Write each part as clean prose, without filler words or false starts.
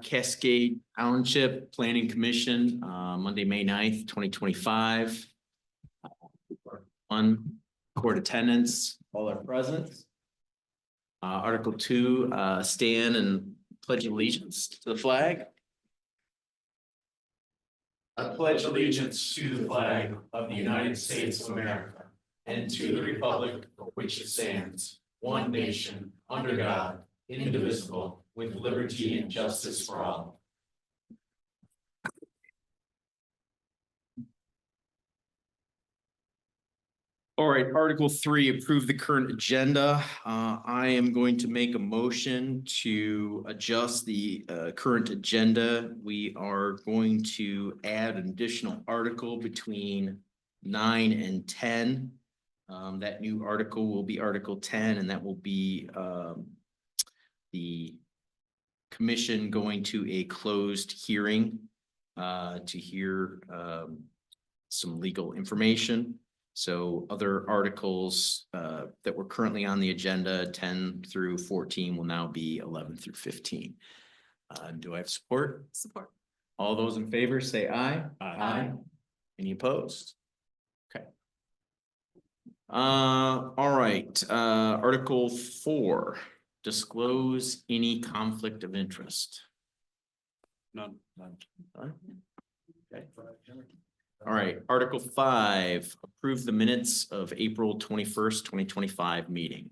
Cascade Township Planning Commission, Monday, May 9th, 2025. Court attendance, all are present. Article 2, stand and pledge allegiance to the flag. I pledge allegiance to the flag of the United States of America and to the republic for which it stands, one nation, under God, indivisible, with liberty and justice for all. All right, Article 3, approve the current agenda. I am going to make a motion to adjust the current agenda. We are going to add an additional article between 9 and 10. That new article will be Article 10, and that will be the commission going to a closed hearing to hear some legal information. So other articles that were currently on the agenda, 10 through 14, will now be 11 through 15. Do I have support? Support. All those in favor say aye. Aye. Any opposed? Okay. All right, Article 4, disclose any conflict of interest. None. Okay. All right, Article 5, approve the minutes of April 21st, 2025 meeting.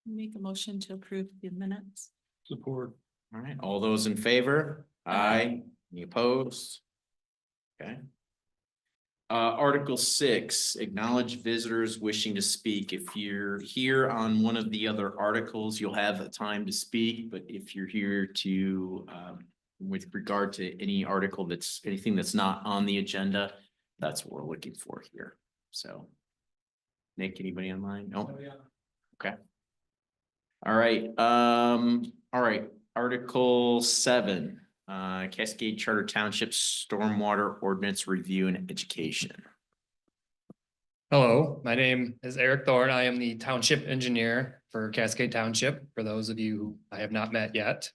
Make a motion to approve the minutes. Support. All right, all those in favor? Aye. Any opposed? Okay. Article 6, acknowledge visitors wishing to speak. If you're here on one of the other articles, you'll have a time to speak, but if you're here to with regard to any article anything that's not on the agenda, that's what we're looking for here. So, Nick, anybody online? No. Okay. All right. All right. Article 7, Cascade Charter Township Stormwater Ordinance Review and Education. Hello, my name is Eric Thorne. I am the township engineer for Cascade Township, for those of you who I have not met yet.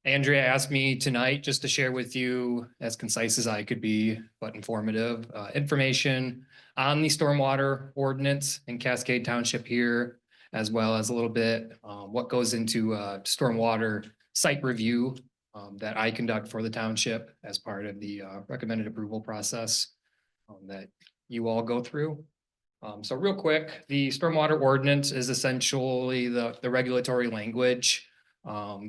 Andrea asked me tonight just to share with you, as concise as I could be, but informative, information on the stormwater ordinance in Cascade Township here, as well as a little bit what goes into stormwater site review that I conduct for the township as part of the recommended approval process that you all go through. So real quick, the stormwater ordinance is essentially the regulatory language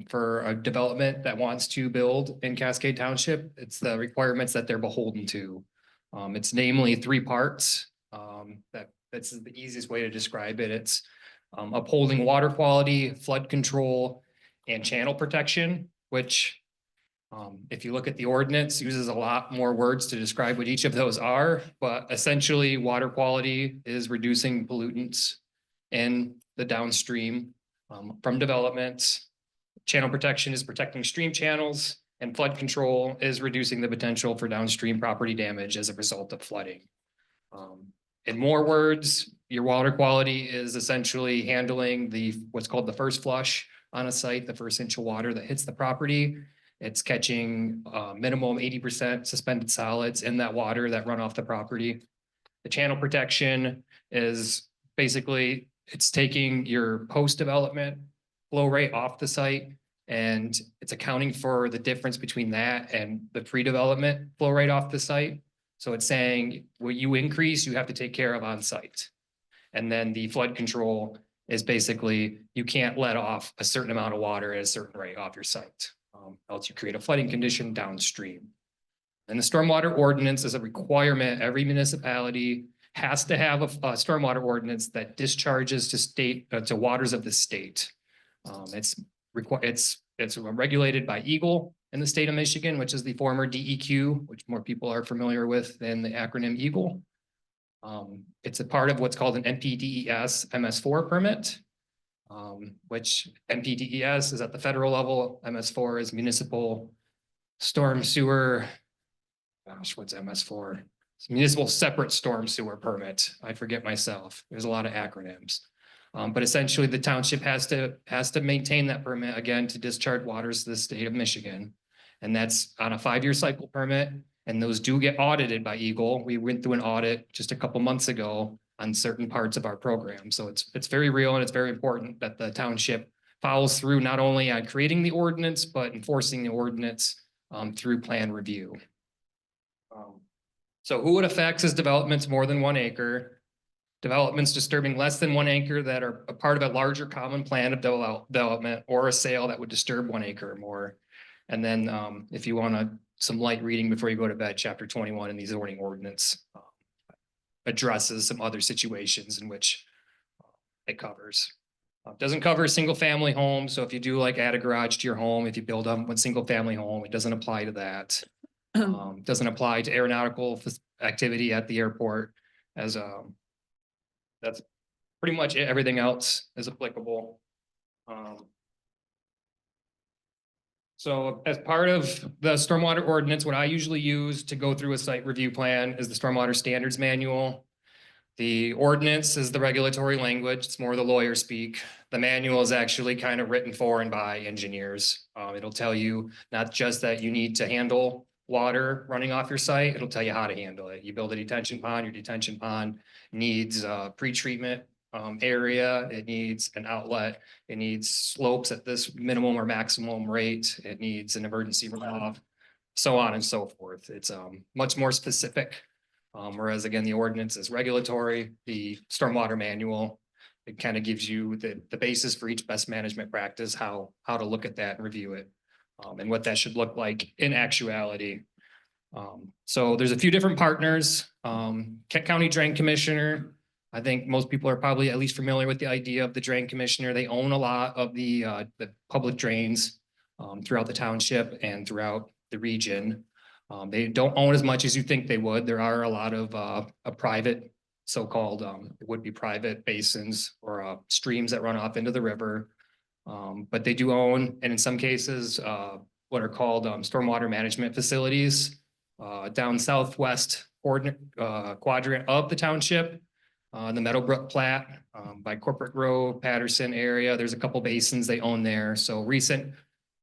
for a development that wants to build in Cascade Township. It's the requirements that they're beholden to. It's namely 3 parts. That's the easiest way to describe it. It's upholding water quality, flood control, and channel protection, which if you look at the ordinance, uses a lot more words to describe what each of those are, but essentially water quality is reducing pollutants in the downstream from developments. Channel protection is protecting stream channels, and flood control is reducing the potential for downstream property damage as a result of flooding. In more words, your water quality is essentially handling what's called the first flush on a site, the first inch of water that hits the property. It's catching minimum 80% suspended solids in that water that run off the property. The channel protection is basically, it's taking your post-development flow rate off the site, and it's accounting for the difference between that and the pre-development flow rate off the site. So it's saying what you increase, you have to take care of on site. And then the flood control is basically, you can't let off a certain amount of water at a certain rate off your site, else you create a flooding condition downstream. And the stormwater ordinance is a requirement. Every municipality has to have a stormwater ordinance that discharges to waters of the state. It's regulated by EGLE in the state of Michigan, which is the former DEQ, which more people are familiar with than the acronym EGLE. It's a part of what's called an NPDES MS4 permit, which NPDES is at the federal level. MS4 is municipal storm sewer. Gosh, what's MS4? It's municipal separate storm sewer permit. I forget myself. There's a lot of acronyms. But essentially the township has to maintain that permit again to discharge waters to the state of Michigan. And that's on a 5-year cycle permit, and those do get audited by Eagle. We went through an audit just a couple months ago on certain parts of our program. So it's very real, and it's very important that the township follows through not only on creating the ordinance, but enforcing the ordinance through plan review. So who it affects is developments more than 1 acre. Developments disturbing less than 1 acre that are a part of a larger common plan of development, or a sale that would disturb 1 acre or more. And then if you want some light reading before you go to bed, chapter 21 in the zoning ordinance addresses some other situations in which it covers. Doesn't cover single family homes. So if you do like add a garage to your home, if you build a single family home, it doesn't apply to that. Doesn't apply to aeronautical activity at the airport, as that's pretty much it. Everything else is applicable. So as part of the stormwater ordinance, what I usually use to go through a site review plan is the stormwater standards manual. The ordinance is the regulatory language. It's more the lawyer speak. The manual is actually kind of written for and by engineers. It'll tell you not just that you need to handle water running off your site, it'll tell you how to handle it. You build a detention pond, your detention pond needs a pre-treatment area, it needs an outlet, it needs slopes at this minimum or maximum rate, it needs an emergency runoff, so on and so forth. It's much more specific. Whereas again, the ordinance is regulatory, the stormwater manual, it kind of gives you the basis for each best management practice, how to look at that and review it. And what that should look like in actuality. So there's a few different partners. Kent County Drain Commissioner. I think most people are probably at least familiar with the idea of the Drain Commissioner. They own a lot of the public drains throughout the township and throughout the region. They don't own as much as you think they would. There are a lot of a private, so-called, it would be private basins or streams that run off into the river. But they do own, and in some cases, what are called stormwater management facilities down southwest quadrant of the township, the Meadowbrook Plat by Corporate Grove, Patterson area. There's a couple basins they own there. So recent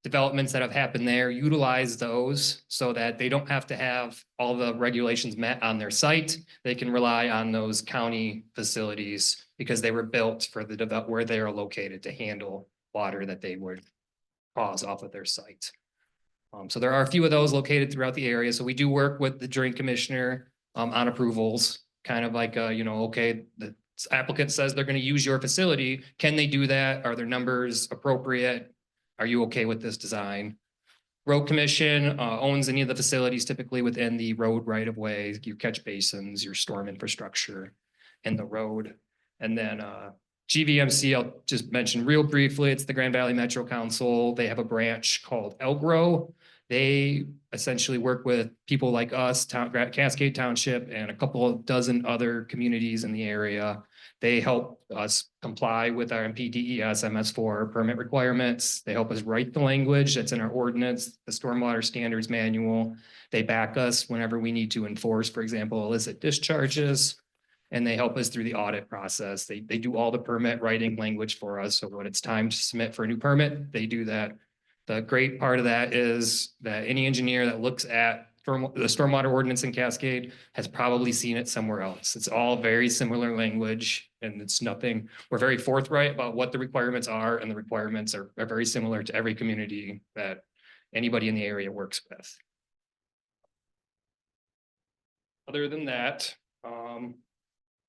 developments that have happened there utilize those so that they don't have to have all the regulations met on their site. They can rely on those county facilities because they were built for where they are located to handle water that they would cause off of their site. So there are a few of those located throughout the area. So we do work with the Drain Commissioner on approvals, kind of like, okay, the applicant says they're going to use your facility. Can they do that? Are their numbers appropriate? Are you okay with this design? Road Commission owns any of the facilities typically within the road right of way, your catch basins, your storm infrastructure, and the road. And then GVMC, I'll just mention real briefly, it's the Grand Valley Metro Council. They have a branch called Elgro. They essentially work with people like us, Cascade Township, and a couple of dozen other communities in the area. They help us comply with our MPDES MS4 permit requirements. They help us write the language that's in our ordinance, the stormwater standards manual. They back us whenever we need to enforce, for example, illicit discharges. And they help us through the audit process. They do all the permit writing language for us. So when it's time to submit for a new permit, they do that. The great part of that is that any engineer that looks at the stormwater ordinance in Cascade has probably seen it somewhere else. It's all very similar language, and it's nothing. We're very forthright about what the requirements are, and the requirements are very similar to every community that anybody in the area works with. Other than that,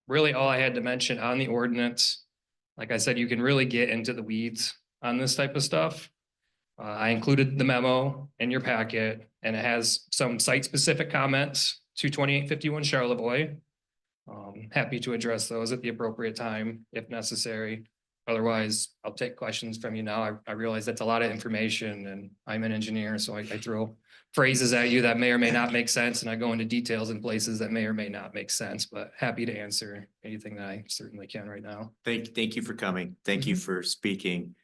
really all I had to mention on the ordinance, like I said, you can really get into the weeds on this type of stuff. I included the memo in your packet, and it has some site-specific comments to 2851 Charlevoix. Happy to address those at the appropriate time if necessary. Otherwise, I'll take questions from you now. I realize that's a lot of information, and I'm an engineer, so I throw phrases at you that may or may not make sense, and I go into details in places that may or may not make sense, but happy to answer anything that I certainly can right now. Thank you for coming. Thank you for speaking.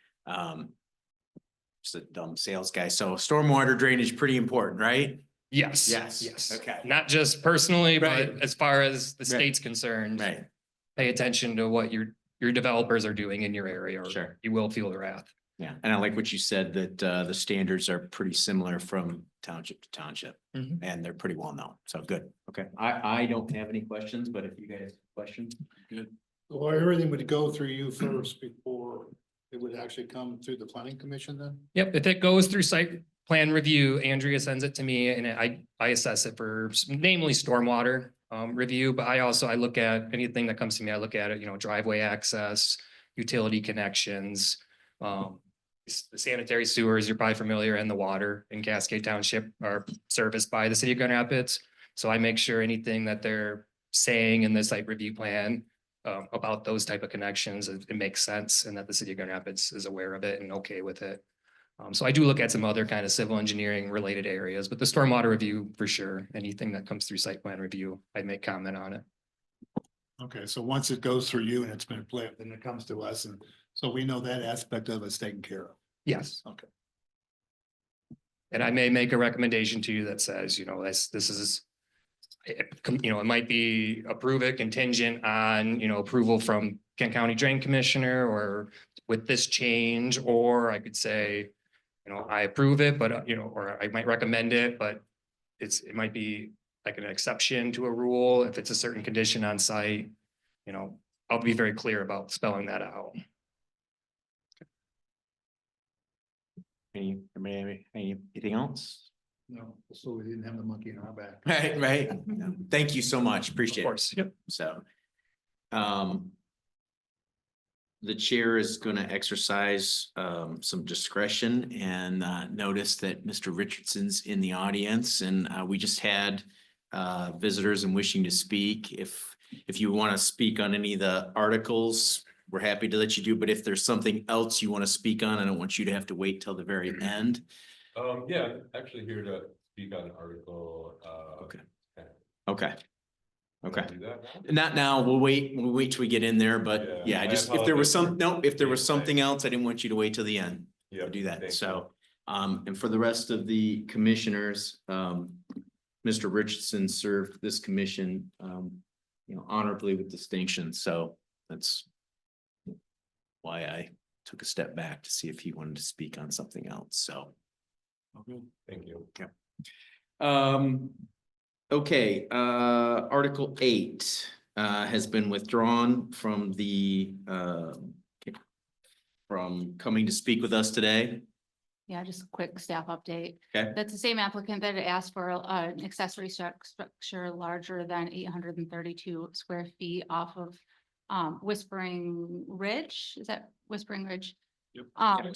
Just a dumb sales guy. So stormwater drainage, pretty important, right? Yes. Yes. Yes. Okay. Not just personally, Right. but as far as the state's concerned. Right. Pay attention to what you're your developers are doing in your area, or Sure. you will feel the wrath. Yeah, and I like what you said, that the standards are pretty similar from township to township, Mhm. and they're pretty well known, so good, okay. I don't have any questions, but if you guys have questions, good. Well, everything would go through you first before it would actually come through the planning commission then? Yep, if it goes through site plan review, Andrea sends it to me and I assess it for namely stormwater review, but I look at anything that comes to me, I look at it, driveway access, utility connections, the sanitary sewers, you're probably familiar, and the water in Cascade Township are serviced by the city of Grand Rapids. So I make sure anything that they're saying in the site review plan about those type of connections, it makes sense, and that the city of Grand Rapids is aware of it and okay with it. So I do look at some other kind of civil engineering related areas, but the stormwater review for sure, anything that comes through site plan review, I make comment on it. Okay, so once it goes through you and it's been approved, then it comes to us, and so we know that aspect of it's taken care of. Yes. Okay. And I may make a recommendation to you that says, this is, it might be approve it contingent on, approval from Kent County Drain Commissioner, or with this change, or I could say, I approve it, but, or I might recommend it, but it might be like an exception to a rule if it's a certain condition on site. I'll be very clear about spelling that out. Anything else? No, so we didn't have the monkey in our back. Right. No, thank you so much, Of appreciate it. course, yep. So. The chair is going to exercise some discretion and notice that Mr. Richardson's in the audience, and we just had visitors and wishing to speak. If you want to speak on any of the articles, we're happy to let you do, but if there's something else you want to speak on, I don't want you to have to wait till the very end. Yeah, actually here to speak on article. Okay. Okay. Okay. Can I do that now? Not now, we'll wait till we get in there, but Yeah, yeah, I just, if there was apologize if there was being something else, I didn't want you to wait till the end Yeah, to do that, thank you. so. And for the rest of the commissioners, Mr. Richardson served this commission, honorably with distinction, so that's why I took a step back to see if he wanted to speak on something else, so. Thank you. Okay, Article 8 has been withdrawn from the from coming to speak with us today. Yeah, just a quick staff update. Okay. That's the same applicant that had asked for an accessory structure larger than 832 square feet off of Whispering Ridge. Is that Whispering Ridge? Yep.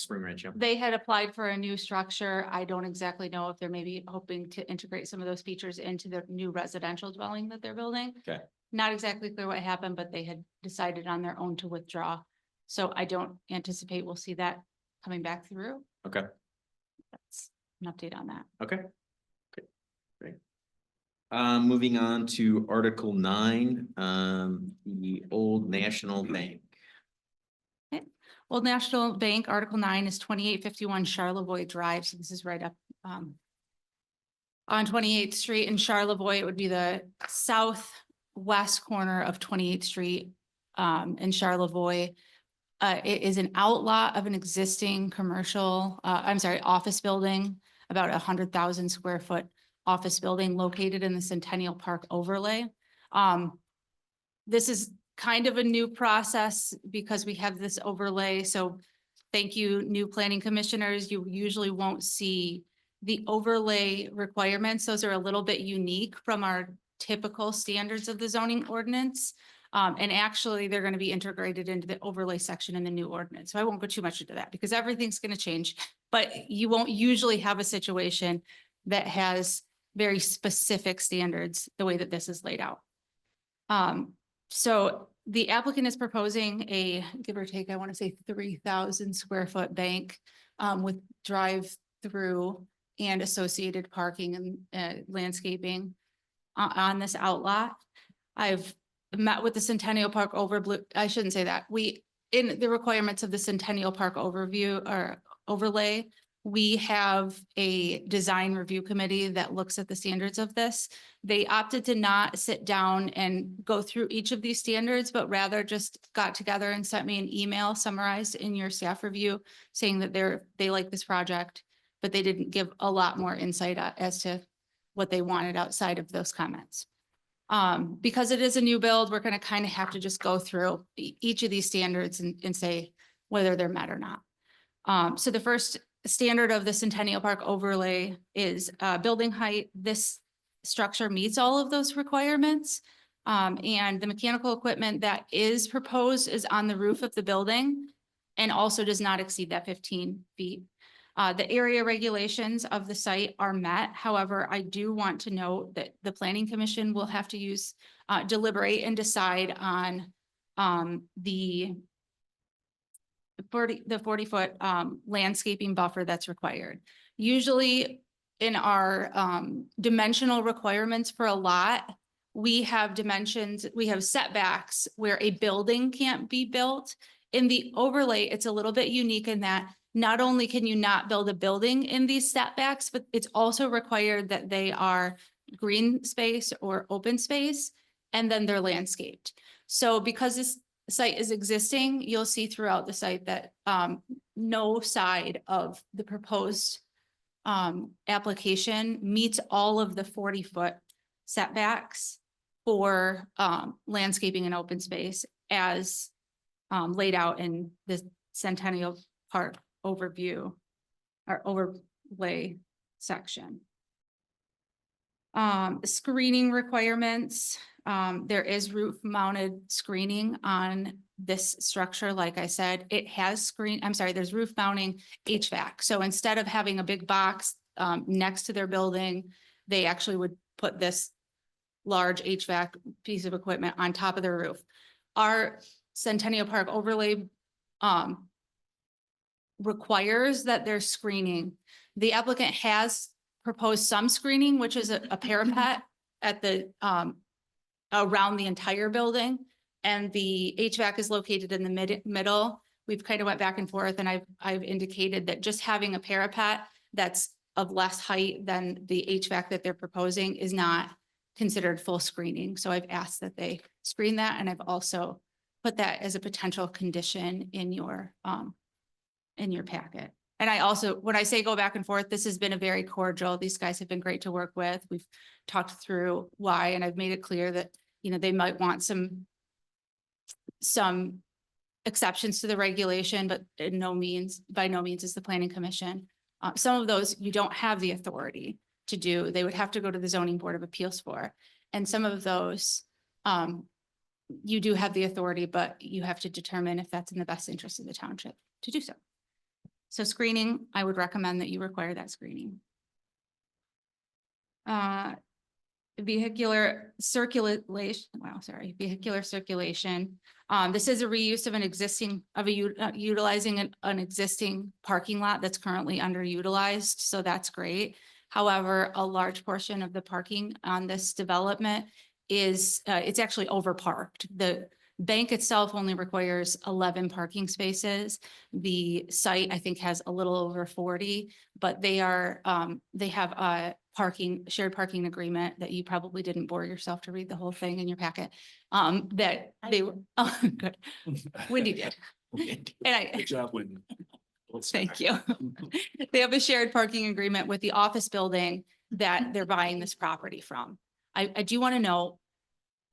Spring Ridge, yep. They had applied for a new structure. I don't exactly know if they're maybe hoping to integrate some of those features into the new residential dwelling that they're building. Okay. Not exactly clear what happened, but they had decided on their own to withdraw. So I don't anticipate we'll see that coming back through. Okay, That's an update on that. okay. Okay, great. Moving on to Article 9, the Old National Bank. Old National Bank, Article 9 is 2851 Charlevoix Drive. So this is right up on 28th Street in Charlevoix. It would be the southwest corner of 28th Street in Charlevoix. It is an outlot of an existing office building, about 100,000 square foot office building located in the Centennial Park overlay. This is kind of a new process because we have this overlay. So thank you, new planning commissioners. You usually won't see the overlay requirements. Those are a little bit unique from our typical standards of the zoning ordinance. And actually, they're going to be integrated into the overlay section in the new ordinance. So I won't go too much into that because everything's going to change. But you won't usually have a situation that has very specific standards the way that this is laid out. So the applicant is proposing a, give or take, I want to say 3,000 square foot bank with drive-through and associated parking and landscaping on this outlot. I've met with the Centennial Park I shouldn't say that. In the requirements of the Centennial Park overview or overlay, we have a design review committee that looks at the standards of this. They opted to not sit down and go through each of these standards, but rather just got together and sent me an email summarized in your staff review saying that they like this project, but they didn't give a lot more insight as to what they wanted outside of those comments. Because it is a new build, we're gonna kind of have to just go through each of these standards and say whether they're met or not. So the first standard of the Centennial Park overlay is building height. This structure meets all of those requirements. And the mechanical equipment that is proposed is on the roof of the building and also does not exceed that 15 feet. The area regulations of the site are met. However, I do want to note that the planning commission will have to deliberate and decide on the 40-foot landscaping buffer that's required. Usually in our dimensional requirements for a lot, we have dimensions, we have setbacks where a building can't be built. In the overlay, it's a little bit unique in that not only can you not build a building in these setbacks, but it's also required that they are green space or open space, and then they're landscaped. So because this site is existing, you'll see throughout the site that no side of the proposed application meets all of the 40-foot setbacks for landscaping and open space as laid out in the Centennial Park overview or overlay section. Screening requirements. There is roof mounted screening on this structure. Like I said, it has there's roof mounting HVAC. So instead of having a big box next to their building, they actually would put this large HVAC piece of equipment on top of their roof. Our Centennial Park overlay requires that there's screening. The applicant has proposed some screening, which is a parapet at the around the entire building, and the HVAC is located in the middle. We've kind of went back and forth, and I've indicated that just having a parapet that's of less height than the HVAC that they're proposing is not considered full screening. So I've asked that they screen that, and I've also put that as a potential condition in your packet. And I also, when I say go back and forth, this has been a very cordial, these guys have been great to work with. We've talked through why, and I've made it clear that, you know, they might want some exceptions to the regulation, but by no means is the planning commission. Some of those you don't have the authority to do. They would have to go to the zoning board of appeals for. And some of those you do have the authority, but you have to determine if that's in the best interest of the township to do so. So screening, I would recommend that you require that screening. Vehicular circulation. This is a reuse of an existing, utilizing an existing parking lot that's currently underutilized. So that's great. However, a large portion of the parking on this development is, it's actually overparked. The bank itself only requires 11 parking spaces. The site, I think, has a little over 40, but they have a shared parking agreement that you probably didn't bore yourself to read the whole thing in your packet. That they were, oh, good. Wendy did. And Good job, Wendy. thank you. They have a shared parking agreement with the office building that they're buying this property from. I do want to know,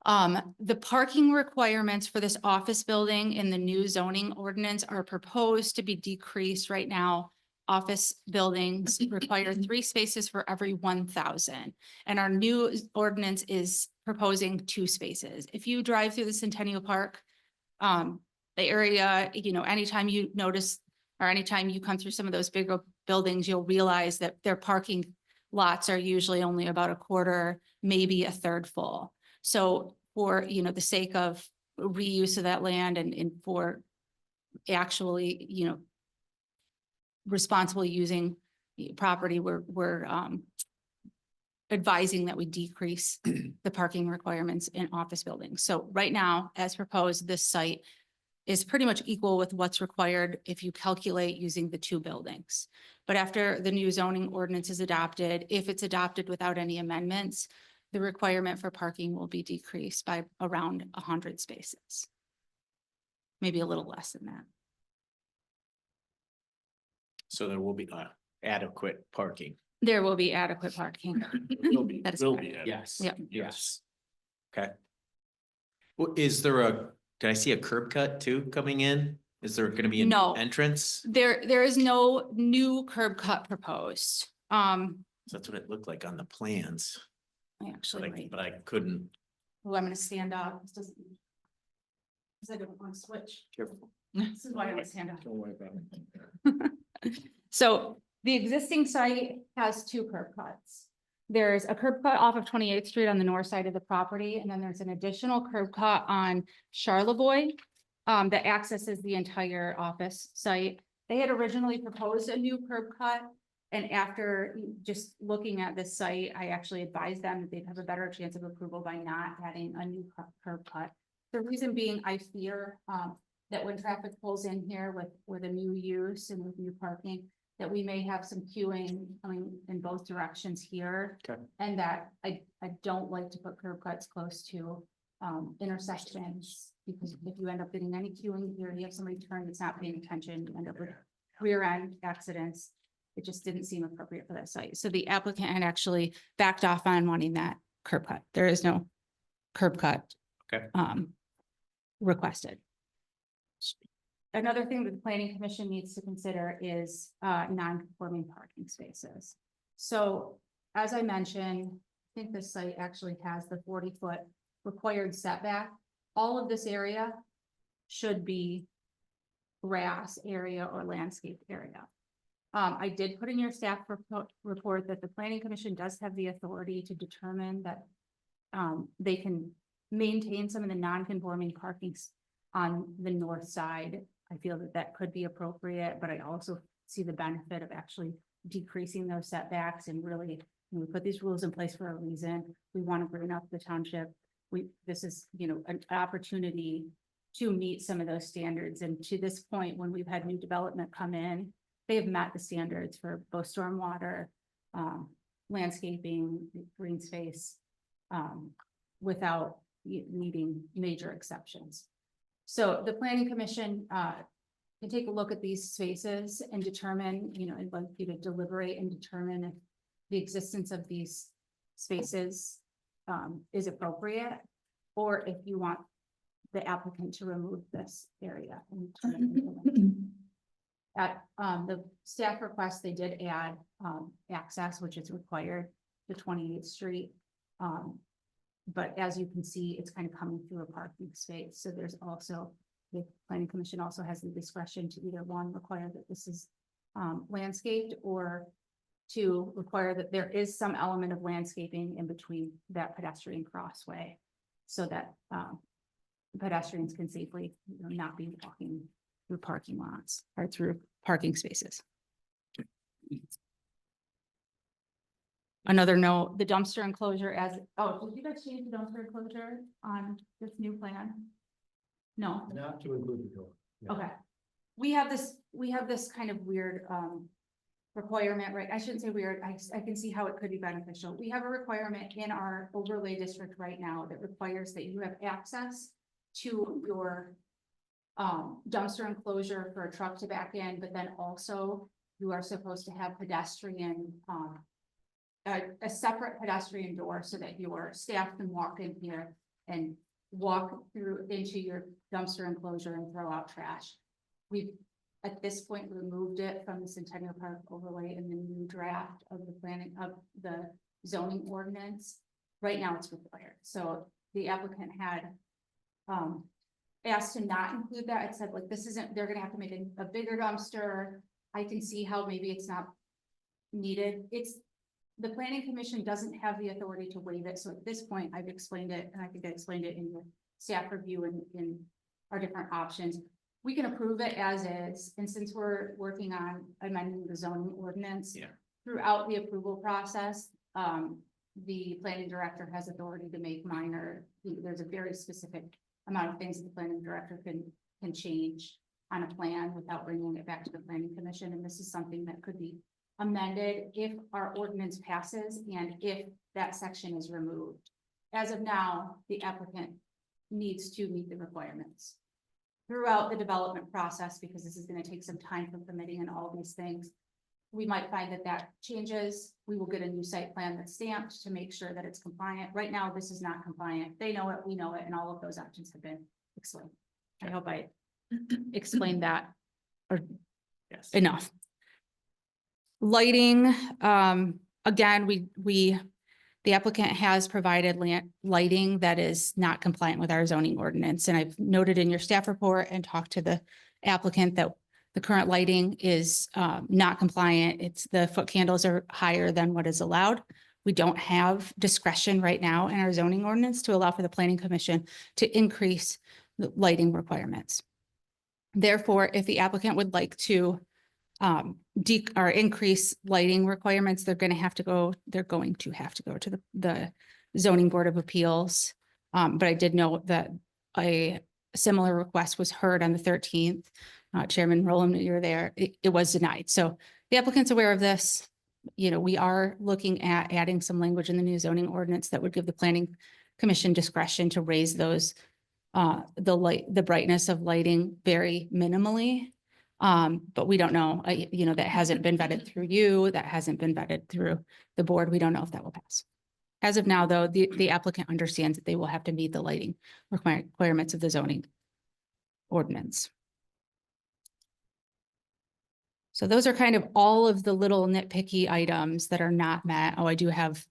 the parking requirements for this office building in the new zoning ordinance are proposed to be decreased right now. Office buildings require 3 spaces for every 1,000. And our new ordinance is proposing 2 spaces. If you drive through the Centennial Park, the area, you know, anytime you notice or anytime you come through some of those bigger buildings, you'll realize that their parking lots are usually only about a quarter, maybe a third full. So for, you know, the sake of reuse of that land and for actually, you know, responsible using property, we're advising that we decrease the parking requirements in office buildings. So right now, as proposed, this site is pretty much equal with what's required if you calculate using the two buildings. But after the new zoning ordinance is adopted, if it's adopted without any amendments, the requirement for parking will be decreased by around 100 spaces. Maybe a little less than that. So there will be adequate parking. There will be adequate parking. That is correct. Yes. Yep. Yes. Okay. Well, is there can I see a curb cut too coming in? Is there gonna be an No. entrance? There is no new curb cut proposed. That's what it looked like on the plans, Actually, wait. but I couldn't. Oh, I'm gonna stand up. This doesn't. Cause I don't want to switch. Careful. This is why I'm gonna stand up. Don't worry about it. So the existing site has two curb cuts. There's a curb cut off of 28th Street on the north side of the property, and then there's an additional curb cut on Charlevoix that accesses the entire office site. They had originally proposed a new curb cut, and after just looking at this site, I actually advised them that they'd have a better chance of approval by not adding a new curb cut. The reason being, I fear that when traffic pulls in here with a new use and with new parking, that we may have some queuing coming in both directions here. Okay. And that I don't like to put curb cuts close to intersections, because if you end up getting any queuing here, you have somebody turn that's not paying attention, you end up with rear end accidents. It just didn't seem appropriate for that site. So the applicant had actually backed off on wanting that curb cut. There is no curb cut. Okay. Requested. Another thing that the planning commission needs to consider is non-conforming parking spaces. So as I mentioned, I think this site actually has the 40-foot required setback. All of this area should be grass area or landscaped area. I did put in your staff report that the planning commission does have the authority to determine that they can maintain some of the non-conforming parkings on the north side. I feel that that could be appropriate, but I also see the benefit of actually decreasing those setbacks, and really, we put these rules in place for a reason. We want to bring up the township. This is, an opportunity to meet some of those standards. And to this point, when we've had new development come in, they have met the standards for both stormwater, landscaping, green space, without needing major exceptions. So the planning commission can take a look at these spaces and determine, I'd like you to deliberate and determine if the existence of these spaces is appropriate, or if you want the applicant to remove this area. At the staff request, they did add access, which is required to 28th Street. But as you can see, it's kind of coming through a parking space. So there's also, the planning commission also has the discretion to either one, require that this is landscaped, or two, require that there is some element of landscaping in between that pedestrian crossway, so that pedestrians can safely not be walking through parking lots or through parking spaces. Another note, the dumpster enclosure did you guys change the dumpster enclosure on this new plan? No, Not to include the door. okay. We have this kind of weird requirement, right? I shouldn't say weird. I can see how it could be beneficial. We have a requirement in our overlay district right now that requires that you have access to your dumpster enclosure for a truck to back in, but then also you are supposed to have pedestrian a separate pedestrian door so that your staff can walk in here and walk through into your dumpster enclosure and throw out trash. We've at this point removed it from the Centennial Park overlay in the new draft of the planning of the zoning ordinance. Right now it's required. So the applicant had asked to not include that. It said, like, this isn't, they're gonna have to make a bigger dumpster. I can see how maybe it's not needed. The planning commission doesn't have the authority to waive it. So at this point, I've explained it, and I think I explained it in the staff review and in our different options. We can approve it as is. And since we're working on amending the zoning ordinance, throughout the approval process, the planning director has authority to make minor, there's a very specific amount of things that the planning director can can change on a plan without bringing it back to the planning commission, and this is something that could be amended if our ordinance passes and if that section is removed. As of now, the applicant needs to meet the requirements throughout the development process, because this is going to take some time for permitting and all these things. We might find that that changes. We will get a new site plan that's stamped to make sure that it's compliant. Right now, this is not compliant. They know it, we know it, and all of those options have been explained. I hope I explained that or Yes. enough. Lighting, again, the applicant has provided lighting that is not compliant with our zoning ordinance. And I've noted in your staff report and talked to the applicant that the current lighting is not compliant. It's the foot candles are higher than what is allowed. We don't have discretion right now in our zoning ordinance to allow for the planning commission to increase the lighting requirements. Therefore, if the applicant would like to increase lighting requirements, they're going to have to go to the zoning board of appeals. But I did note that a similar request was heard on the 13th. Chairman Rowland, you're there. It was denied. So the applicant's aware of this. You know, we are looking at adding some language in the new zoning ordinance that would give the planning commission discretion to raise those the brightness of lighting very minimally. But we don't know, that hasn't been vetted through you, that hasn't been vetted through the board. We don't know if that will pass. As of now, though, the applicant understands that they will have to meet the lighting requirements of the zoning ordinance. So those are kind of all of the little nitpicky items that are not met. Oh, I do have,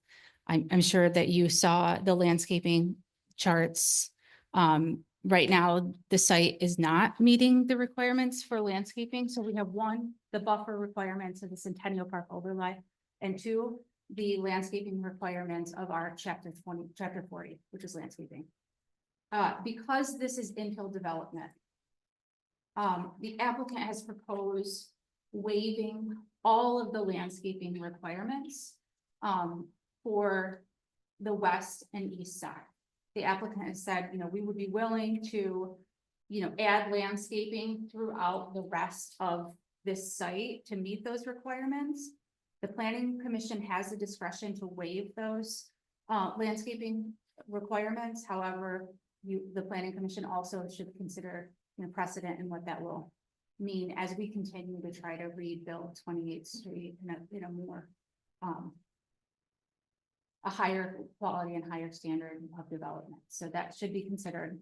I'm sure that you saw the landscaping charts. Right now, the site is not meeting the requirements for landscaping. So we have one, the buffer requirements of the Centennial Park overlay, and two, the landscaping requirements of our chapter 40, which is landscaping. Because this is infill development, the applicant has proposed waiving all of the landscaping requirements for the west and east side. The applicant has said, we would be willing to, add landscaping throughout the rest of this site to meet those requirements. The planning commission has the discretion to waive those landscaping requirements. However, the planning commission also should consider precedent and what that will mean as we continue to try to rebuild 28th Street in a more a higher quality and higher standard of development. So that should be considered.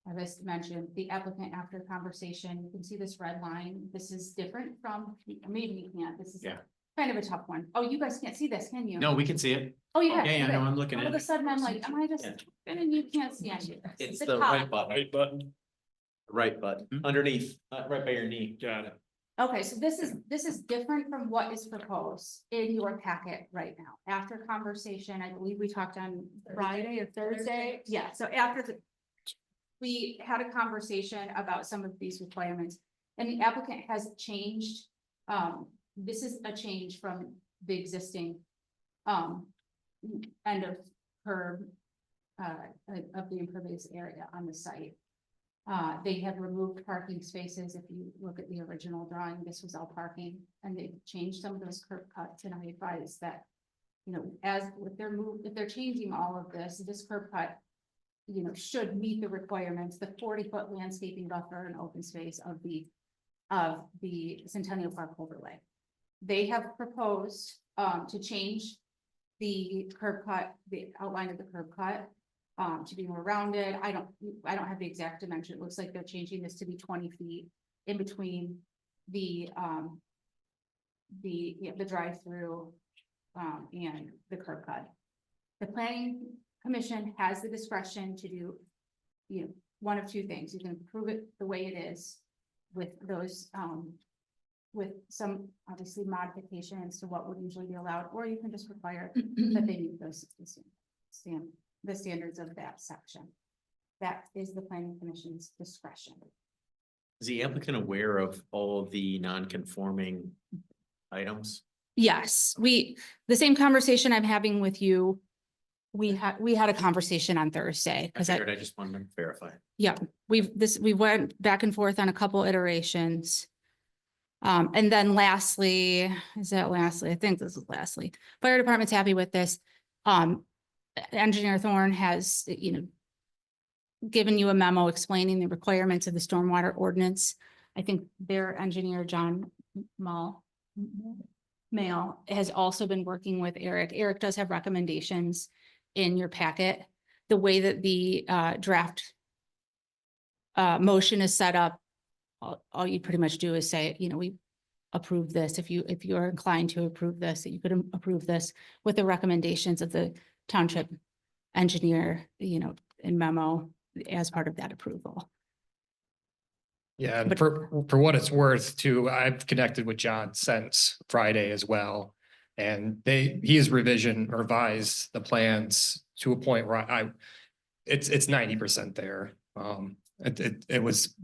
As I mentioned, the applicant, after conversation, you can see this red line. This is different from, maybe you can't, this is kind of a tough one. Oh, you guys can't see this, can you? No, we can see it. Oh, yeah. Yeah, no, okay. I'm looking All at of a it. sudden, I'm like, am I just, Yeah. and you can't see any of this. It's The the top. right button. Right button, underneath, right by your knee. Got it. Okay, so this is different from what is proposed in your packet right now. After conversation, I believe we talked on Friday or Thursday. Yeah, so we had a conversation about some of these requirements, and the applicant has changed. This is a change from the existing end of curb of the impervious area on the site. They have removed parking spaces. If you look at the original drawing, this was all parking, and they've changed some of those curb cuts. And I advise that, if they're changing all of this curb cut, should meet the requirements, the 40-foot landscaping buffer and open space of the Centennial Park overlay. They have proposed to change the curb cut, the outline of the curb cut. To be more rounded. I don't have the exact dimension. It looks like they're changing this to be 20 feet in between the drive-through and the curb cut. The planning commission has the discretion to do one of two things. You can approve it the way it is with those with some obviously modifications to what would usually be allowed, or you can just require that they meet those the standards of that section. That is the planning commission's discretion. Is the applicant aware of all the non-conforming items? Yes, the same conversation I'm having with you we had a conversation on Thursday, I because figured, I just wanted to verify. yeah, we went back and forth on a couple iterations. And then lastly, I think this is lastly, fire department's happy with this. Engineer Thorne has, given you a memo explaining the requirements of the stormwater ordinance. I think their engineer, John Mail, has also been working with Eric. Eric does have recommendations in your packet. The way that the draft motion is set up, all you pretty much do is say, we approve this. If you are inclined to approve this, that you could approve this with the recommendations of the township engineer, in memo as part of that approval. Yeah, and But- for what it's worth too, I've connected with John since Friday as well. And he has revised the plans to a point where it's 90% there. It was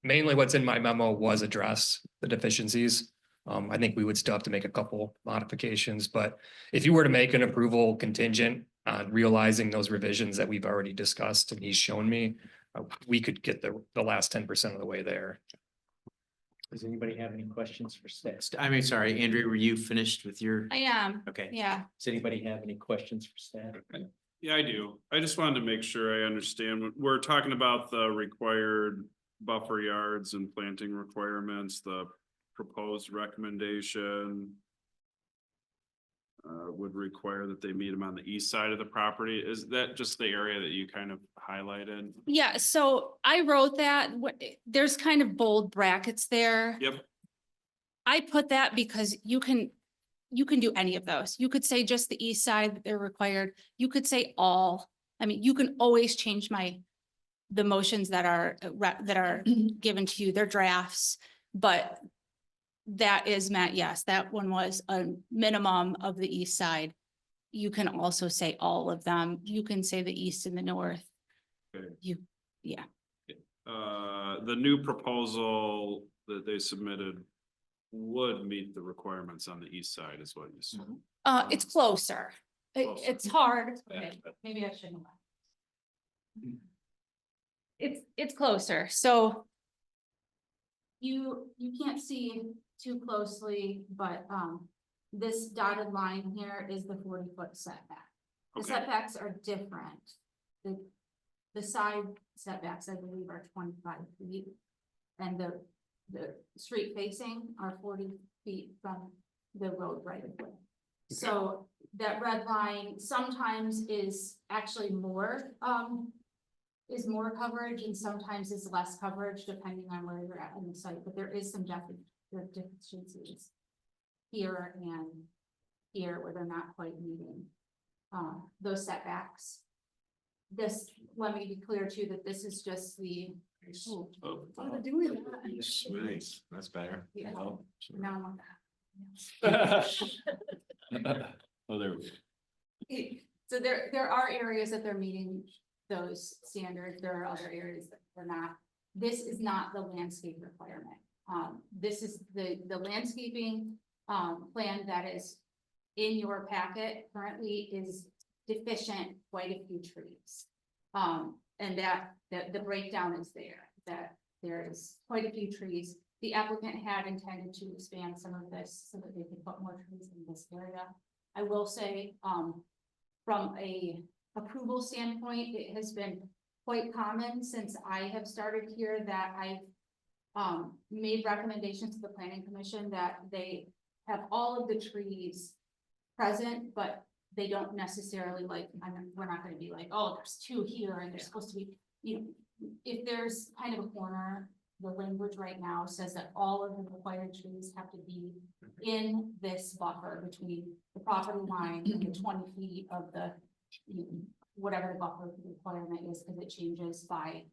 mainly what's in my memo was address the deficiencies. I think we would still have to make a couple modifications, but if you were to make an approval contingent on realizing those revisions that we've already discussed and he's shown me, we could get the last 10% of the way there. Does anybody have any questions for staff? I mean, sorry, Andrea, were you finished with your? I am, Okay. yeah. Does anybody have any questions for staff? Yeah, I do. I just wanted to make sure I understand. We're talking about the required buffer yards and planting requirements, the proposed recommendation would require that they meet them on the east side of the property. Is that just the area that you kind of highlighted? Yeah, so I wrote that, there's kind of bold brackets there. Yep. I put that because you can do any of those. You could say just the east side that they're required. You could say all. I mean, you can always change the motions that are given to you, they're drafts, but that is Matt, yes, that one was a minimum of the east side. You can also say all of them. You can say the east and the north. Okay. Yeah. The new proposal that they submitted would meet the requirements on the east side is what you said. It's closer. Closer. It's hard. Okay, maybe I shouldn't. It's closer, so. You can't see too closely, but, this dotted line here is the 40-foot setback. The Okay. setbacks are different. The side setbacks, I believe, are 25 feet. And the street facing are 40 feet from the road right of way. So that red line sometimes is actually more coverage and sometimes is less coverage depending on where you're at on the site, but there is some deficiencies here and here where they're not quite meeting those setbacks. Let me be clear too, that this is just the. Oh. What are they doing that? Nice, that's better. Yeah. Oh, Now I'm on Oh, there we go. that. So there are areas that they're meeting those standards. There are other areas that they're not. This is not the landscape requirement. This is the landscaping plan that is in your packet currently is deficient quite a few trees. And that the breakdown is there, that there is quite a few trees. The applicant had intended to expand some of this so that they could put more trees in this area. I will say, from a approval standpoint, it has been quite common since I have started here that I've made recommendations to the planning commission that they have all of the trees present, but they don't necessarily we're not gonna be like, oh, there's 2 here and there's supposed to be, if there's kind of a corner, the language right now says that all of the required trees have to be in this buffer between the property line and the 20 feet of the, whatever the buffer requirement is, because it changes by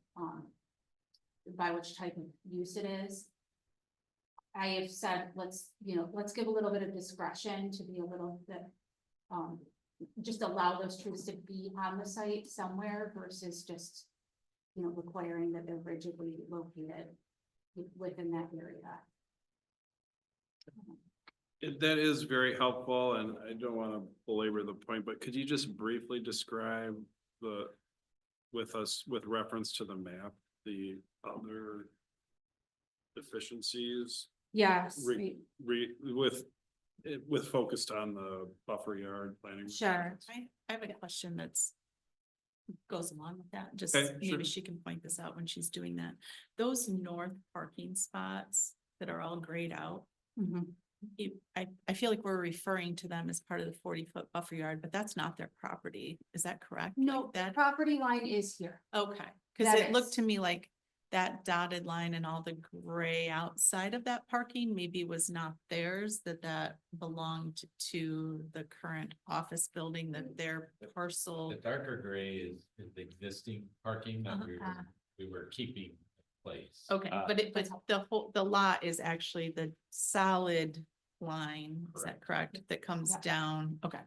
which type of use it is. I have said, let's give a little bit of discretion to be a little bit, just allow those trees to be on the site somewhere versus just, requiring that they're rigidly located within that area. That is very helpful, and I don't want to belabor the point, but could you just briefly describe with reference to the map, the other deficiencies? Yes. With focused on the buffer yard planning. Sure. I have a question that's goes along with that, just Okay, sure. maybe she can point this out when she's doing that. Those north parking spots that are all grayed out, Mhm. I feel like we're referring to them as part of the 40-foot buffer yard, but that's not their property. Is that correct? No, Like the that, property line is here. okay, because That it looked is. to me like that dotted line and all the gray outside of that parking maybe was not theirs, that belonged to the current office building, that their parcel. The darker gray is the existing parking that Uh-huh. we were keeping in place. Okay, but the lot is actually the solid line, is that correct? That comes Yeah. down, okay.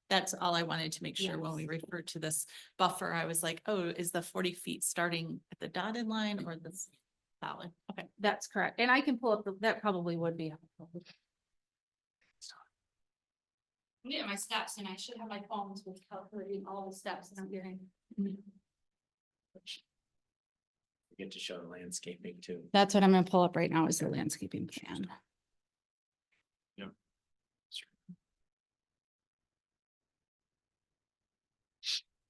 That's all I wanted to make sure when we refer to this buffer, I was like, oh, is the 40 feet starting at the dotted line or the solid? Okay. That's correct. And I can pull up, that probably would be helpful. I'm getting my steps and I should have my phones with calculating all the steps that I'm getting. Get to show the landscaping too. That's what I'm gonna pull up right now is the landscaping plan. Yeah.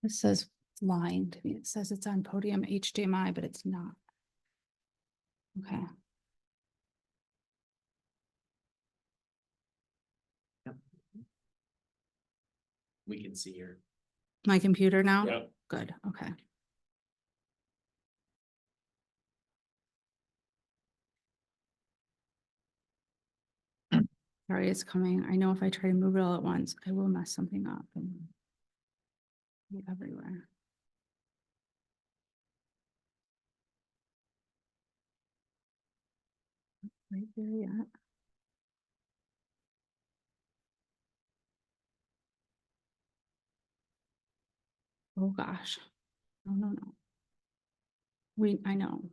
It says line to me. It says it's on podium HDMI, but it's not. Okay. We can see your. My computer now? Yep. Good, okay. Sorry, it's coming. I know if I try to move it all at once, I will mess something up and be everywhere. Right there yet. Oh, gosh. No, no, no. I know.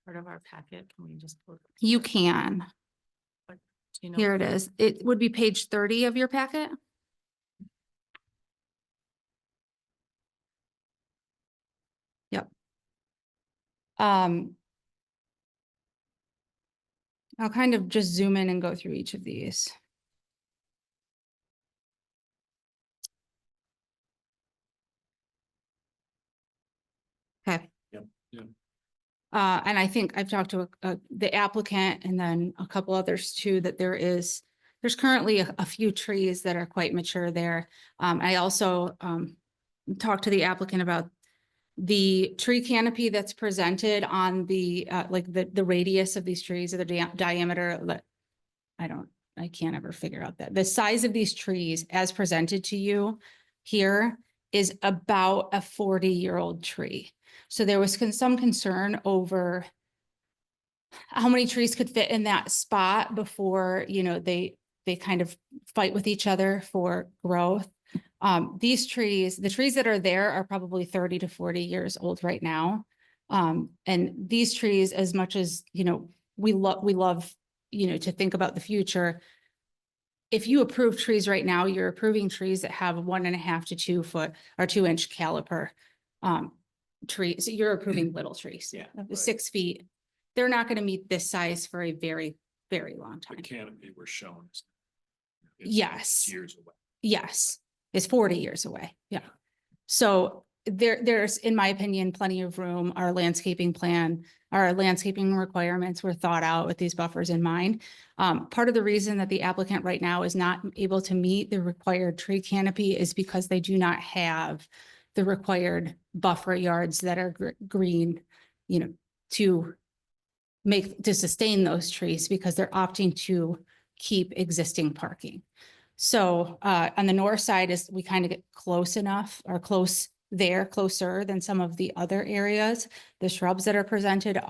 Part of our packet, can we just? You can. Do you know? Here it is. It would be page 30 of your packet. Yep. I'll kind of just zoom in and go through each of these. Okay. Yep. Yeah. And I think I've talked to the applicant and then a couple others too, that there's currently a few trees that are quite mature there. I also talked to the applicant about the tree canopy that's presented on the like the radius of these trees or the diameter. I can't ever figure out that. The size of these trees as presented to you here is about a 40-year-old tree. So there was some concern over how many trees could fit in that spot before, they kind of fight with each other for growth. These trees, the trees that are there are probably 30 to 40 years old right now. And these trees, as much as, we love, to think about the future. If you approve trees right now, you're approving trees that have 1.5 to 2 foot or 2-inch caliper trees. You're approving little trees. Yeah, Of right. 6 feet. They're not going to meet this size for a very, very long time. The canopy we're showing. Yes. Years away. Yes, it's 40 years away. Yeah. So there's, in my opinion, plenty of room. Our landscaping plan, our landscaping requirements were thought out with these buffers in mind. Part of the reason that the applicant right now is not able to meet the required tree canopy is because they do not have the required buffer yards that are green, to sustain those trees, because they're opting to keep existing parking. So on the north side is we kind of get close enough or closer than some of the other areas. The shrubs that are presented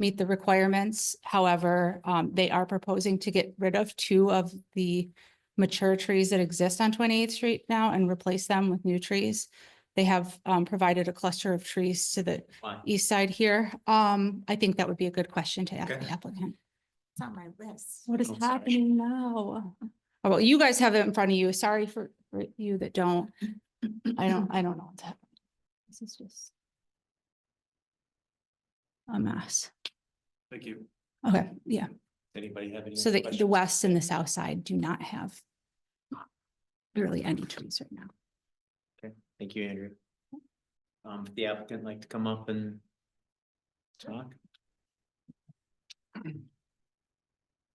meet the requirements. However, they are proposing to get rid of 2 of the mature trees that exist on 28th Street now and replace them with new trees. They have provided a cluster of trees to the Fine. east side here. I think that would be a good question to ask Okay. the applicant. It's on my list. What is Oh, sorry. happening now? Oh, well, you guys have it in front of you. Sorry for you that don't. I don't know what's happening. This is just a mess. Thank you. Okay, yeah. Anybody have any? So other the questions? west and the south side do not have really any trees right now. Okay, thank you, Andrew. If the applicant like to come up and talk?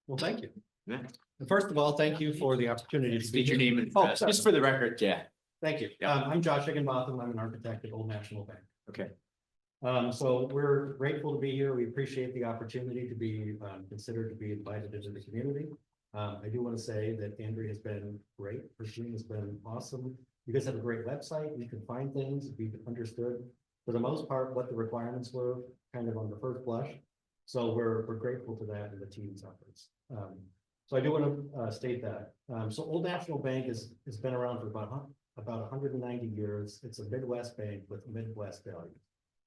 Well, thank you. Yeah. First of all, thank you for the opportunity to State your speak. name and Oh, address, sorry. just for the record, yeah, Thank you. Yeah. I'm Josh Higginbotham. I'm an architect at Old National Bank. okay. So we're grateful to be here. We appreciate the opportunity to be considered to be invited into the community. I do want to say that Andrea has been great. Her team has been awesome. You guys have a great website. You can find things. We've understood for the most part what the requirements were kind of on the first blush. So we're grateful to that and the team's efforts. So I do want to state that. So Old National Bank has been around for about 190 years. It's a Midwest bank with Midwest values.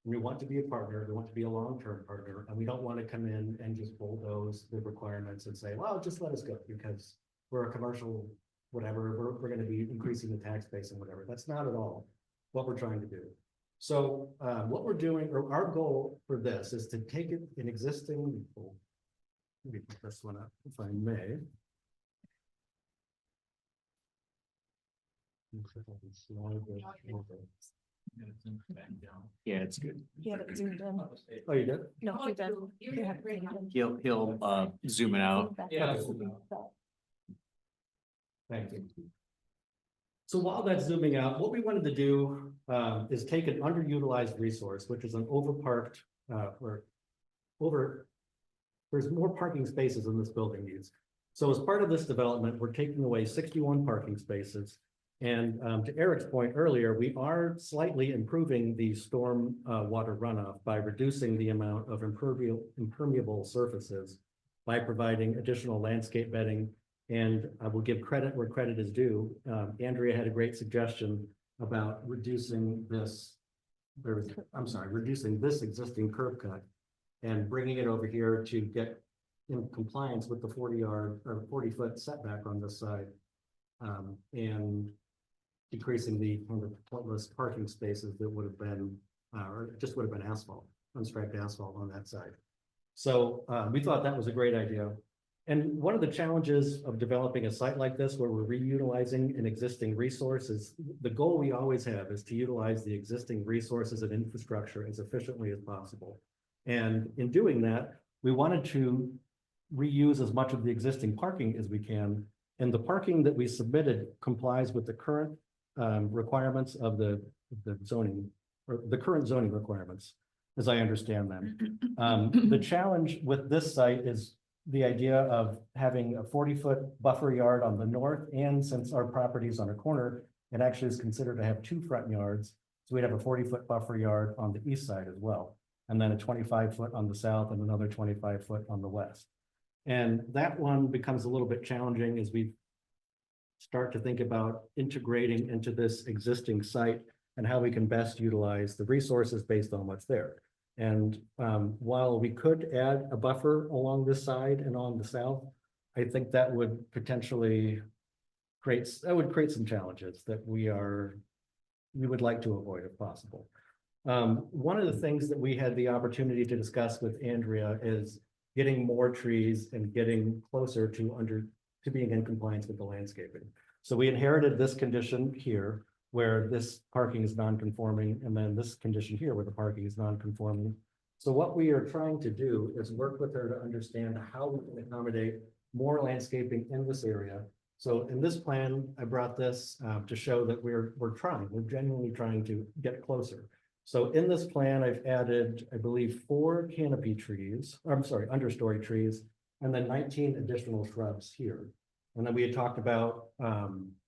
We want to be a partner, we want to be a long-term partner, and we don't want to come in and just bulldoze the requirements and say, well, just let us go because we're a commercial, whatever, we're going to be increasing the tax base and whatever. That's not at all what we're trying to do. So what we're doing, or our goal for this is to take an existing, let me put this one up if I may. Yeah, it's good. Oh, you did? No, He'll zoom it out. Thank you. So while that's zooming out, what we wanted to do is take an underutilized resource, which is an overparked, there's more parking spaces than this building needs. So as part of this development, we're taking away 61 parking spaces. And to Eric's point earlier, we are slightly improving the storm water runoff by reducing the amount of impermeable surfaces by providing additional landscape bedding. And I will give credit where credit is due. Andrea had a great suggestion about reducing this, reducing this existing curb cut and bringing it over here to get in compliance with the 40-yard or 40-foot setback on this side. And decreasing the kind of pointless parking spaces that would have been, or just would have been asphalt, unstriped asphalt on that side. So we thought that was a great idea. And one of the challenges of developing a site like this, where we're reutilizing an existing resource, is the goal we always have is to utilize the existing resources and infrastructure as efficiently as possible. And in doing that, we wanted to reuse as much of the existing parking as we can. And the parking that we submitted complies with the current requirements of the zoning, or the current zoning requirements, as I understand them. The challenge with this site is the idea of having a 40-foot buffer yard on the north, and since our property is on a corner, it actually is considered to have 2 front yards. So we'd have a 40-foot buffer yard on the east side as well, and then a 25-foot on the south and another 25-foot on the west. And that one becomes a little bit challenging as we start to think about integrating into this existing site and how we can best utilize the resources based on what's there. And while we could add a buffer along this side and on the south, I think that would potentially create some challenges that we would like to avoid if possible. One of the things that we had the opportunity to discuss with Andrea is getting more trees and getting closer to being in compliance with the landscaping. So we inherited this condition here where this parking is non-conforming, and then this condition here where the parking is non-conforming. So what we are trying to do is work with her to understand how we can accommodate more landscaping in this area. So in this plan, I brought this to show that we're genuinely trying to get closer. So in this plan, I've added, I believe, 4 canopy trees, understory trees, and then 19 additional shrubs here. And then we had talked about,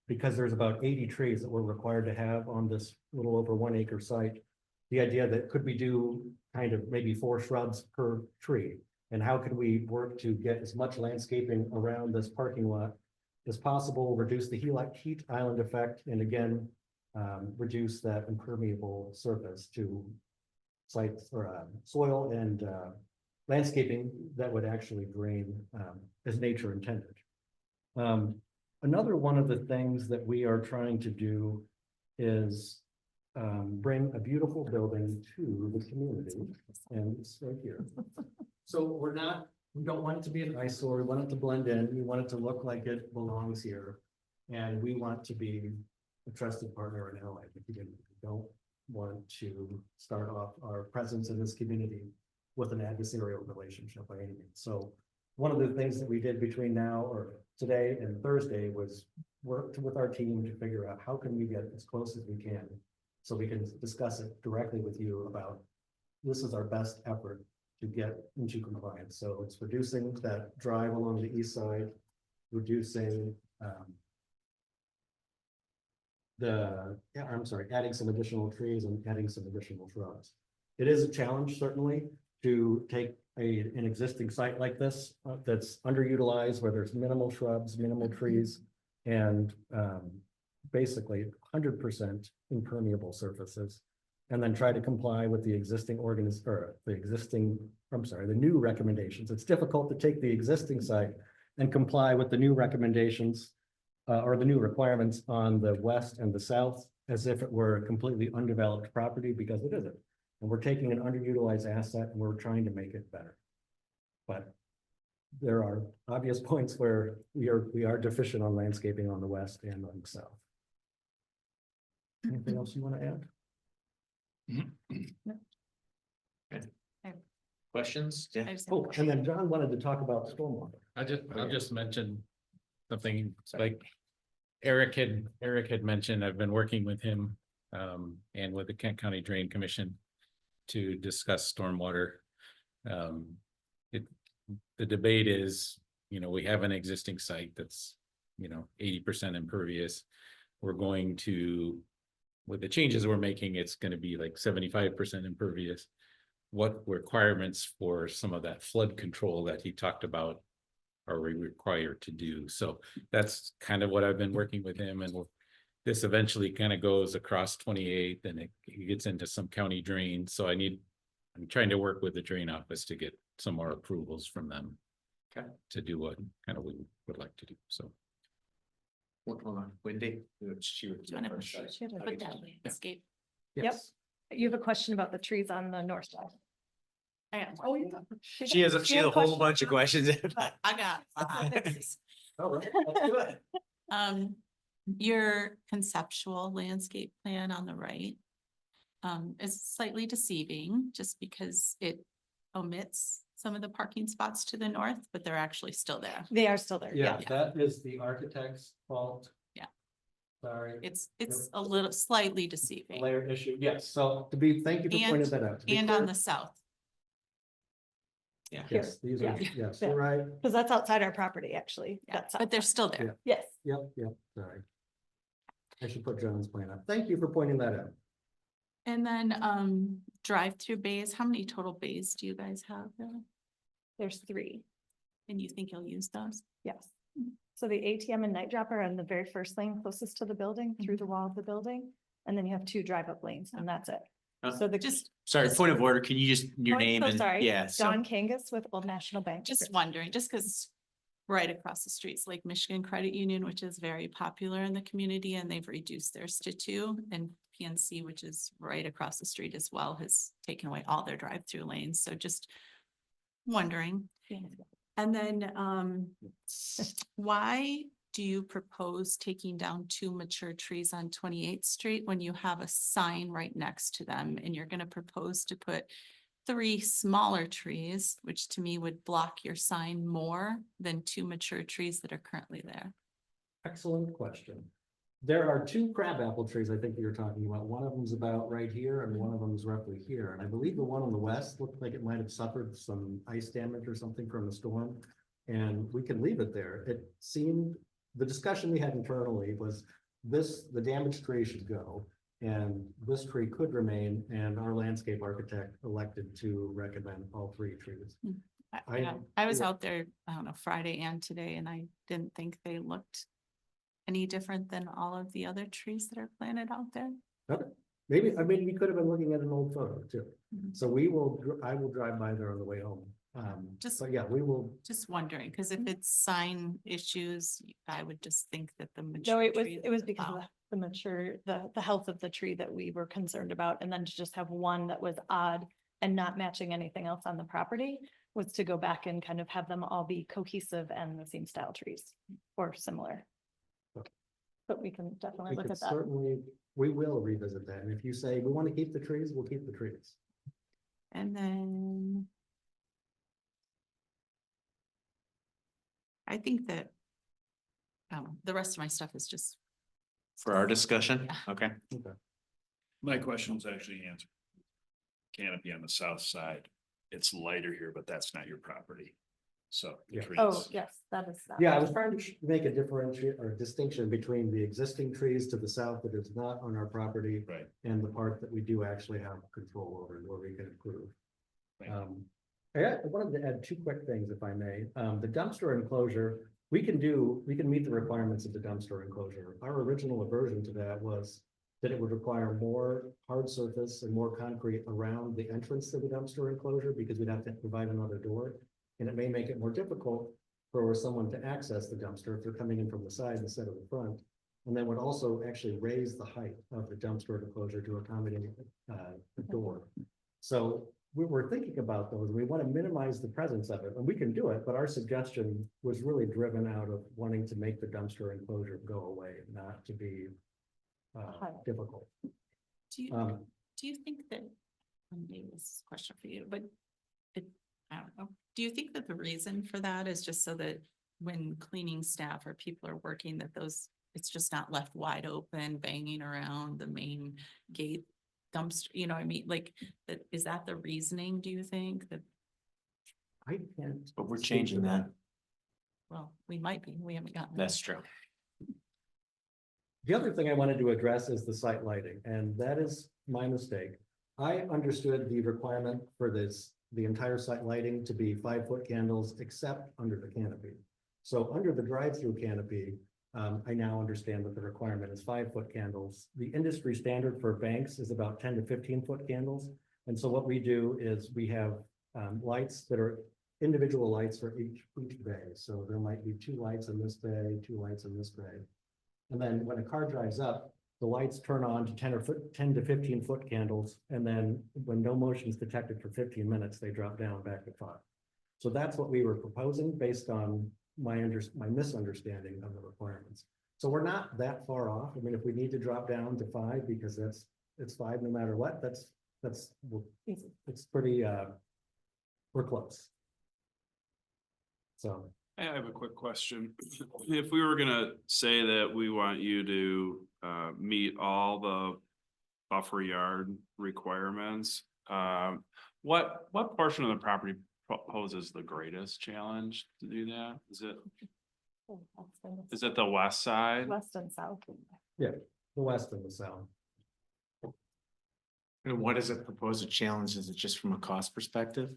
because there's about 80 trees that we're required to have on this little over 1 acre site, the idea that could we do kind of maybe 4 shrubs per tree? And how could we work to get as much landscaping around this parking lot as possible, reduce the heat island effect, and again, reduce that impermeable surface to sites or soil and landscaping that would actually drain as nature intended. Another one of the things that we are trying to do is bring a beautiful building to the community, and it's right here. So we don't want it to be an eyesore, we want it to blend in, we want it to look like it belongs here. And we want to be a trusted partner and ally. We don't want to start off our presence in this community with an adversarial relationship by any means. So one of the things that we did between now or today and Thursday was work with our team to figure out how can we get as close as we can. So we can discuss it directly with you about, this is our best effort to get into compliance. So it's reducing that drive along the east side, reducing adding some additional trees and adding some additional shrubs. It is a challenge, certainly, to take an existing site like this that's underutilized, where there's minimal shrubs, minimal trees, and basically 100% impermeable surfaces, and then try to comply with the existing the new recommendations. It's difficult to take the existing site and comply with the new recommendations or the new requirements on the west and the south as if it were a completely undeveloped property, because it isn't. And we're taking an underutilized asset and we're trying to make it better. But there are obvious points where we are deficient on landscaping on the west and on the south. Anything else you want to add? Questions? Yeah. I just have a Oh, and then John wanted to talk about stormwater. I'll just mention something like Eric had mentioned. I've been working with him and with the Kent County Drain Commission to discuss stormwater. The debate is, we have an existing site that's, 80% impervious. We're going to, with the changes we're making, it's going to be like 75% impervious. What requirements for some of that flood control that he talked about are we required to do? So that's kind of what I've been working with him, and this eventually kind of goes across 28, then it gets into some county drains. So I'm trying to work with the drain office to get some more approvals from them. Okay. To do what kind of we would like to do. So. Hold on, Wendy. She was Do you wanna first. put that landscape? Yes. You have a question about the trees on the north side. I got Oh, one. yeah. She has a whole bunch of questions. I got five. All right, let's do it. Your conceptual landscape plan on the right is slightly deceiving just because it omits some of the parking spots to the north, but they're actually still there. They are still there. Yeah, that is the architect's fault. Yeah. Sorry. It's a little slightly deceiving. Layer issue, yes. So thank you for pointing that out. To be And clear- on the south. Yeah. Yes, these are, Yeah. yes, Yeah. you're right. Because that's outside our property, actually. Yeah, That's but they're outside. still there. Yes. Yep, sorry. I should put John's plan up. Thank you for pointing that out. And then drive-through bays, how many total bays do you guys have there? There's 3. And you think you'll use those? Yes. So the ATM and night dropper are in the very first lane closest to the building, through the wall of the building. And then you have 2 drive-up lanes, and that's it. So the Just Sorry, point of order. Can you just, your Oh, name so and, sorry. yeah. so- Dawn Kangas with Old National Bank. Just wondering, just because right across the streets, like Michigan Credit Union, which is very popular in the community, and they've reduced theirs to 2, and PNC, which is right across the street as well, has taken away all their drive-through lanes. So just wondering. And then why do you propose taking down 2 mature trees on 28th Street when you have a sign right next to them, and you're going to propose to put 3 smaller trees, which to me would block your sign more than 2 mature trees that are currently there? Excellent question. There are 2 crabapple trees I think you're talking about. One of them's about right here and one of them's roughly here. And I believe the one on the west looked like it might have suffered some ice damage or something from the storm. And we can leave it there. It seemed, the discussion we had internally was the damaged tree should go. And this tree could remain, and our landscape architect elected to recommend all 3 trees. I was out there, I don't know, Friday and today, and I didn't think they looked any different than all of the other trees that are planted out there? Maybe, I mean, we could have been looking at an old photo too. Mhm. So I will drive by there on the way home. Just- But yeah, we will, Just wondering, because if it's sign issues, I would just think that the No, mature it was, trees- it was because of Oh, the mature, the health of the tree that we were concerned about. And then to just have one that was odd and not matching anything else on the property was to go back and kind of have them all be cohesive and the same style trees or similar. But we can definitely we look could at that. certainly, we will revisit that. And if you say we want to keep the trees, we'll keep the trees. And then I think that the rest of my stuff is just, For our discussion, Yeah. okay. My question was actually answered. Canopy on the south side, it's lighter here, but that's not your property. So. the Yeah. trees- Oh, yes, that is. that. Yeah, I was trying to make a differentiate or distinction between the existing trees to the south that is not on our property Right. and the part that we do actually have control over and where we can improve. Right. I wanted to add two quick things, if I may. The dumpster enclosure, we can meet the requirements of the dumpster enclosure. Our original aversion to that was that it would require more hard surface and more concrete around the entrance to the dumpster enclosure because we'd have to provide another door. And it may make it more difficult for someone to access the dumpster if they're coming in from the side instead of the front. And then would also actually raise the height of the dumpster enclosure to accommodate the door. So we were thinking about those. We want to minimize the presence of it, and we can do it, but our suggestion was really driven out of wanting to make the dumpster enclosure go away, not to be difficult. do you think that, maybe this is a question for you, but I don't know. Do you think that the reason for that is just so that when cleaning staff or people are working, that it's just not left wide open, banging around the main gate dumpster, you know what I mean? Like, is that the reasoning, do you think that, I can't. But we're speak to changing that. well, we might be, we haven't gotten. That's true. The other thing I wanted to address is the site lighting, and that is my mistake. I understood the requirement for the entire site lighting to be 5-foot candles except under the canopy. So under the drive-through canopy, I now understand that the requirement is 5-foot candles. The industry standard for banks is about 10 to 15-foot candles. And so what we do is we have lights that are individual lights for each bay. So there might be 2 lights in this bay, 2 lights in this bay. And then when a car drives up, the lights turn on to 10 to 15-foot candles. And then when no motion is detected for 15 minutes, they drop down back to 5. So that's what we were proposing based on my misunderstanding of the requirements. So we're not that far off. I mean, if we need to drop down to 5 because it's 5 no matter what, it's pretty, we're close. So. I have a quick question. If we were gonna say that we want you to meet all the buffer yard requirements, what portion of the property poses the greatest challenge to do that? Is it the west side? West and south. Yeah, the west and the south. And what is it proposed to challenge? Is it just from a cost perspective?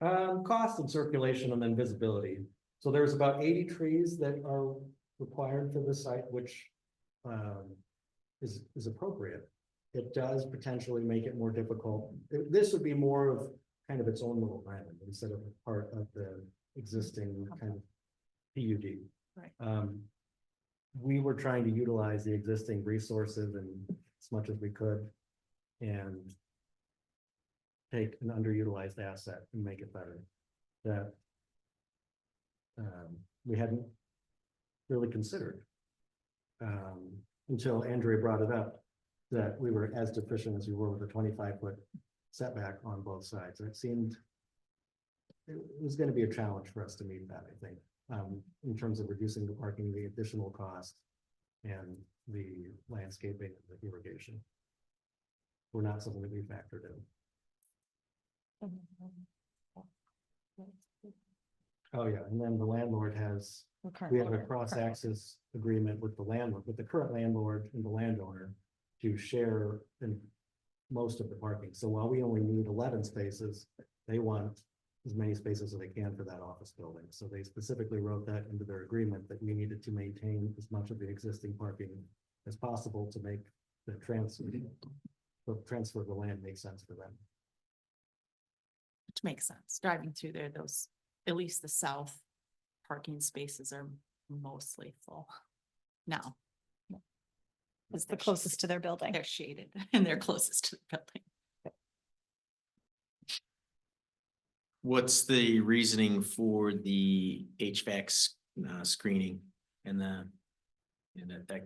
Cost and circulation and then visibility. So there's about 80 trees that are required for this site, which is appropriate. It does potentially make it more difficult. This would be more of kind of its own little island instead of a part of the existing kind of PUD. Right. We were trying to utilize the existing resources and as much as we could and take an underutilized asset and make it better. That we hadn't really considered until Andrea brought it up that we were as deficient as we were with a 25-foot setback on both sides. It seemed it was going to be a challenge for us to meet that, I think, in terms of reducing the parking, the additional cost, and the landscaping and the irrigation. Were not something that we factored in. Oh, yeah, and then the landlord has, we have a cross-access agreement with the landlord, with the current landlord and the landowner to share in most of the parking. So while we only need 11 spaces, they want as many spaces as they can for that office building. So they specifically wrote that into their agreement that we needed to maintain as much of the existing parking as possible to make the transfer of the land make sense for them. Which makes sense. Driving through there, those, at least the south parking spaces are mostly full now. It's the closest to their building. They're shaded and they're closest to the building. What's the reasoning for the HVAC screening and that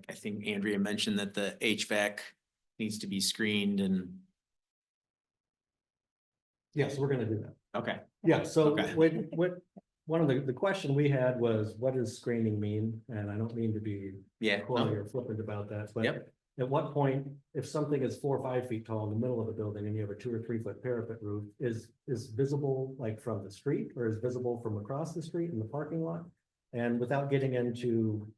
I think Andrea mentioned that the HVAC needs to be screened and, Yes, we're gonna do that. okay. Yeah, so Okay. one of the question we had was, what does screening mean? And I don't mean to be Yeah. coy or flippant about that, but Yep. at what point, if something is 4 or 5 feet tall in the middle of a building and you have a 2 or 3 foot parapet roof, is visible like from the street or is visible from across the street in the parking lot? And without getting into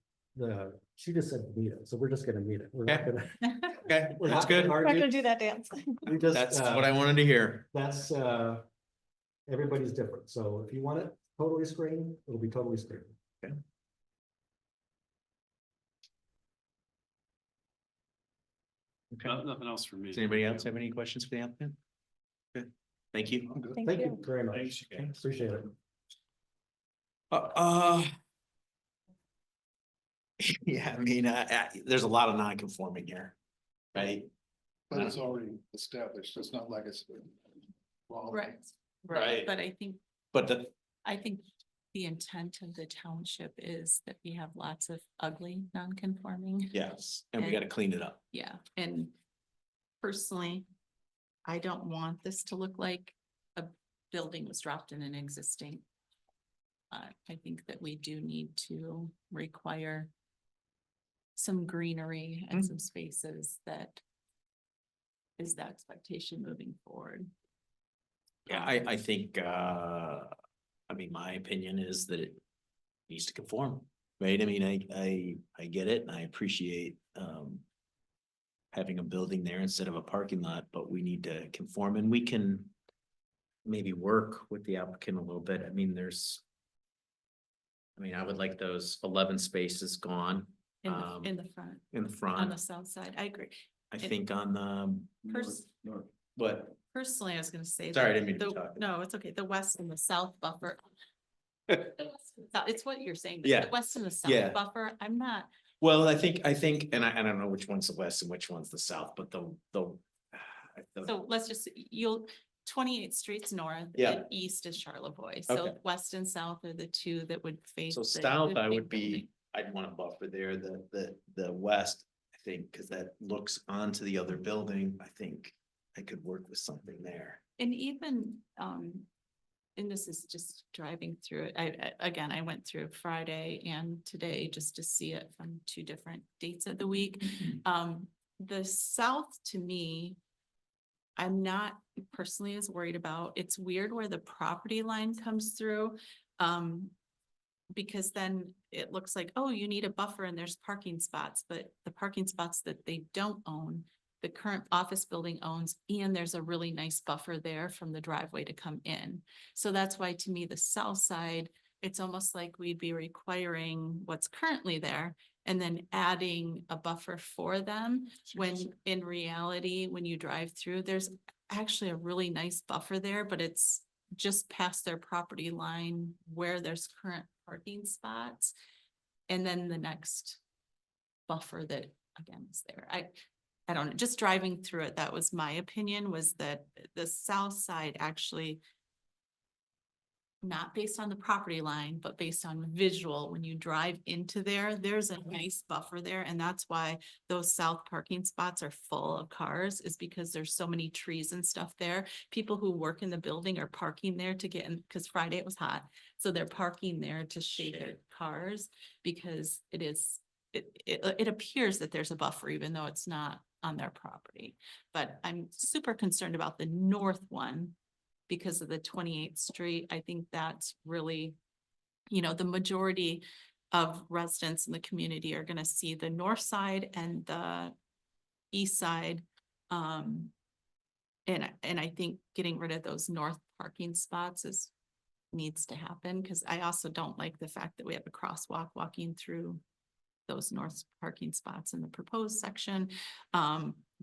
she just said meet it, so we're just gonna meet it. We're not Okay. gonna. Okay, we're that's not gonna good. We're not argue. gonna do that dance. We just, That's what I wanted to hear. That's, everybody's different, so if you want it totally screened, it'll be totally screened. Nothing else for me. Does anybody else have any questions for the applicant? Good, thank you. Thank you very much. Thanks, you guys. Appreciate it. Yeah, I mean, there's a lot of non-conforming here, right? But it's already established. It's not like it's. Well, Right. Right. But I think But the intent of the township is that we have lots of ugly non-conforming. yes, and we gotta clean it up. Yeah, and personally, I don't want this to look like a building was dropped in an existing. I think that we do need to require some greenery and some spaces that is the expectation moving forward. Yeah, I think, I mean, my opinion is that it needs to conform, right? I mean, I get it and I appreciate, having a building there instead of a parking lot, but we need to conform and we can maybe work with the applicant a little bit. I mean, I would like those 11 spaces gone, In the front, in the on front. the south side, I agree. I think on the, Pers- but, Personally, I was gonna say. Sorry, I that didn't mean to the- talk. No, it's okay, the west and the south buffer. The west and south- It's what you're saying, but Yeah. the west and the Yeah. south buffer, I'm not, well, I think, and I don't know which one's the west and which one's the south, but the. so let's just, 28th Street's north. Yeah. And east is Charlevoix, so Okay. west and south are the two that would face. So the south, I big would be, building. I'd want to buffer there, the west, I think, because that looks onto the other building, I think I could work with something there. And even, and this is just driving through it, again, I went through Friday and today just to see it from 2 different dates of the week. The south to me, I'm not personally as worried about. It's weird where the property line comes through. Because then it looks like, oh, you need a buffer and there's parking spots, but the parking spots that they don't own, the current office building owns, and there's a really nice buffer there from the driveway to come in. So that's why to me, the south side, it's almost like we'd be requiring what's currently there and then adding a buffer for them. When in reality, when you drive through, there's actually a really nice buffer there, but it's just past their property line where there's current parking spots. And then the next buffer that again is there. I don't know, just driving through it, that was my opinion, was that the south side actually not based on the property line, but based on visual, when you drive into there, there's a nice buffer there. And that's why those south parking spots are full of cars, is because there's so many trees and stuff there. People who work in the building are parking there to get in, because Friday it was hot. So they're parking there to shade their cars because it appears that there's a buffer, even though it's not on their property. But I'm super concerned about the north one because of the 28th Street. I think that's really, the majority of residents in the community are gonna see the north side and the east side. And I think getting rid of those north parking spots is needs to happen, because I also don't like the fact that we have a crosswalk walking through those north parking spots in the proposed section.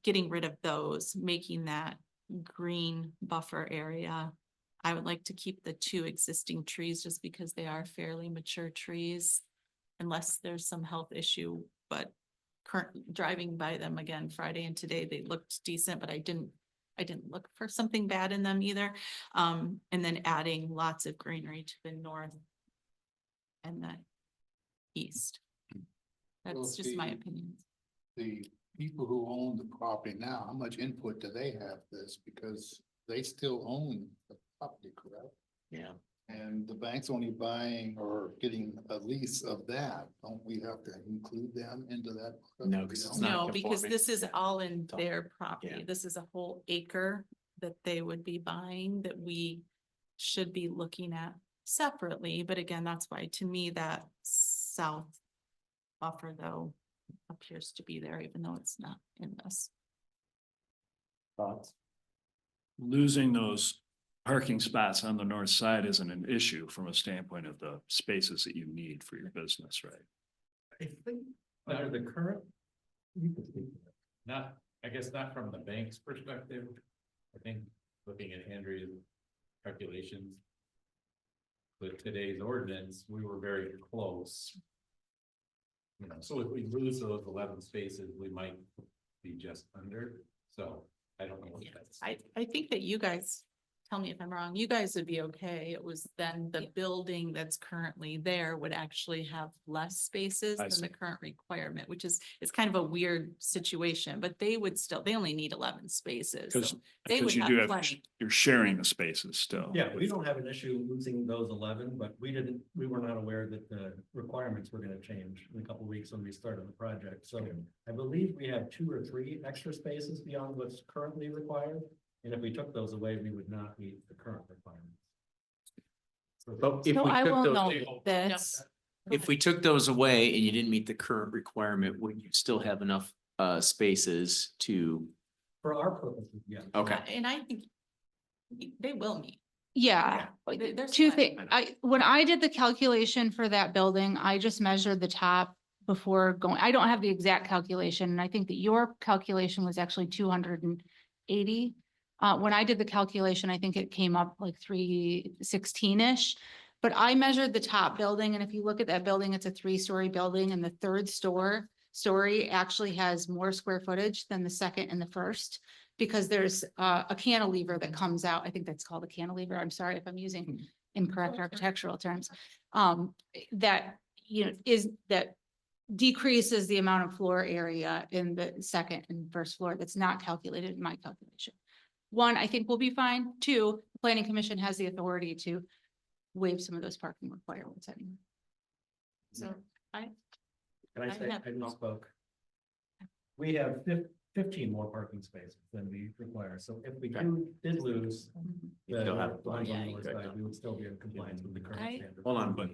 Getting rid of those, making that green buffer area. I would like to keep the 2 existing trees just because they are fairly mature trees. Unless there's some health issue, but driving by them again Friday and today, they looked decent, but I didn't look for something bad in them either. And then adding lots of greenery to the north and the east. That's just my opinion. The people who own the property now, how much input do they have this? Because they still own the property, correct? Yeah. And the bank's only buying or getting a lease of that. Don't we have to include them into that? No, 'cause it's not No, because conforming. this is all in It's all- their property. yeah. This is a whole acre that they would be buying that we should be looking at separately. But again, that's why to me that south buffer though appears to be there, even though it's not in this. Thoughts? Losing those parking spots on the north side isn't an issue from a standpoint of the spaces that you need for your business, right? I think under the current. You can speak to that. Not, I guess not from the bank's perspective. I think looking at Andrea's calculations. With today's ordinance, we were very close. You know, so if we lose those 11 spaces, we might be just under, so I don't know. If that's. I think that you guys, tell me if I'm wrong, you guys would be okay. It was then the building that's currently there would actually have less spaces I than see. the current requirement, which is, it's kind of a weird situation, but they would still, they only need 11 spaces. Because, so they would you do have, plenty. you're sharing the spaces still. Yeah, we don't have an issue losing those 11, but we were not aware that the requirements were gonna change in a couple of weeks when we started the project. So I believe we have 2 or 3 extra spaces beyond what's currently required. And if we took those away, we would not meet the current requirements. But if So we I took will those, note this. if we took those away and you didn't meet the current requirement, would you still have enough spaces to? For our purposes, yeah. Okay. And I think they will meet. Yeah, There's two plenty. things. When I did the calculation for that building, I just measured the top before going, I don't have the exact calculation, and I think that your calculation was actually 280. When I did the calculation, I think it came up like 316-ish. But I measured the top building, and if you look at that building, it's a 3-story building, and the third story actually has more square footage than the second and the first. Because there's a cantilever that comes out. I think that's called a cantilever. I'm sorry if I'm using incorrect architectural terms. That, that decreases the amount of floor area in the second and first floor. That's not calculated in my calculation. 1, I think we'll be fine. 2, the planning commission has the authority to waive some of those parking requirements anyway. So Can I I say, have- I misspoke. We have 15 more parking spaces than we require. So if we did lose. You still have the ones on the plenty. north side, we would still be in compliance with the current I- standard. Hold on, but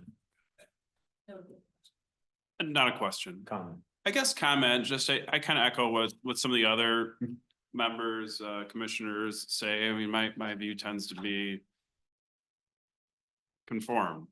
Not a question. comment. I guess comment, just I kind of echo what some of the other members, commissioners say. I mean, my view tends to be conform,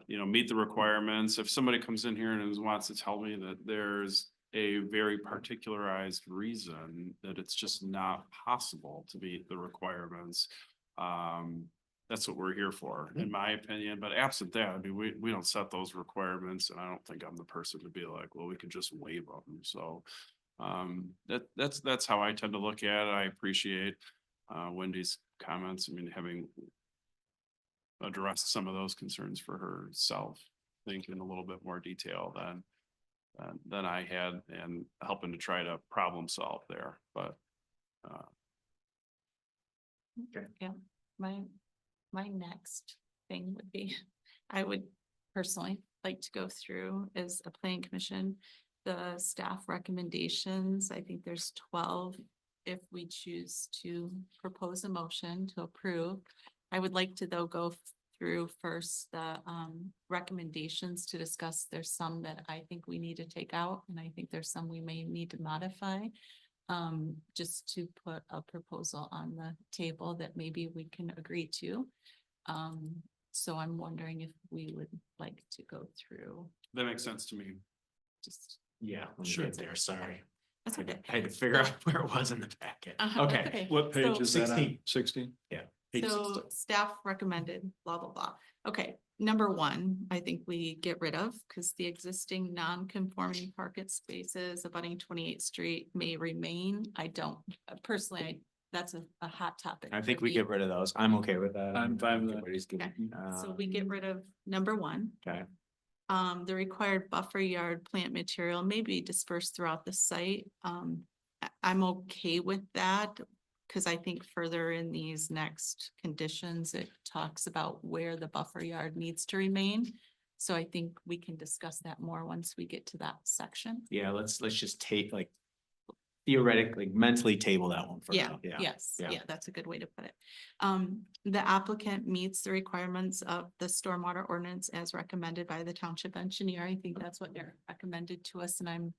meet the requirements. If somebody comes in here and wants to tell me that there's a very particularized reason that it's just not possible to meet the requirements, that's what we're here for, in my opinion. But absent that, I mean, we don't set those requirements, and I don't think I'm the person to be like, well, we could just waive them. So that's how I tend to look at it. I appreciate Wendy's comments. I mean, having addressed some of those concerns for herself, I think in a little bit more detail than I had, and helping to try to problem solve there. But Yeah, my next thing would be, I would personally like to go through as a planning commission, the staff recommendations. I think there's 12. If we choose to propose a motion to approve, I would like to though go through first the recommendations to discuss. There's some that I think we need to take out, and I think there's some we may need to modify. Just to put a proposal on the table that maybe we can agree to. So I'm wondering if we would like to go through That makes sense to me. just. Yeah, let me Sure. get there, sorry. That's okay. I had to figure out where it was in the packet. Uh-huh, that's Okay, What page So- is that on? 16. 16? So staff recommended, blah, blah, blah. Okay, number one, I think we get rid of, because the existing non-conforming parking spaces abutting 28th Street may remain. I don't, personally, that's a hot topic. I think for we me. get rid of those. I'm okay with that. I'm fine with that. Everybody's good. Okay, So we get rid of number one. Okay. The required buffer yard plant material may be dispersed throughout the site. I'm okay with that. Cause I think further in these next conditions, it talks about where the buffer yard needs to remain. So I think we can discuss that more once we get to that section. Yeah, let's just take like theoretically, mentally table that one for Yeah, now. Yeah. yes, yeah. yeah, that's a good way to put it. The applicant meets the requirements of the stormwater ordinance as recommended by the township engineer. I think that's what they're recommended to us, and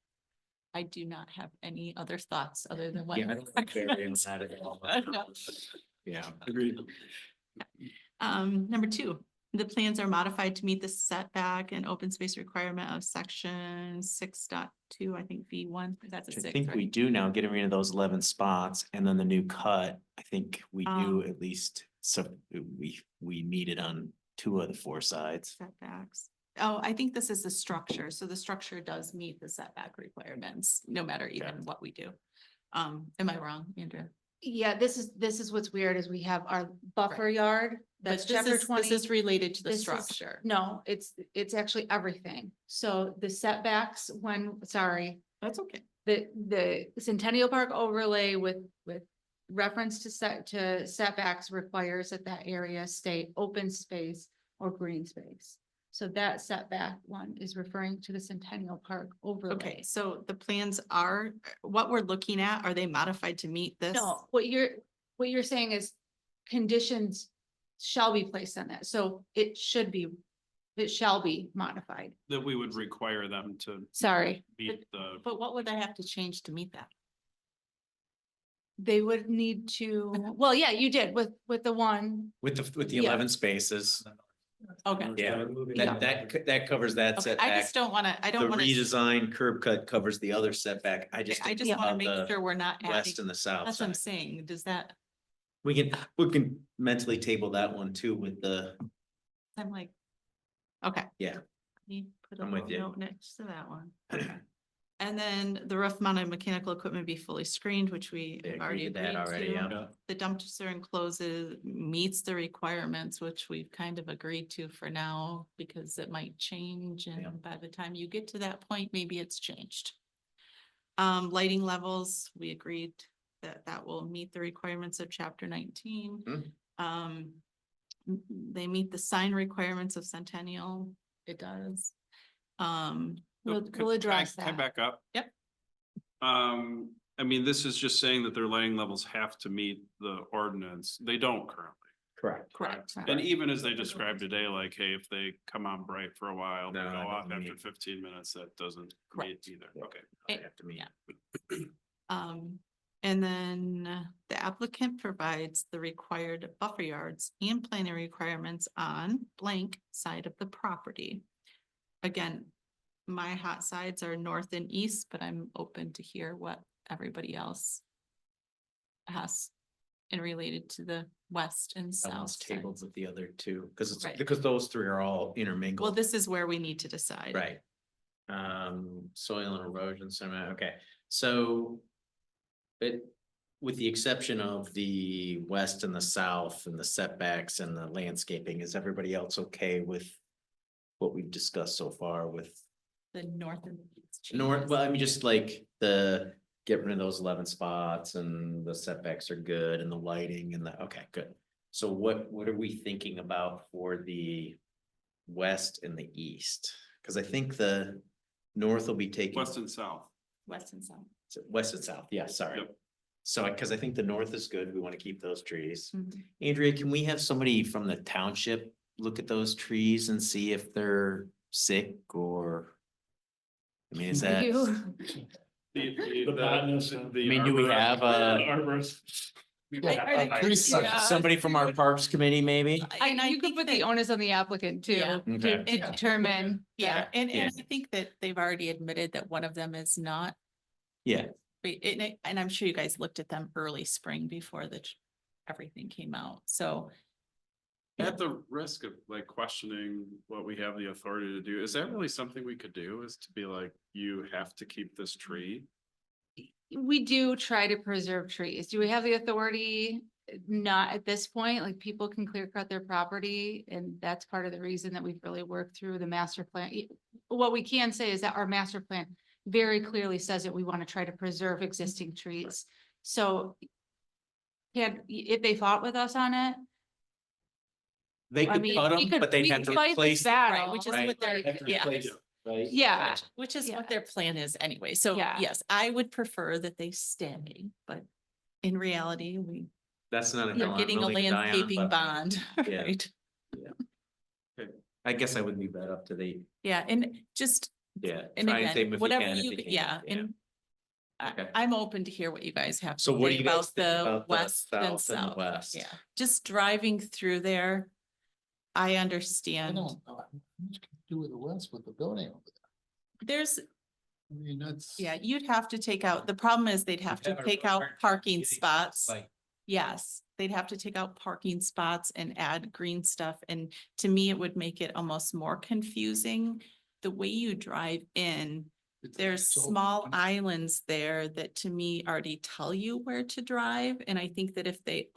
I do not have any other thoughts other than what. Yeah, I don't think variance had it at all. No. Yeah. Agreed. Number two, the plans are modified to meet the setback and open space requirement of section 6.2, I think B1, that's a I six, think we right? do now, getting rid of those 11 spots and then the new cut, I think we do Um, at least, so we meet it on 2 of the 4 sides. Setbacks. Oh, I think this is the structure, so the structure does meet the setback requirements, no matter even what we do. Am I wrong, Andrea? Yeah, this is what's weird is we have our buffer yard, that's But this chapter is- 20. This is related to the This is- structure. No, it's actually everything. So the setbacks sorry, That's okay. the Centennial Park overlay with reference to setbacks requires that area stay open space or green space. So that setback one is referring to the Centennial Park overlay. Okay, so the plans are, what we're looking at, are they modified to meet this? No, what you're saying is conditions shall be placed on that. So it shall be modified. That we would require them to Sorry. meet the, But what would I have to change to meet that? They would need to, well, yeah, you did with the one. With the Yeah. 11 spaces, Okay. yeah, Yeah. that covers that Okay, I setback. just don't wanna, I The don't wanna. redesign curb cut covers the other setback. I just. I just think wanna about make the sure we're not adding, West and the south that's what I'm side. saying, does that, We can mentally table that one too with the, I'm like, okay. Yeah. Let me put a I'm with little you. note next to that one. Okay. And then the roof mounted mechanical equipment be fully screened, which we Yeah, have already agreed to that agreed already, to. yeah. The dumpster encloses meets the requirements, which we've kind of agreed to for now, because it might change, Yeah. and by the time you get to that point, maybe it's changed. Lighting levels, we agreed that will meet the requirements of chapter 19. They meet the sign requirements of Centennial, it does. We'll Can address I that. back up? Yep. I mean, this is just saying that their lighting levels have to meet the ordinance. They don't currently. correct. Correct. And even as they described today, like, hey, if they come on bright for a while, they No, go that off doesn't after meet. 15 minutes, that doesn't meet Correct. either. Okay. I have to meet. yeah. And then the applicant provides the required buffer yards and planning requirements on blank side of the property. Again, my hot sides are north and east, but I'm open to hear what everybody else has in related to the west and south Almost side. tabled with the other 2, because Right. because those 3 are all intermingled. Well, this is where we need to decide. Right. Soil and erosion, sediment, okay, so. But with the exception of the west and the south and the setbacks and the landscaping, is everybody else okay with? What we've discussed so far with The north and east. north, changes. well, I mean, just like get rid of those 11 spots and the setbacks are good and the lighting and okay, good. So what are we thinking about for the west and the east? Cause I think the north will be taken. West and south. West and south. West and south, yeah, sorry. Yep. So, cause I think the north is good, we wanna keep those trees. Mhm. Andrea, can we have somebody from the township look at those trees and see if they're sick or? I mean, is that, You- The botanist and I mean, do we have arborist. Somebody from our Parks Committee, maybe? And I You could think put the that- onus on the applicant too, Yeah. to Okay. to determine. Yeah, and Yeah. I think that they've already admitted that one of them is not, Yeah, and I'm sure you guys looked at them early spring before everything came out, so. At the risk of like questioning what we have the authority to do, is that really something we could do, is to be like, you have to keep this tree? We do try to preserve trees. Do we have the authority? Not at this point, like people can clear cut their property and that's part of the reason that we've really worked through the master plan. What we can say is that our master plan very clearly says that we want to try to preserve existing trees. So if they fought with us on it, they I could mean, cut we them, could- but they'd we have could to fight the replace. battle, Right, which is right. what they're, yeah, Right? Yeah. which is Yeah. what their plan is anyway, so Yeah. yes, I would prefer that they stay, but in reality, That's not a they're hill I'm getting a willing to die on, landscaping but bond, Yeah. right? I guess I would leave that up to the, Yeah, and just, yeah. and try and save 'em again, if whatever can, if you, you can, yeah, and Okay. I'm open to hear what you guys have to So what do say you guys about think the about the west and south and south. west? Yeah, just driving through there, I I understand. don't know. How much can you do with the west with the building over there? There's, I mean, that's. yeah, you'd have to take out, the problem is they'd have to take out parking spots. Yes, they'd have to take out parking spots and add green stuff, and to me, it would make it almost more confusing. The way you drive in, there's so- small islands there that to me already tell you where to drive, and I think that if they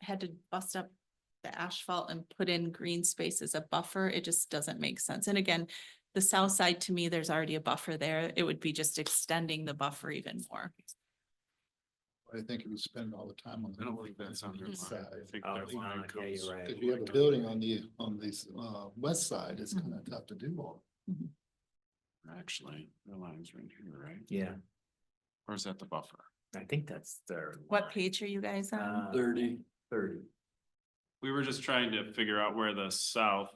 had to bust up the asphalt and put in green space as a buffer, it just doesn't make sense. And again, the south side, to me, there's already a buffer there. It would be just extending the buffer even more. I think if you spend all the time on. I don't think that's on their east mind. side, I think Oh, that it's line not. Yeah, goes. you're right. Cause you have a building on this west side, it's kind of Mm-hmm. tough to do all. Actually, the line's right here, right? Yeah, Or is that the buffer? I think that's their. What line. page are you guys on? 30. We were just trying to figure out where the south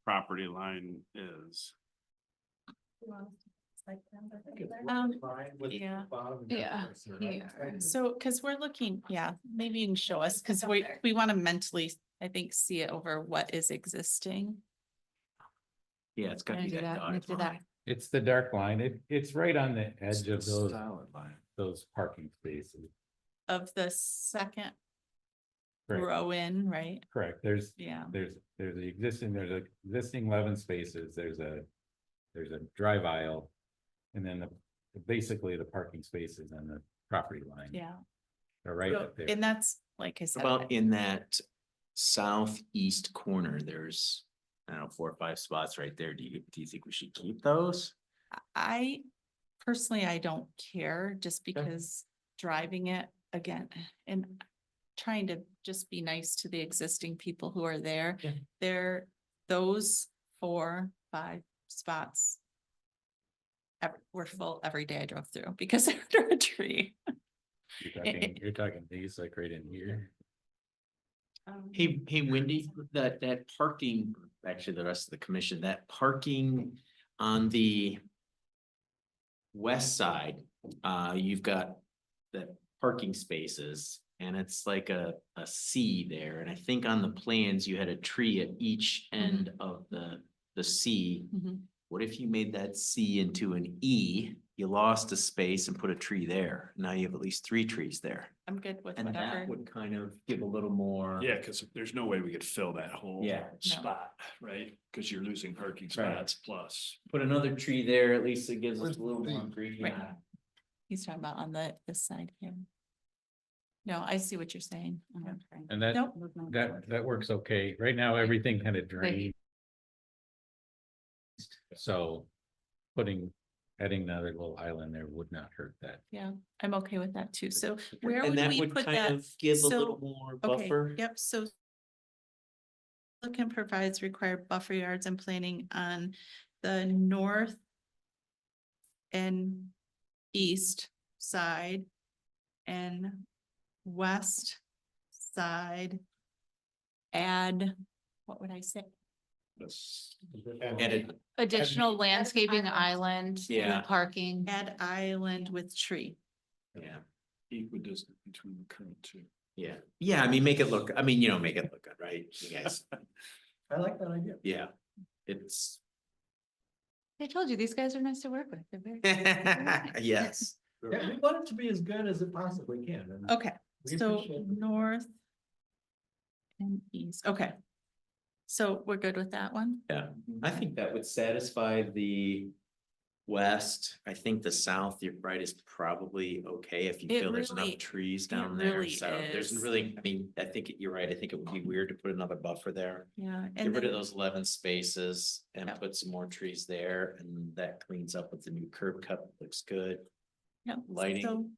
property line is. Yeah. Yeah, here. So, cause we're looking, yeah, maybe you can show us, cause we want to mentally, I think, see it over what is existing. Yeah, it's gotta Gonna be do that that, let's dotted do that. line. It's the dark line. It's right on the edge of those, Solid line. those parking spaces. Of the second Correct, row in, right? correct. There's Yeah, there's the existing, there's a existing 11 spaces, there's a drive aisle. And then basically the parking spaces and the property line. yeah. They're right So- up there. And that's, like I said. About in that southeast corner, there's, I don't know, 4 or 5 spots right there. Do you think we should keep those? I personally, I don't care just because driving it again and trying to just be nice to the existing people who are there. Yeah. Those 4, 5 spots were full every day I drove through because they're under a tree. You're talking these like right in here. Hey, Wendy, that parking, actually the rest of the commission, that parking on the west side, you've got the parking spaces and it's like a C there. And I think on the plans, you had a tree at each end of the C. Mhm. What if you made that C into an E? You lost a space and put a tree there. Now you have at least 3 trees there. I'm good with And whatever. that would kind of give a little more. Yeah, cause there's no way we could fill that whole. Yeah. Spot, right? Cause you're losing parking Right. spots plus. Put another tree there, at least it gives us Where's a little the more tree? green. Right. He's talking about on this side here. No, I see what you're saying. And that, Nope. that works okay. Right now, everything kind of drains. So adding another little island there would not hurt that. Yeah, I'm okay with that too. So where And would that we would put kind that? of give a So- little more Okay, buffer. yep, so. Applicant provides required buffer yards and planning on the north and east side and west side. Add, what would I say? That's. Added, Additional landscaping island. Yeah. with Parking. Add island with tree. yeah, Equidistant between the current two. Yeah, yeah, I mean, make it look, I mean, you know, make it look good, right? You guys, I like that idea. yeah, it's, I told you, these guys are nice to work with. They're very. yes. Yeah, we want it to be as good as it possibly can. and Okay, we so appreciate it. north. And east, okay. So we're good with that one? Yeah, I think that would satisfy the west. I think the south, you're right, is probably okay if you It feel there's really- enough trees down there. really So there's is. really, I mean, I think you're right. I think it would be weird to put another buffer there. Yeah. Get And rid of then, those 11 spaces and Yep. put some more trees there, and that cleans up with the new curb cut. Looks good. yep, lighting. so-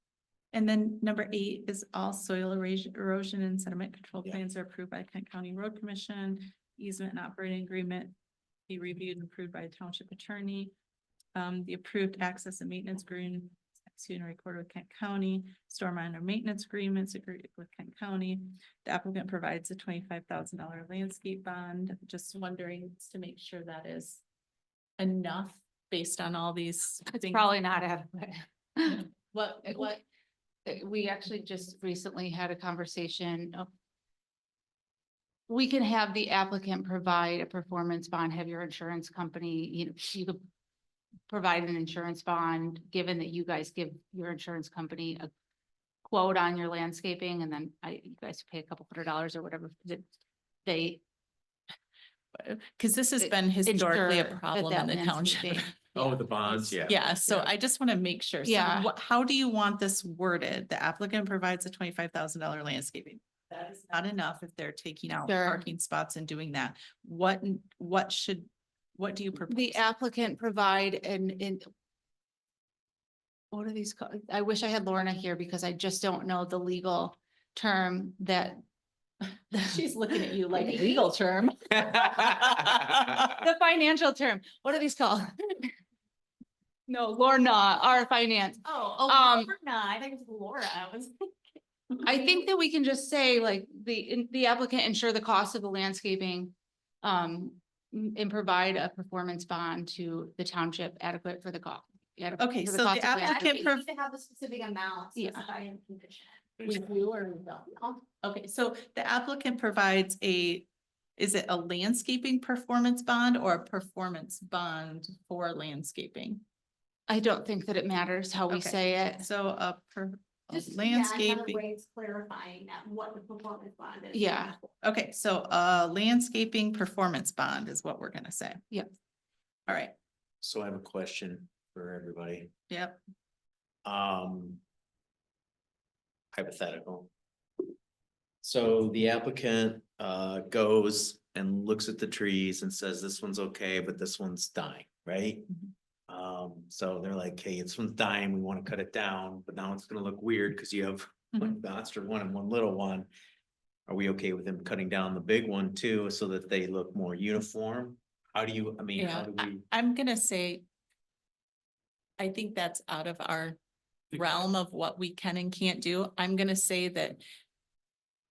And then number 8 is all soil erosion and sediment control Yeah. plans are approved by Kent County Road Commission. Easement and operating agreement be reviewed and approved by a township attorney. The approved access and maintenance agreement, executed and recorded with Kent County, stormwater maintenance agreements agreed with Kent County. The applicant provides a $25,000 landscape bond. Just wondering to make sure that is enough based on all these It's things. probably not adequate. What, We actually just recently had a conversation of. We can have the applicant provide a performance bond, have your insurance company, you could. Provide an insurance bond, given that you guys give your insurance company a quote on your landscaping, and then you guys pay a couple $100 or whatever that they. because this has It- been historically a ensure that problem that in the township. landscaping- Oh, the bonds, yeah. Yeah, so I just want to make sure. So Yeah. how do you want this worded? The applicant provides a $25,000 landscaping. That is not enough if they're taking out Sure. parking spots and doing that. What do you propose? The applicant provide an. What are these called? I wish I had Lorna here because I just don't know the legal term that. She's looking at you like legal term. The financial term, what are these called? No, Lorna, our finance. Oh, no, I think it's Laura. I was. I think that we can just say like the applicant ensure the cost of the landscaping. And provide a performance bond to the township adequate for the cost. Okay, so the applicant To have a specific amount. Yeah. specified in condition. We do or we don't? Okay, so the applicant provides is it a landscaping performance bond or a performance bond for landscaping? I don't think that it matters how we Okay. say it. So a Just landscaping. another way it's clarifying that what the performance bond is. Yeah. Okay, so a landscaping performance bond is what we're gonna say. Yep. All right, So I have a question for everybody. yep, Hypothetical. So the applicant goes and looks at the trees and says, this one's okay, but this one's dying, right? So they're like, hey, this one's dying, we want to cut it down, but now it's gonna look weird because you have one monster one and one little one. Are we okay with them cutting down the big one too, so that they look more uniform? How do you, I mean, how yeah, do we? I'm gonna say. I think that's out of our realm of what we can and can't do. I'm gonna say that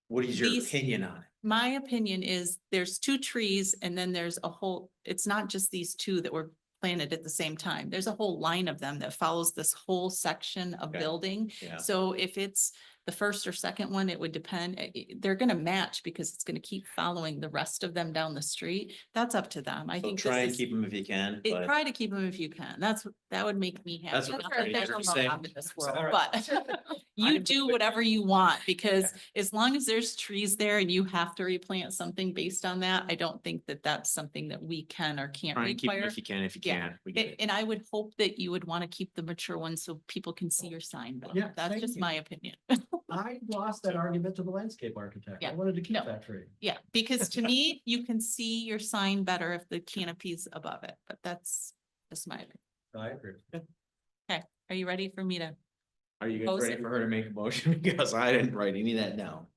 What is your these- opinion on it? my opinion is there's 2 trees and then there's a whole, it's not just these 2 that were planted at the same time. There's a whole line of them that follows this whole section of Okay. building. Yeah. So if it's the first or second one, it would depend. They're gonna match because it's gonna keep following the rest of them down the street. That's up to them. I So think try this and is, keep them if you can, but try to keep them if you can. That would make me happy. That's what Not I'm that there's trying to no say. job in this All world, right. but you do whatever you want because as long as there's trees there and you have to replant something based on that, I don't think that that's something that we can or can't try and keep them require. if you can, if you Yeah. can. We get it. And I would hope that you would want to keep the mature ones so people can see your sign better. Yeah, That's thank just you. my opinion. I lost that argument to the landscape architect. I Yeah, wanted to keep no. that tree. Yeah, because to me, you can see your sign better if the canopy's above it, but that's just my opinion. I agree. Okay, are you ready for me to? Are you guys Pose ready it. for her to make a motion? Because I didn't write any of that down.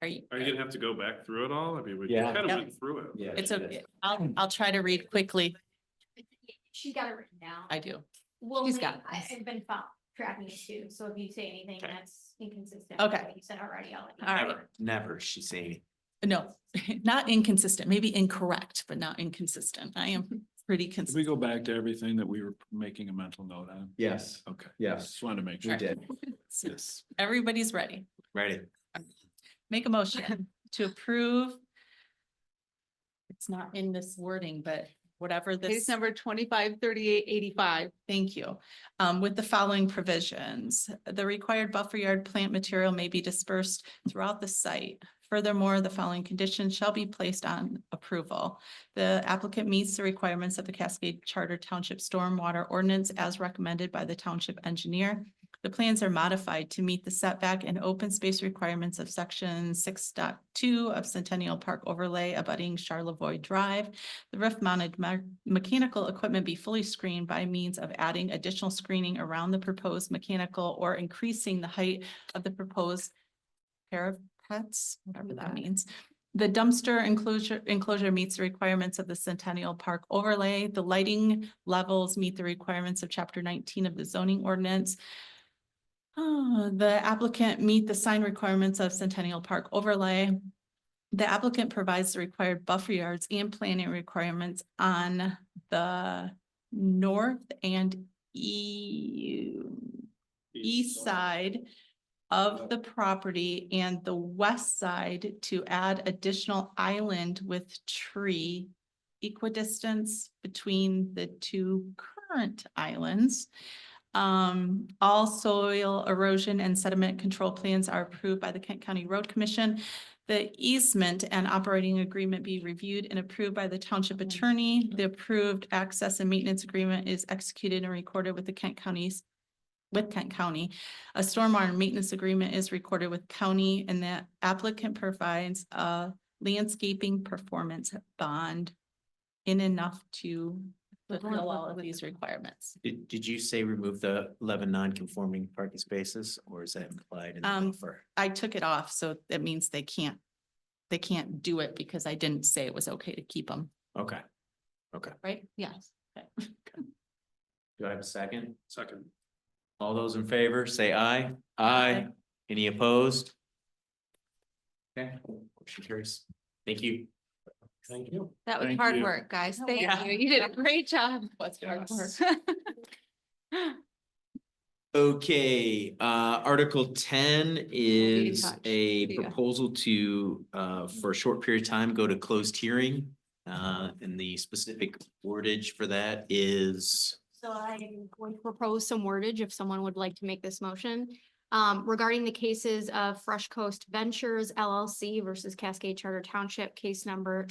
Are you? Are you gonna have to go back through it all? I mean, we Yeah. kind of Yep. went through it. Yeah. It's okay. I'll try to read quickly. She got it written down. I do. Well, She's got I've been tracking it too, so if you say anything Okay. that's inconsistent. with Okay. what you said already, I'll let you All know. right. Never, she's saying. No, not inconsistent, maybe incorrect, but not inconsistent. I am pretty Did we consistent. go back to everything that we were making a mental note on? Yes, Okay. yes, Just wanted to make we sure. did. Yes. Everybody's ready. Ready? Make a motion to approve. It's not in this wording, but whatever this. Case number 253885. Thank you. With the following provisions, the required buffer yard plant material may be dispersed throughout the site. Furthermore, the following conditions shall be placed on approval. The applicant meets the requirements of the Cascade Charter Township Stormwater Ordinance as recommended by the township engineer. The plans are modified to meet the setback and open space requirements of section 6.2 of Centennial Park overlay abutting Charlevoix Drive. The roof mounted mechanical equipment be fully screened by means of adding additional screening around the proposed mechanical or increasing the height of the proposed parapets, whatever that means. The dumpster enclosure meets the requirements of the Centennial Park overlay. The lighting levels meet the requirements of chapter 19 of the zoning ordinance. The applicant meet the sign requirements of Centennial Park overlay. The applicant provides the required buffer yards and planning requirements on the north and east side of the property and the west side to add additional island with tree equidistance between the two current islands. All soil erosion and sediment control plans are approved by the Kent County Road Commission. The easement and operating agreement be reviewed and approved by the township attorney. The approved access and maintenance agreement is executed and recorded with Kent County. A stormwater maintenance agreement is recorded with county, and the applicant provides a landscaping performance bond in enough to fulfill all of these requirements. Did you say remove the 11 non-conforming parking spaces, or is that implied in the buffer? I took it off, so that means they can't do it because I didn't say it was okay to keep them, Okay, right? Yes. Okay. do I have a second? Second. All those in favor, say aye. Aye. Any opposed? Okay, motion carries. Thank you. Thank you. That was Thank hard you. work, guys. Thank Yeah. you. You did a great job. What's hard Yes. work? Okay, Article 10 is touch. a Video. proposal to, for a short period of time, go to closed hearing. And the specific wordage for that is, So I'm going to propose some wordage if someone would like to make this motion. Regarding the cases of Fresh Coast Ventures LLC versus Cascade Charter Township, case number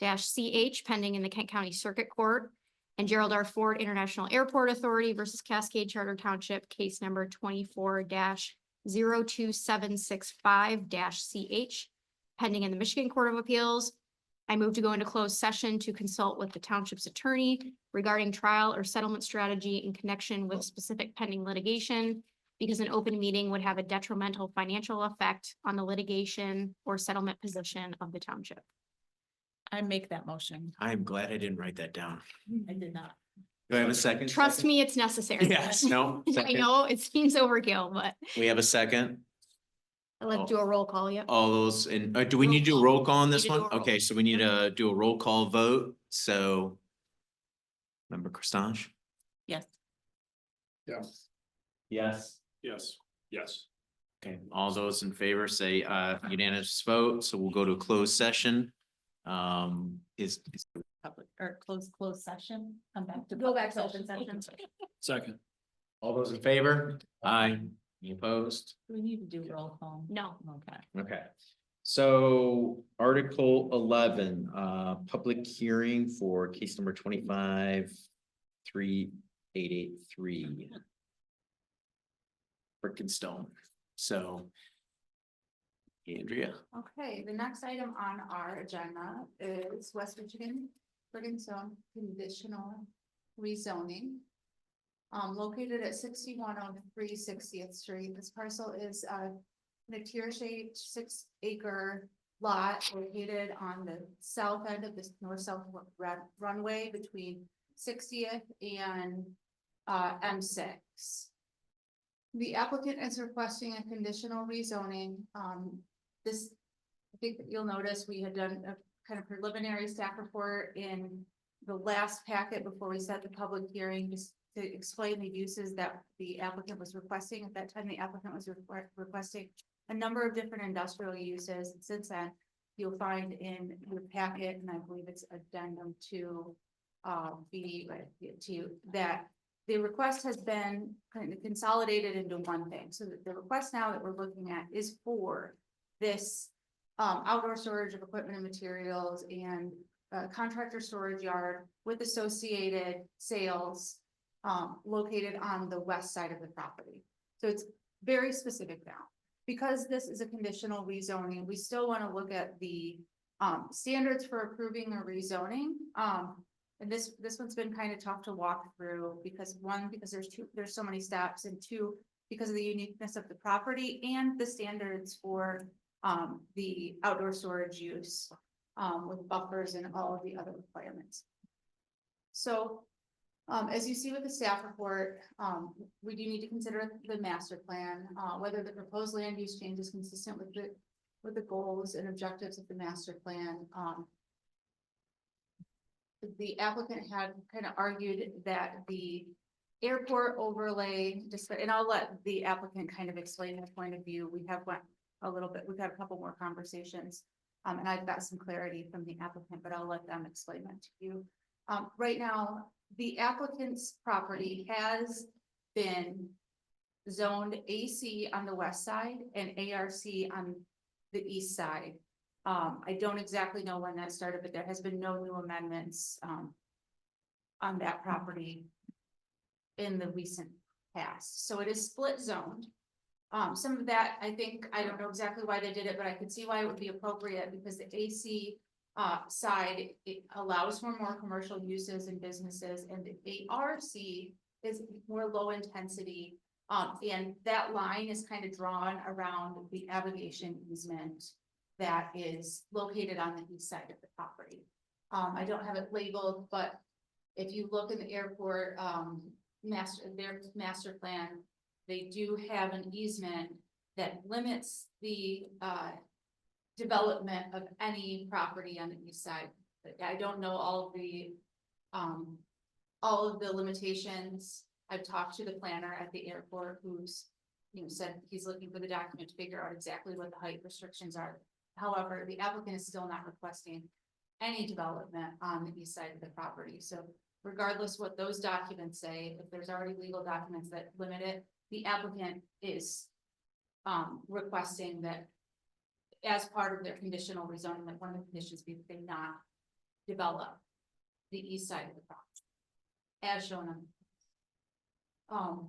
25-20007-CH pending in the Kent County Circuit Court. And Gerald R. Ford International Airport Authority versus Cascade Charter Township, case number 24-02765-CH pending in the Michigan Court of Appeals. I move to go into closed session to consult with the township's attorney regarding trial or settlement strategy in connection with specific pending litigation, because an open meeting would have a detrimental financial effect on the litigation or settlement position of the township. I make that motion. I'm glad I didn't write that down. I did not. Do I have a second? Trust me, it's necessary. Yes, no. I second. know it seems overkill, but We have a second. I'd like to do a roll call, yep. All those, and do we need to do a roll call on this Need to do one? a roll. Okay, so we need to do a roll call vote, so. Member Cristange? Yes. Yes. Yes. Yes. Yes. Okay, all those in favor say unanimous vote, so we'll go to a closed session. Is Public or closed session, come back to. Go back to public open session. Second. all those in favor? Aye. Any opposed? We need to do roll call. No. Okay. Okay. So Article 11, public hearing for case number 25-3883. Brick and stone. So. Andrea, Okay, the next item on our agenda is West Michigan Brigantine conditional rezoning. Located at 6103 60th Street. This parcel is in a tier-shaped 6-acre lot located on the south end of this north-south runway between 60th and M6. The applicant is requesting a conditional rezoning. I think that you'll notice we had done a kind of preliminary staff report in the last packet before we set the public hearing, just to explain the uses that the applicant was requesting. At that time, the applicant was requesting a number of different industrial uses. Since then, you'll find in your packet, and I believe it's addendum to that the request has been kind of consolidated into one thing. So the request now that we're looking at is for this outdoor storage of equipment and materials and contractor storage yard with associated sales located on the west side of the property. So it's very specific now. Because this is a conditional rezoning, we still want to look at the standards for approving a rezoning. And this one's been kind of tough to walk through because one, because there's so many steps, and two, because of the uniqueness of the property and the standards for the outdoor storage use with buffers and all of the other requirements. So as you see with the staff report, we do need to consider the master plan, whether the proposed land use change is consistent with the goals and objectives of the master plan. The applicant had kind of argued that the airport overlay, and I'll let the applicant kind of explain their point of view. We have went a little bit, we've had a couple more conversations, and I've got some clarity from the applicant, but I'll let them explain that to you. Right now, the applicant's property has been zoned AC on the west side and ARC on the east side. I don't exactly know when that started, but there has been no new amendments on that property in the recent past. So it is split zoned. Some of that, I don't know exactly why they did it, but I could see why it would be appropriate because the AC side, it allows for more commercial uses and businesses, and the ARC is more low intensity. And that line is kind of drawn around the abrogation easement that is located on the east side of the property. I don't have it labeled, but if you look in the airport master plan, they do have an easement that limits the development of any property on the east side. I don't know all of the limitations. I've talked to the planner at the airport who's, said he's looking for the document to figure out exactly what the height restrictions are. However, the applicant is still not requesting any development on the east side of the property. So regardless what those documents say, if there's already legal documents that limit it, the applicant is requesting that as part of their conditional rezoning, that one of the conditions be that they not develop the east side of the property, as shown on.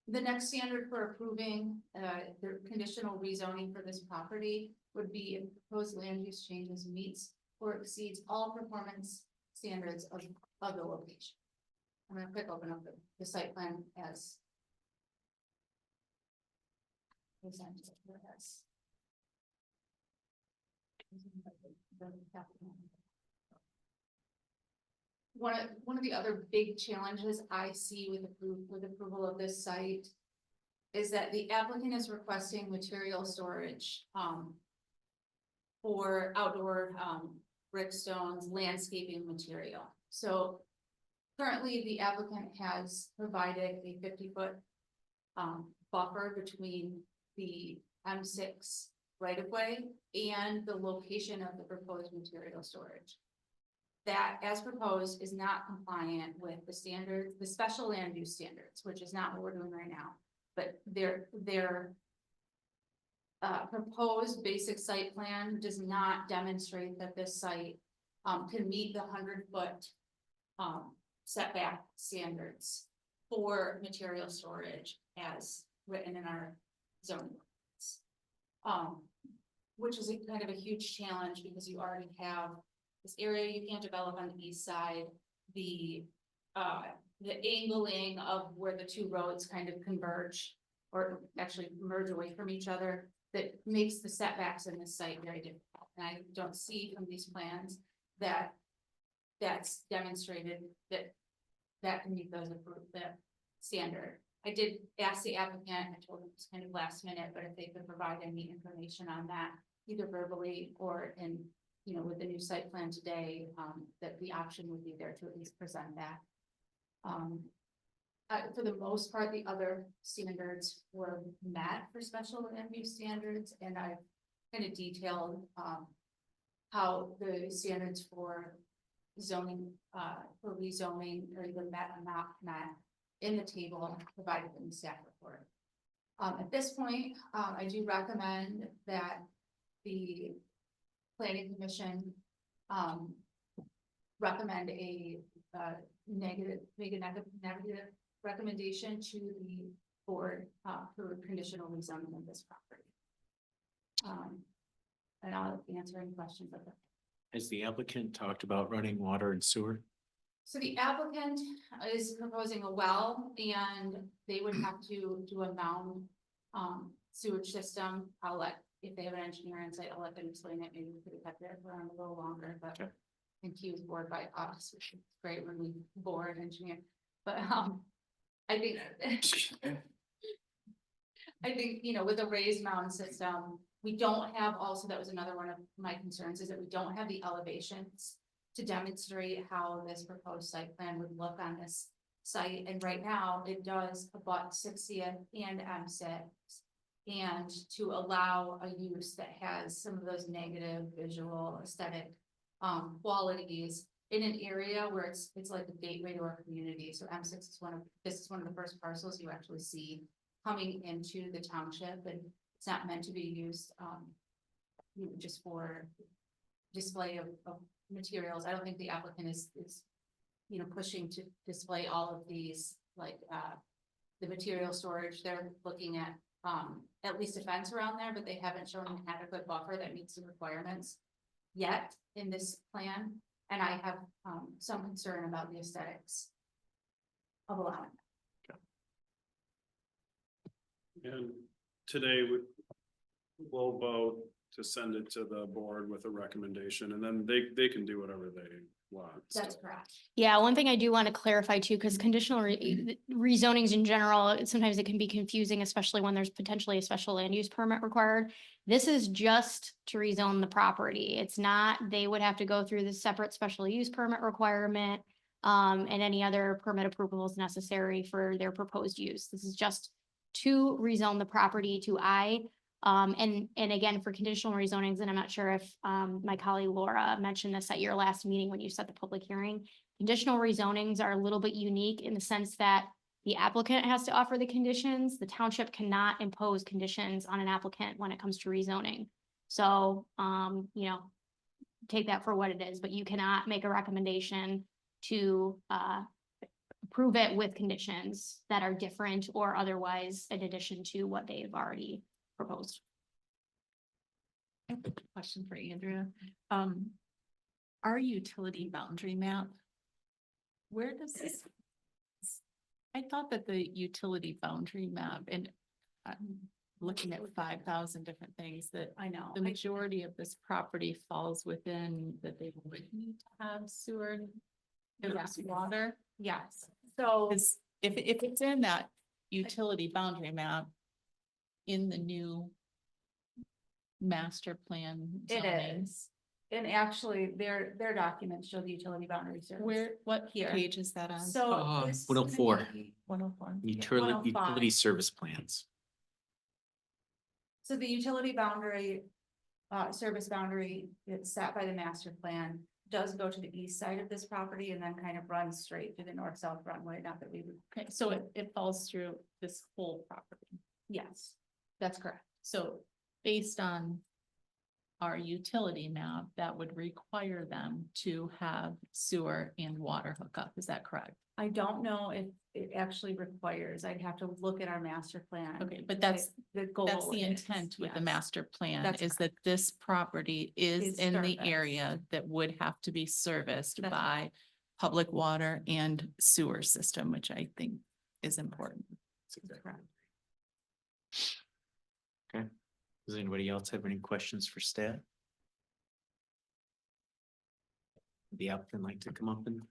The next standard for approving the conditional rezoning for this property would be if proposed land use changes meets or exceeds all performance standards of the location. I'm going to quick open up the site plan as presented. One of the other big challenges I see with approval of this site is that the applicant is requesting material storage for outdoor brick stones, landscaping material. So currently the applicant has provided a 50-foot buffer between the M6 right-of-way and the location of the proposed material storage. That, as proposed, is not compliant with the standards, the special land use standards, which is not what we're doing right now. But their proposed basic site plan does not demonstrate that this site can meet the 100-foot setback standards for material storage as written in our zoning ordinance. Which is kind of a huge challenge because you already have this area you can't develop on the east side, the angling of where the two roads kind of converge or actually merge away from each other that makes the setbacks in this site very difficult. And I don't see from these plans that that's demonstrated that can meet those approved that standard. I did ask the applicant, I told him it's kind of last minute, but if they could provide any information on that, either verbally or in with the new site plan today, that the option would be there to at least present that. For the most part, the other standards were met for special land use standards, and I've kind of detailed, how the standards for zoning, for rezoning are either met or not met in the table provided in the staff report. At this point, I do recommend that the planning commission, recommend a negative recommendation to the board, for conditional rezoning of this property. And I'll answer any questions of that. Has the applicant talked about running water and sewer? So the applicant is proposing a well, and they would have to do a mound sewage system. I'll let, if they have an engineer on site, I'll let them explain it. Maybe we could have kept it around a little longer, but Okay. I think he was bored by us, which is great when we bore an engineer. But I think I think, with a raised mound system, we don't have, also, that was another one of my concerns, is that we don't have the elevations to demonstrate how this proposed site plan would look on this site. And right now, it does abut 60th and M6. And to allow a use that has some of those negative visual aesthetic qualities in an area where it's like the gateway to our community. So M6 is this is one of the first parcels you actually see coming into the township, and it's not meant to be used just for display of materials. I don't think the applicant is pushing to display all of these, like the material storage. They're looking at least a fence around there, but they haven't shown an adequate buffer that meets the requirements yet in this plan. And I have some concern about the aesthetics of allowing. And today we'll vote to send it to the board with a recommendation, and then they can do whatever they want. That's correct. Yeah, one thing I do want to clarify too, because conditional rezonings in general, sometimes it can be confusing, especially when there's potentially a special land use permit required. This is just to rezone the property. It's not, they would have to go through the separate special use permit requirement and any other permit approvals necessary for their proposed use. This is just to rezone the property to I. And again, for conditional rezonings, and I'm not sure if my colleague Laura mentioned this at your last meeting when you set the public hearing. Conditional rezonings are a little bit unique in the sense that the applicant has to offer the conditions. The township cannot impose conditions on an applicant when it comes to rezoning. So, take that for what it is, but you cannot make a recommendation to approve it with conditions that are different or otherwise in addition to what they've already proposed. Question for Andrea. Our utility boundary map, where does this? I thought that the utility boundary map, and I'm looking at 5,000 different things, that I know. the majority of this property falls within that they would need to have sewer and Yes. water. Yes. So Because if it's in that utility boundary map in the new master plan it zoning, is. And actually, their documents show the utility boundary service. what Here. page is that on? So. this is 104. gonna be- 104. Utility 105. service plans. So the utility boundary, service boundary, it's set by the master plan, does go to the east side of this property and then kind of runs straight through the north-south runway, not that we would, Okay, so it falls through this whole property. yes, that's correct. So based on our utility map, that would require them to have sewer and water hookup. Is that correct? I don't know if it actually requires, I'd have to look at our master plan. Okay, but that's The goal. That's the is, intent with the yes. master plan, That's is that this property is Is in the serviced. area that would have to be serviced That's by public water and sewer system, which I think is important. That's correct. Okay. Does anybody else have any questions for staff? The applicant like to come up and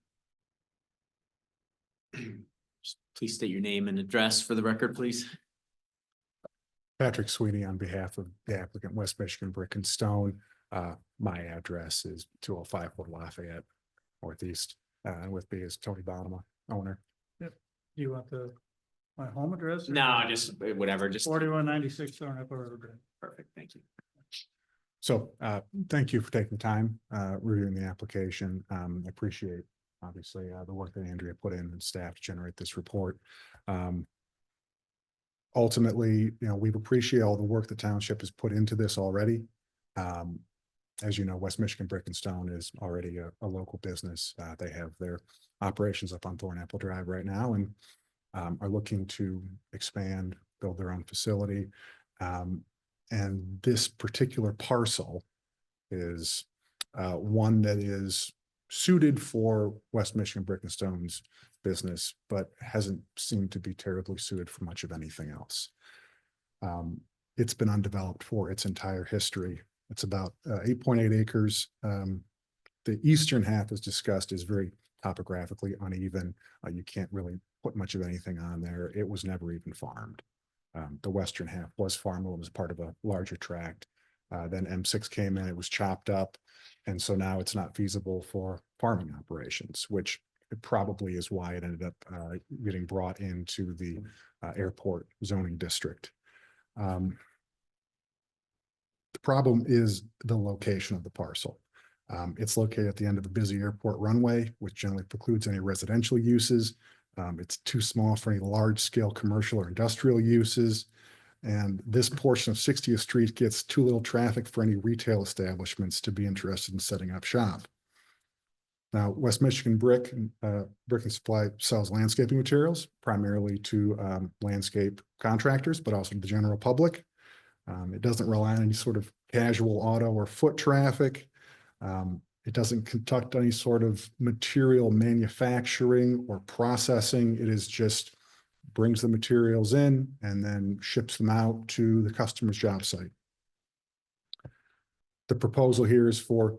just please state your name and address for the record, please. Patrick Sweeney on behalf of the applicant, West Michigan Brick and Stone. My address is 205 Fort Lafayette Northeast, and with me is Tony Bonema, owner. You want my home address? No, just whatever, just 4196 Thornapple River Drive. perfect, thank you. So thank you for taking time reviewing the application. I appreciate, obviously, the work that Andrea put in and staff to generate this report. Ultimately, we appreciate all the work the township has put into this already. As you know, West Michigan Brick and Stone is already a local business. They have their operations up on Thornapple Drive right now and are looking to expand, build their own facility. And this particular parcel is one that is suited for West Michigan Brick and Stone's business, but hasn't seemed to be terribly suited for much of anything else. It's been undeveloped for its entire history. It's about 8.8 acres. The eastern half, as discussed, is very topographically uneven. You can't really put much of anything on there. It was never even farmed. The western half was farmable. It was part of a larger tract. Then M6 came in, it was chopped up. And so now it's not feasible for farming operations, which it probably is why it ended up getting brought into the airport zoning district. The problem is the location of the parcel. It's located at the end of a busy airport runway, which generally precludes any residential uses. It's too small for any large-scale commercial or industrial uses. And this portion of 60th Street gets too little traffic for any retail establishments to be interested in setting up shop. Now, West Michigan Brick and Supply sells landscaping materials, primarily to landscape contractors, but also to the general public. It doesn't rely on any sort of casual auto or foot traffic. It doesn't conduct any sort of material manufacturing or processing. It is just brings the materials in and then ships them out to the customer's job site. The proposal here is for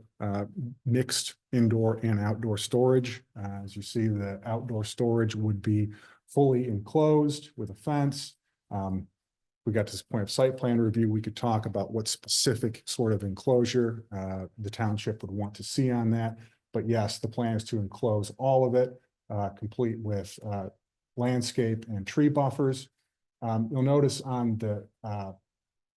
mixed indoor and outdoor storage. As you see, the outdoor storage would be fully enclosed with a fence. We got to this point of site plan review, we could talk about what specific sort of enclosure the township would want to see on that. But yes, the plan is to enclose all of it, complete with landscape and tree buffers. You'll notice on the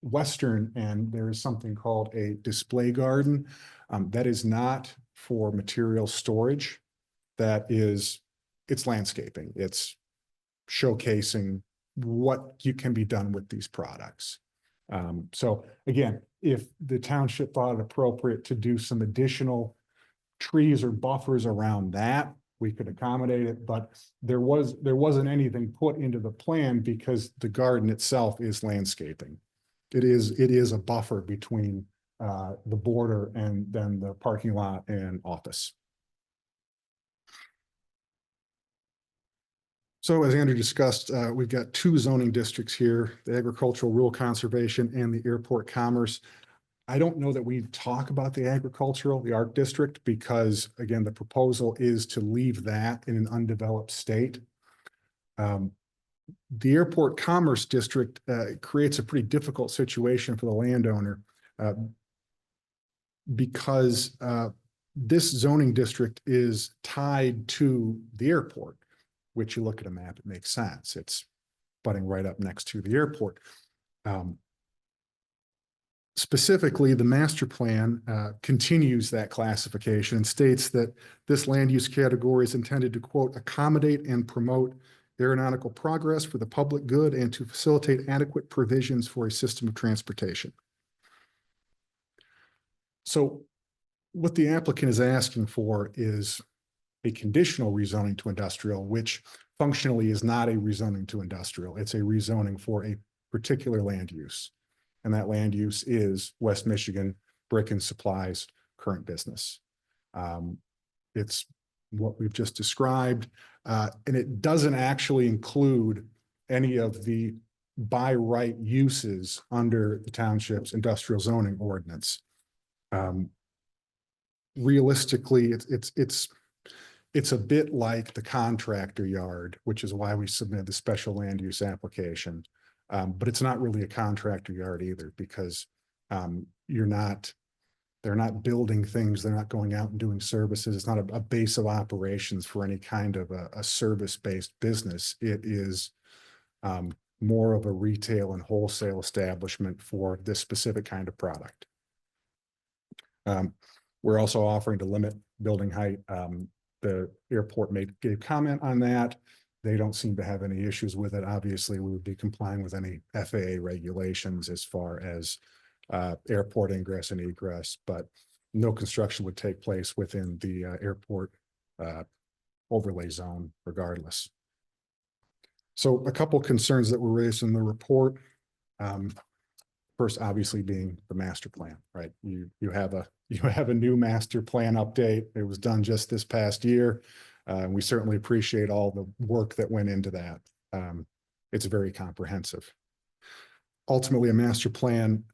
western end, there is something called a display garden. That is not for material storage. It's landscaping. It's showcasing what can be done with these products. So again, if the township thought it appropriate to do some additional trees or buffers around that, we could accommodate it, but there wasn't anything put into the plan because the garden itself is landscaping. It is a buffer between the border and then the parking lot and office. So as Andrew discussed, we've got two zoning districts here, the agricultural rural conservation and the airport commerce. I don't know that we talk about the agricultural, the ARC district, because again, the proposal is to leave that in an undeveloped state. The airport commerce district creates a pretty difficult situation for the landowner because this zoning district is tied to the airport, which you look at a map, it makes sense. It's butting right up next to the airport. Specifically, the master plan continues that classification and states that this land use category is intended to, quote, accommodate and promote aeronautical progress for the public good and to facilitate adequate provisions for a system of transportation. So what the applicant is asking for is a conditional rezoning to industrial, which functionally is not a rezoning to industrial. It's a rezoning for a particular land use. And that land use is West Michigan Brick and Supply's current business. It's what we've just described, and it doesn't actually include any of the by right uses under the township's industrial zoning ordinance. Realistically, it's a bit like the contractor yard, which is why we submitted the special land use application. But it's not really a contractor yard either, because you're not They're not building things. They're not going out and doing services. It's not a base of operations for any kind of a service-based business. It is more of a retail and wholesale establishment for this specific kind of product. We're also offering to limit building height. The airport gave comment on that. They don't seem to have any issues with it. Obviously, we would be complying with any FAA regulations as far as airport ingress and egress, but no construction would take place within the airport overlay zone regardless. So a couple concerns that were raised in the report. First, obviously being the master plan, right? You have a new master plan update. It was done just this past year. We certainly appreciate all the work that went into that. It's very comprehensive. Ultimately, a master plan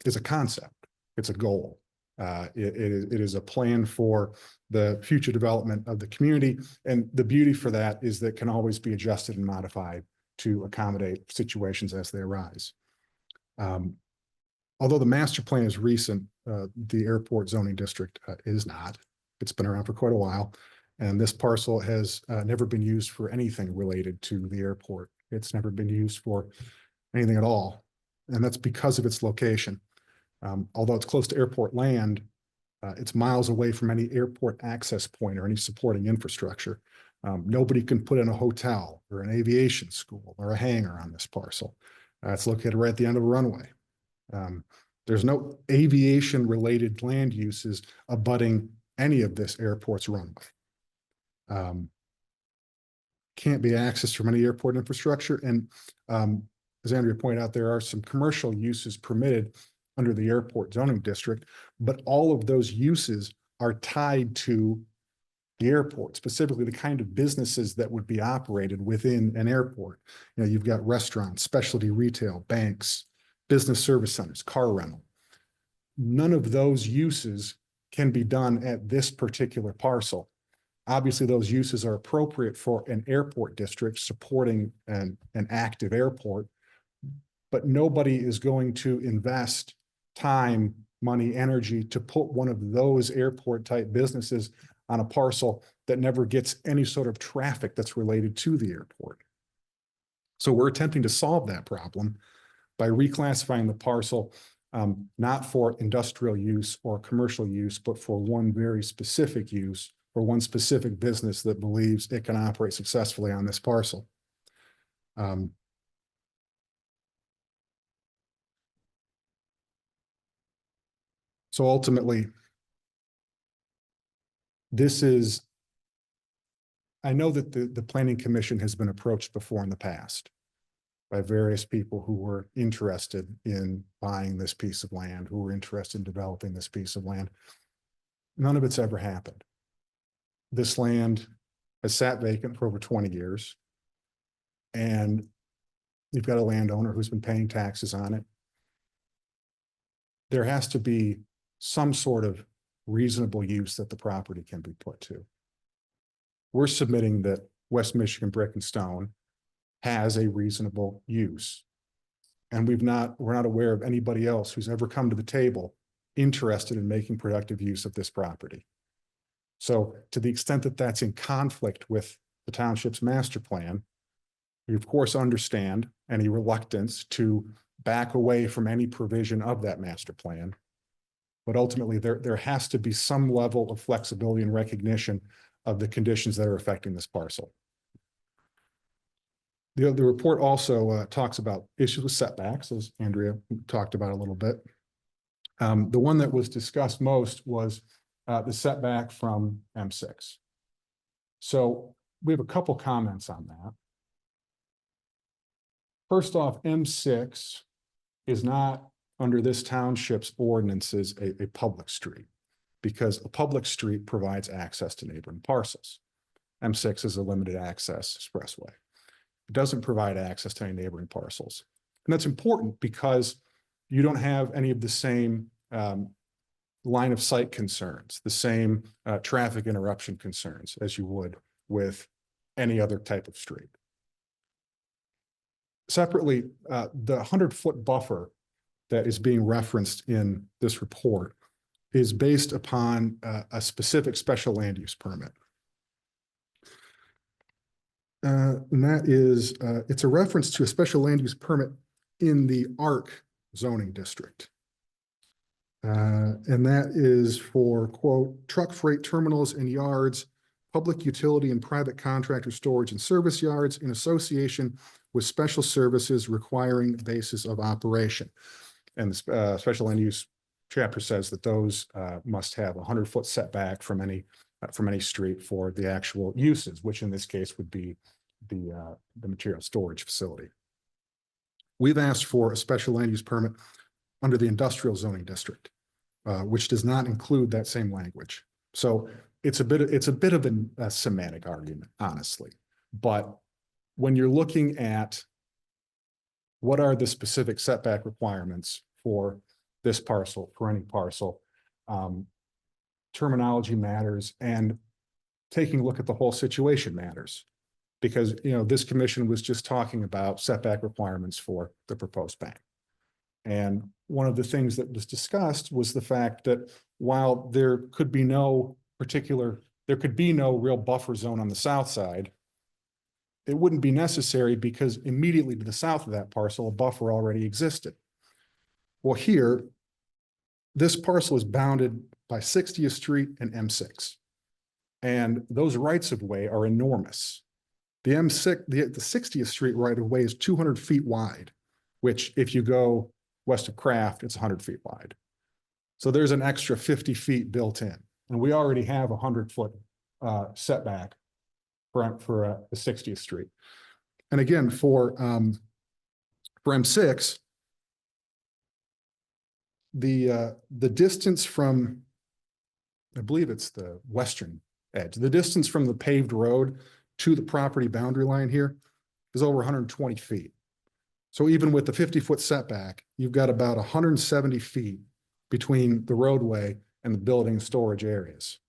is a concept. It's a goal. It is a plan for the future development of the community. And the beauty for that is that it can always be adjusted and modified to accommodate situations as they arise. Although the master plan is recent, the airport zoning district is not. It's been around for quite a while. And this parcel has never been used for anything related to the airport. It's never been used for anything at all. And that's because of its location. Although it's close to airport land, it's miles away from any airport access point or any supporting infrastructure. Nobody can put in a hotel or an aviation school or a hangar on this parcel. It's located right at the end of a runway. There's no aviation-related land uses abutting any of this airport's runway. Can't be accessed from any airport infrastructure. And as Andrea pointed out, there are some commercial uses permitted under the airport zoning district, but all of those uses are tied to the airport, specifically the kind of businesses that would be operated within an airport. You know, you've got restaurants, specialty retail, banks, business service centers, car rental. None of those uses can be done at this particular parcel. Obviously, those uses are appropriate for an airport district supporting an active airport, but nobody is going to invest time, money, energy to put one of those airport type businesses on a parcel that never gets any sort of traffic that's related to the airport. So we're attempting to solve that problem by reclassifying the parcel not for industrial use or commercial use, but for one very specific use for one specific business that believes it can operate successfully on this parcel. So ultimately, this is, I know that the Planning Commission has been approached before in the past by various people who were interested in buying this piece of land, who were interested in developing this piece of land. None of it's ever happened. This land has sat vacant for over 20 years. And you've got a landowner who's been paying taxes on it. There has to be some sort of reasonable use that the property can be put to. We're submitting that West Michigan Brick and Stone has a reasonable use. And we're not aware of anybody else who's ever come to the table interested in making productive use of this property. So to the extent that that's in conflict with the township's master plan, we of course understand any reluctance to back away from any provision of that master plan. But ultimately there has to be some level of flexibility and recognition of the conditions that are affecting this parcel. The report also talks about issues with setbacks, as Andrea talked about a little bit. The one that was discussed most was the setback from M6. So we have a couple comments on that. First off, M6 is not under this township's ordinances a public street, because a public street provides access to neighboring parcels. M6 is a limited access expressway. It doesn't provide access to any neighboring parcels. And that's important because you don't have any of the same line of sight concerns, the same traffic interruption concerns as you would with any other type of street. Separately, the 100-foot buffer that is being referenced in this report is based upon a specific special land use permit. And that is, it's a reference to a special land use permit in the ARC zoning district. And that is for, quote, truck freight terminals and yards, public utility and private contractor storage and service yards in association with special services requiring basis of operation. And the special land use chapter says that those must have a 100-foot setback from any street for the actual uses, which in this case would be the material storage facility. We've asked for a special land use permit under the industrial zoning district, which does not include that same language. So it's a bit of a semantic argument, honestly. But when you're looking at what are the specific setback requirements for this parcel, for any parcel, terminology matters, and taking a look at the whole situation matters. Because, you know, this commission was just talking about setback requirements for the proposed bank. And one of the things that was discussed was the fact that while there could be no real buffer zone on the south side, it wouldn't be necessary because immediately to the south of that parcel, a buffer already existed. Well, here, this parcel is bounded by 60th Street and M6. And those rights of way are enormous. The M6, the 60th Street right of way is 200 feet wide, which if you go west of Craft, it's 100 feet wide. So there's an extra 50 feet built in, and we already have a 100-foot setback for the 60th Street. And again, for M6, the distance from, I believe it's the western edge, the distance from the paved road to the property boundary line here is over 120 feet. So even with the 50-foot setback, you've got about 170 feet between the roadway and the building storage areas.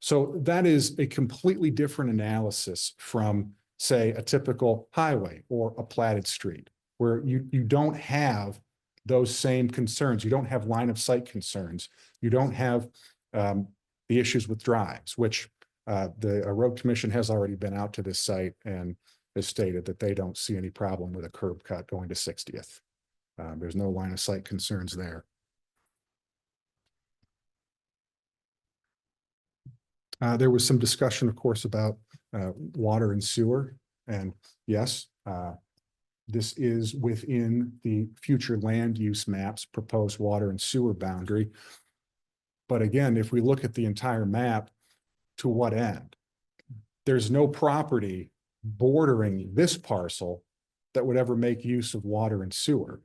So that is a completely different analysis from, say, a typical highway or a platted street, where you don't have those same concerns. You don't have line of sight concerns. You don't have the issues with drives, which the road commission has already been out to this site and has stated that they don't see any problem with a curb cut going to 60th. There's no line of sight concerns there. There was some discussion, of course, about water and sewer. And yes, this is within the future land use maps proposed water and sewer boundary. But again, if we look at the entire map, to what end? There's no property bordering this parcel that would ever make use of water and sewer.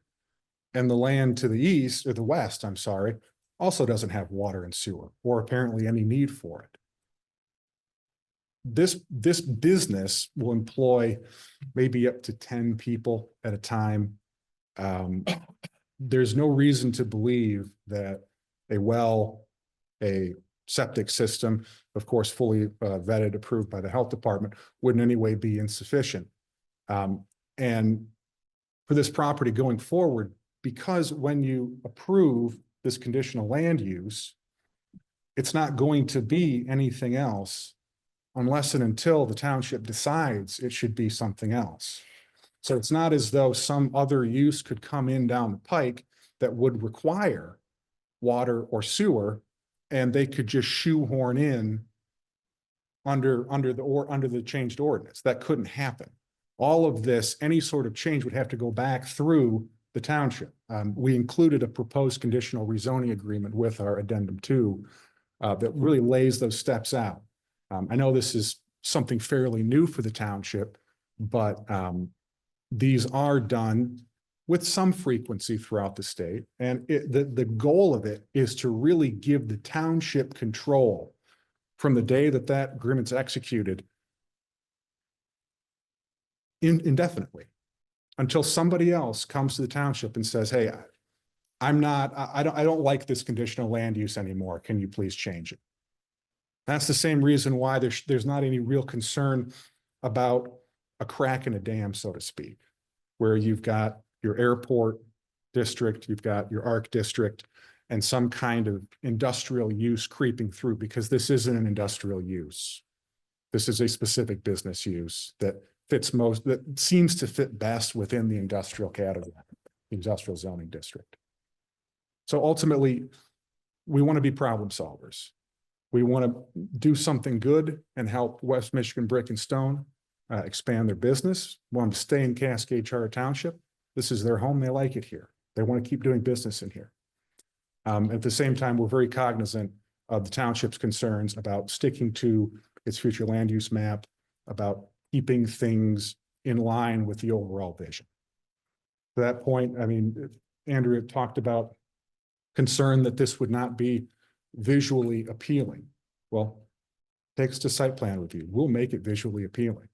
And the land to the east, or the west, I'm sorry, also doesn't have water and sewer, or apparently any need for it. This business will employ maybe up to 10 people at a time. There's no reason to believe that a septic system, of course, fully vetted, approved by the health department, would in any way be insufficient. And for this property going forward, because when you approve this conditional land use, it's not going to be anything else unless and until the township decides it should be something else. So it's not as though some other use could come in down the pike that would require water or sewer, and they could just shoehorn in under the changed ordinance. That couldn't happen. All of this, any sort of change would have to go back through the township. We included a proposed conditional rezoning agreement with our addendum 2 that really lays those steps out. I know this is something fairly new for the township, but these are done with some frequency throughout the state. And the goal of it is to really give the township control from the day that that agreement's executed indefinitely, until somebody else comes to the township and says, hey, I don't like this conditional land use anymore. Can you please change it? That's the same reason why there's not any real concern about a crack in a dam, so to speak, where you've got your airport district, you've got your ARC district, and some kind of industrial use creeping through, because this isn't an industrial use. This is a specific business use that that seems to fit best within the industrial category, industrial zoning district. So ultimately, we want to be problem solvers. We want to do something good and help West Michigan Brick and Stone expand their business, want them to stay in Cascade Charter Township. This is their home. They like it here. They want to keep doing business in here. At the same time, we're very cognizant of the township's concerns about sticking to its future land use map, about keeping things in line with the overall vision. To that point, I mean, Andrea talked about concern that this would not be visually appealing. Well, take us to site plan review. We'll make it visually appealing.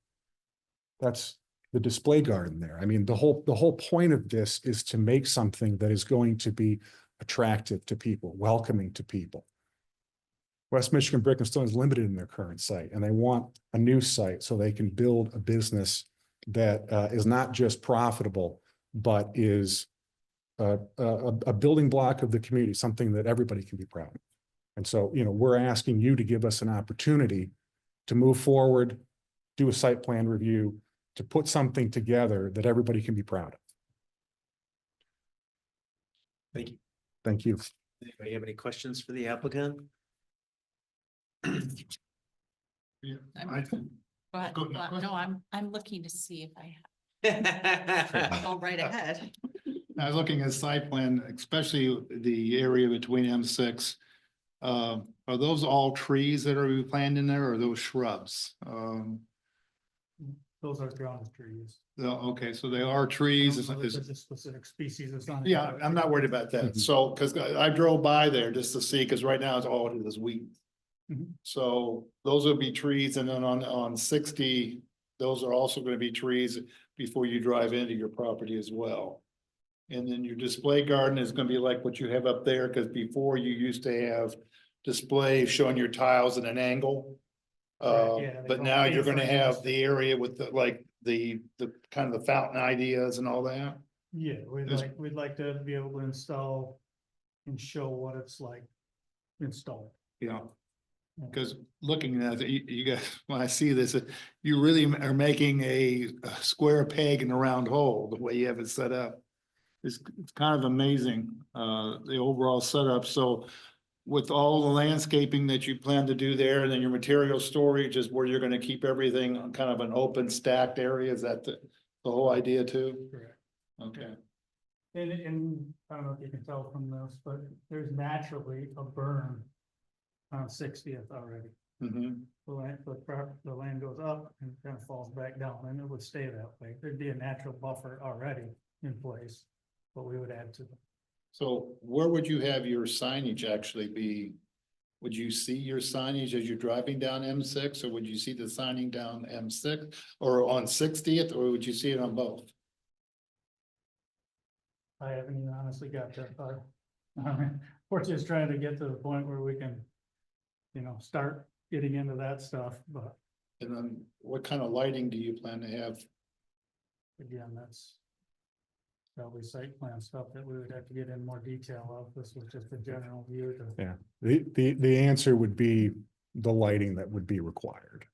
That's the display garden there. I mean, the whole point of this is to make something that is going to be attractive to people, welcoming to people. West Michigan Brick and Stone is limited in their current site, and they want a new site so they can build a business that is not just profitable, but is a building block of the community, something that everybody can be proud of. And so, you know, we're asking you to give us an opportunity to move forward, do a site plan review, to put something together that everybody can be proud of. Thank you. Thank you. Anybody have any questions for the applicant? Yeah, But, Go- no, go ahead. no, I'm looking to see if I have, go right ahead. I was looking at site plan, especially the area between M6. Are those all trees that are planned in there, or are those shrubs? Those are ground trees. Okay, so they are trees. It's a specific species. It's not. Yeah, I'm not worried about that. So, because I drove by there just to see, because right now it's all it is wheat. Mhm. So those will be trees, and then on 60, those are also going to be trees before you drive into your property as well. And then your display garden is going to be like what you have up there, because before you used to have display showing your tiles at an angle. But now you're going to have the area with the, like, the kind of the fountain ideas and all that. Yeah, Is- we'd like to be able to install and show what it's like installed. Yeah. Because looking at it, you guys, when I see this, you really are making a square peg in a round hole, the way you have it set up. It's kind of amazing, the overall setup. So with all the landscaping that you plan to do there, and then your material storage is where you're gonna keep everything on kind of an open stacked area, is that the whole idea too? Correct. Okay, And I don't know if you can tell from this, but there's naturally a berm on 60th already. mm-hmm. The land goes up and kind of falls back down, and it would stay that way. There'd be a natural buffer already in place, but we would add to them. So where would you have your signage actually be? Would you see your signage as you're driving down M6, or would you see the signing down M6 or on 60th, or would you see it on both? I haven't even honestly got that far. We're just trying to get to the point where we can, you know, start getting into that stuff, but And then what kind of lighting do you plan to have? again, that's probably site plan stuff that we would have to get in more detail of. This was just a general view to. Yeah, the answer would be the lighting that would be required.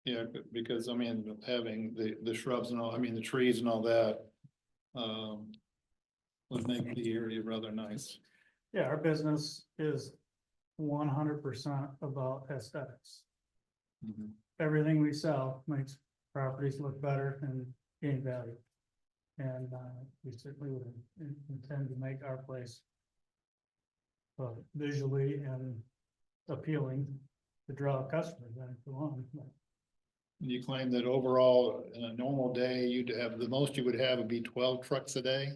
Yeah, because I mean, having the shrubs and all, I mean, the trees and all that. Would make the area rather nice. Yeah, our business is 100% about aesthetics. Everything we sell makes properties look better and gain value. And we certainly would intend to make our place visually and appealing to draw customers in for long. You claim that overall, in a normal day, you'd have, the most you would have would be 12 trucks a day?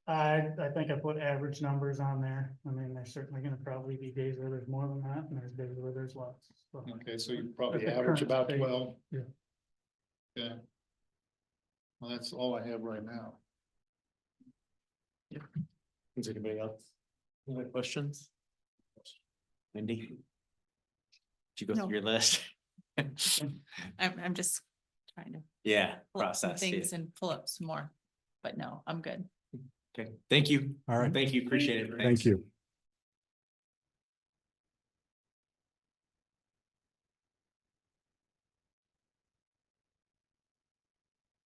I think I put average numbers on there. I mean, there's certainly gonna probably be days where there's more than that, and there's days where there's less. So, Okay, so you probably At the average current about state, 12? yeah. Yeah. Well, that's all I have right now. Is anybody else? Any other questions? Wendy? Did you go No. through your list? I'm just trying to Yeah, pull up some process. things Yeah. and pull up some more. but no, I'm good. Okay, thank you. All right. Thank you, appreciate it. Thank Thanks. you.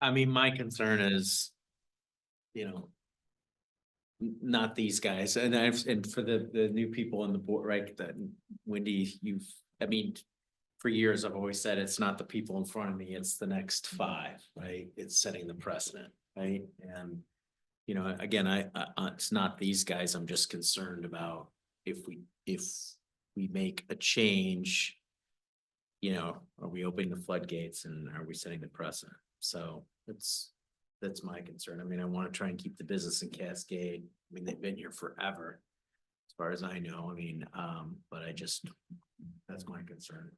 I mean, my concern is, you know, not these guys, and and for the new people on the board, right, that Wendy, I mean, for years, I've always said it's not the people in front of me, it's the next five, right? It's setting the precedent, right? And, you know, again, it's not these guys, I'm just concerned about if we make a change, you know, are we opening the floodgates and are we setting the precedent? So that's my concern. I mean, I want to try and keep the business in Cascade. I mean, they've been here forever, as far as I know. I mean, but that's my concern.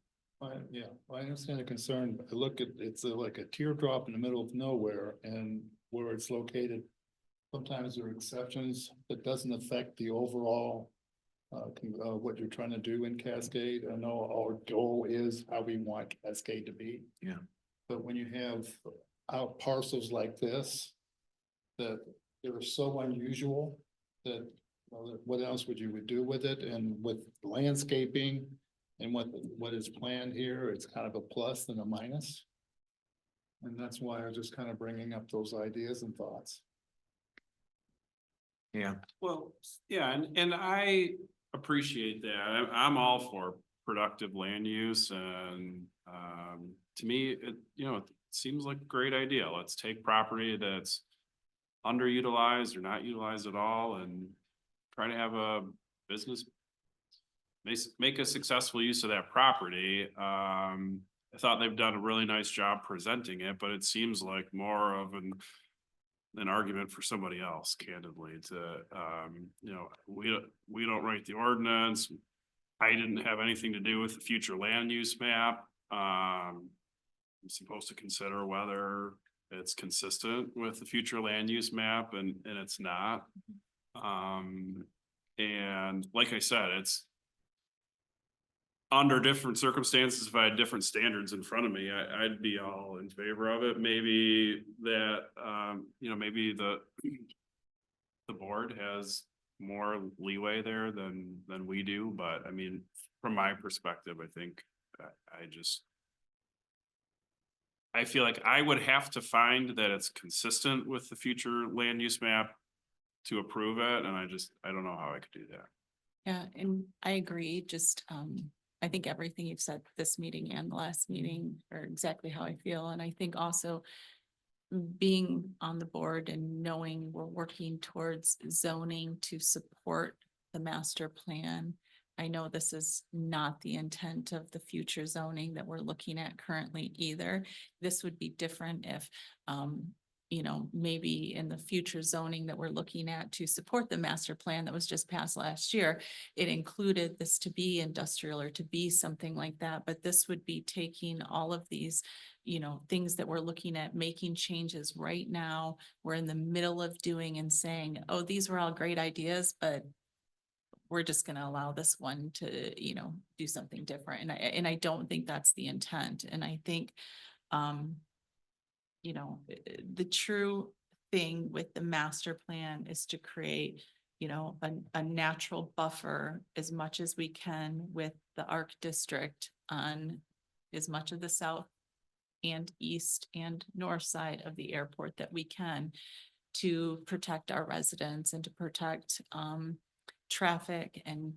Yeah, I understand the concern. But I look at, it's like a teardrop in the middle of nowhere, and where it's located. Sometimes there are exceptions that doesn't affect the overall. What you're trying to do in Cascade. I know our goal is how we want Cascade to be. Yeah. But when you have out parcels like this, that they're so unusual that, well, what else would you do with it? And with landscaping and what is planned here, it's kind of a plus than a minus. And that's why I was just kind of bringing up those ideas and thoughts. Yeah. Well, yeah, and I appreciate that. I'm all for productive land use and, to me, it seems like a great idea. Let's take property that's underutilized or not utilized at all and try to have a business make a successful use of that property. I thought they've done a really nice job presenting it, but it seems like more of an argument for somebody else, candidly, to, we don't write the ordinance. I didn't have anything to do with the future land use map. I'm supposed to consider whether it's consistent with the future land use map, and it's not. And like I said, it's under different circumstances. If I had different standards in front of me, I'd be all in favor of it. Maybe that, maybe the board has more leeway there than we do. But I mean, from my perspective, I think I feel like I would have to find that it's consistent with the future land use map to approve it. And I don't know how I could do that. Yeah, and I agree, just, I think everything you've said this meeting and the last meeting are exactly how I feel. And I think also being on the board and knowing we're working towards zoning to support the master plan. I know this is not the intent of the future zoning that we're looking at currently either. This would be different if, maybe in the future zoning that we're looking at to support the master plan that was just passed last year, it included this to be industrial or to be something like that. But this would be taking all of these, things that we're looking at, making changes right now. We're in the middle of doing and saying, oh, these were all great ideas, but we're just going to allow this one to, do something different. And I don't think that's the intent. And I think, the true thing with the master plan is to create, a natural buffer as much as we can with the ARC district on as much of the south and east and north side of the airport that we can to protect our residents and to protect, traffic and,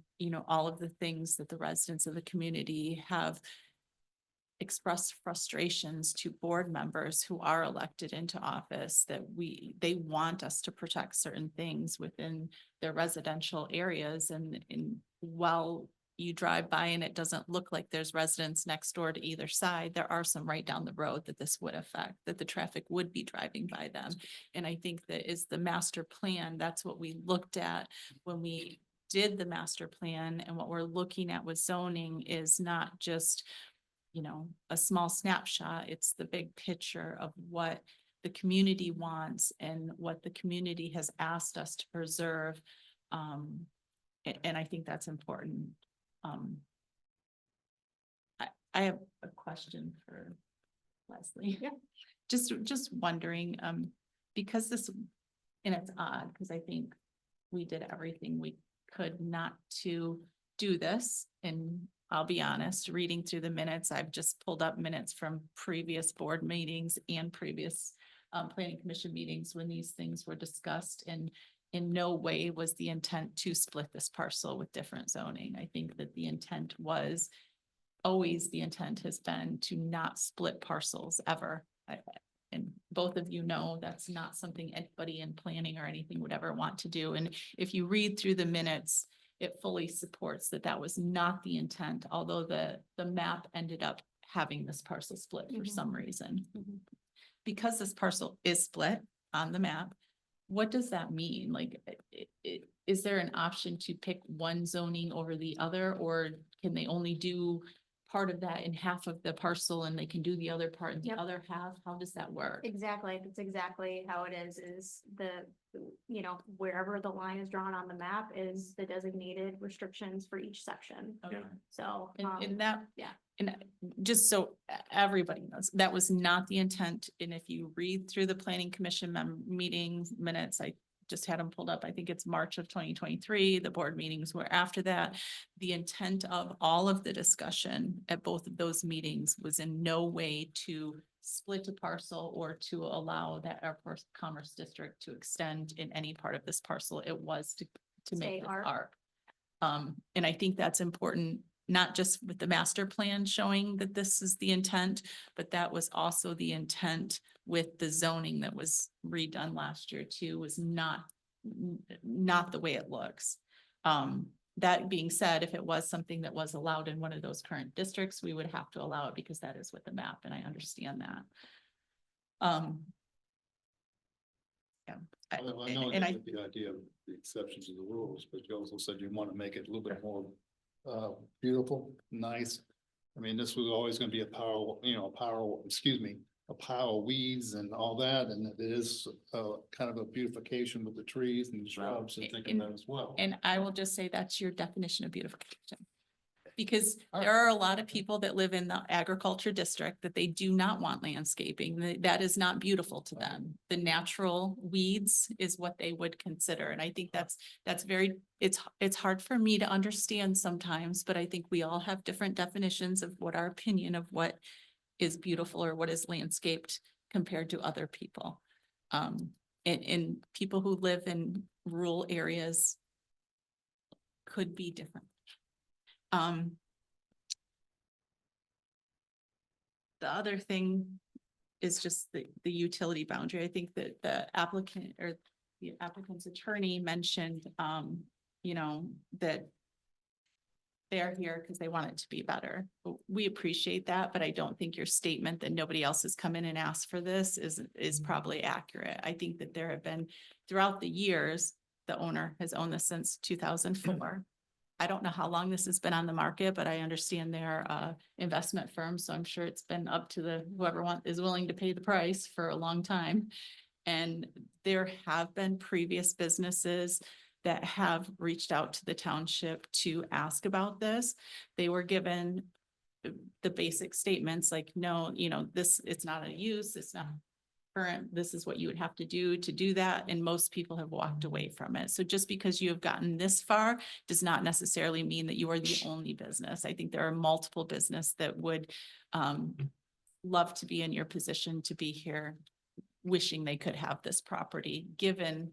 all of the things that the residents of the community have expressed frustrations to board members who are elected into office that they want us to protect certain things within their residential areas. And while you drive by and it doesn't look like there's residents next door to either side, there are some right down the road that this would affect, that the traffic would be driving by them. And I think that is the master plan. That's what we looked at when we did the master plan. And what we're looking at with zoning is not just, a small snapshot. It's the big picture of what the community wants and what the community has asked us to preserve. And I think that's important. I have a question for Leslie. Yeah. Just wondering, because this, and it's odd, because I think we did everything we could not to do this. And I'll be honest, reading through the minutes, I've just pulled up minutes from previous board meetings and previous planning commission meetings when these things were discussed, and in no way was the intent to split this parcel with different zoning. I think that the intent was, always the intent has been to not split parcels ever. And both of you know that's not something anybody in planning or anything would ever want to do. And if you read through the minutes, it fully supports that that was not the intent, although the map ended up having this parcel split for some reason. Because this parcel is split on the map, what does that mean? Like, is there an option to pick one zoning over the other, or can they only do part of that in half of the parcel and they can do the other part in the Yep. other half? How does that work? Exactly, that's exactly how it is you know, wherever the line is drawn on the map is the designated restrictions for each section. Okay. So, And that, yeah. and just so everybody knows, that was not the intent. And if you read through the planning commission meetings minutes, I just had them pulled up. I think it's March of 2023. The board meetings were after that. The intent of all of the discussion at both of those meetings was in no way to split a parcel or to allow that airport commerce district to extend in any part of this parcel. It was to make it arc. And I think that's important, not just with the master plan showing that this is the intent, but that was also the intent with the zoning that was redone last year too, was not the way it looks. That being said, if it was something that was allowed in one of those current districts, we would have to allow it because that is with the map, and I understand that. Yeah. Well, I know And I, the idea of the exceptions to the rules, but you also said you want to make it a little bit more beautiful, nice. I mean, this was always going to be a pile of weeds and all that, and it is kind of a beautification with the trees and the shrubs and thinking that as well. and I will just say that's your definition of beautification. Because there are a lot of people that live in the agriculture district that they do not want landscaping. That is not beautiful to them. The natural weeds is what they would consider. And I think that's very, it's hard for me to understand sometimes, but I think we all have different definitions of what our opinion of what is beautiful or what is landscaped compared to other people. And people who live in rural areas could be different. The other thing is just the utility boundary. I think that the applicant or the applicant's attorney mentioned, you know, that they're here because they want it to be better. We appreciate that, but I don't think your statement that nobody else has come in and asked for this is probably accurate. I think that there have been, throughout the years, the owner has owned this since 2004. I don't know how long this has been on the market, but I understand they're investment firms, so I'm sure it's been up to whoever is willing to pay the price for a long time. And there have been previous businesses that have reached out to the township to ask about this. They were given the basic statements like, no, you know, it's not a use, it's not current, this is what you would have to do that. And most people have walked away from it. So just because you have gotten this far does not necessarily mean that you are the only business. I think there are multiple business that would love to be in your position to be here, wishing they could have this property, given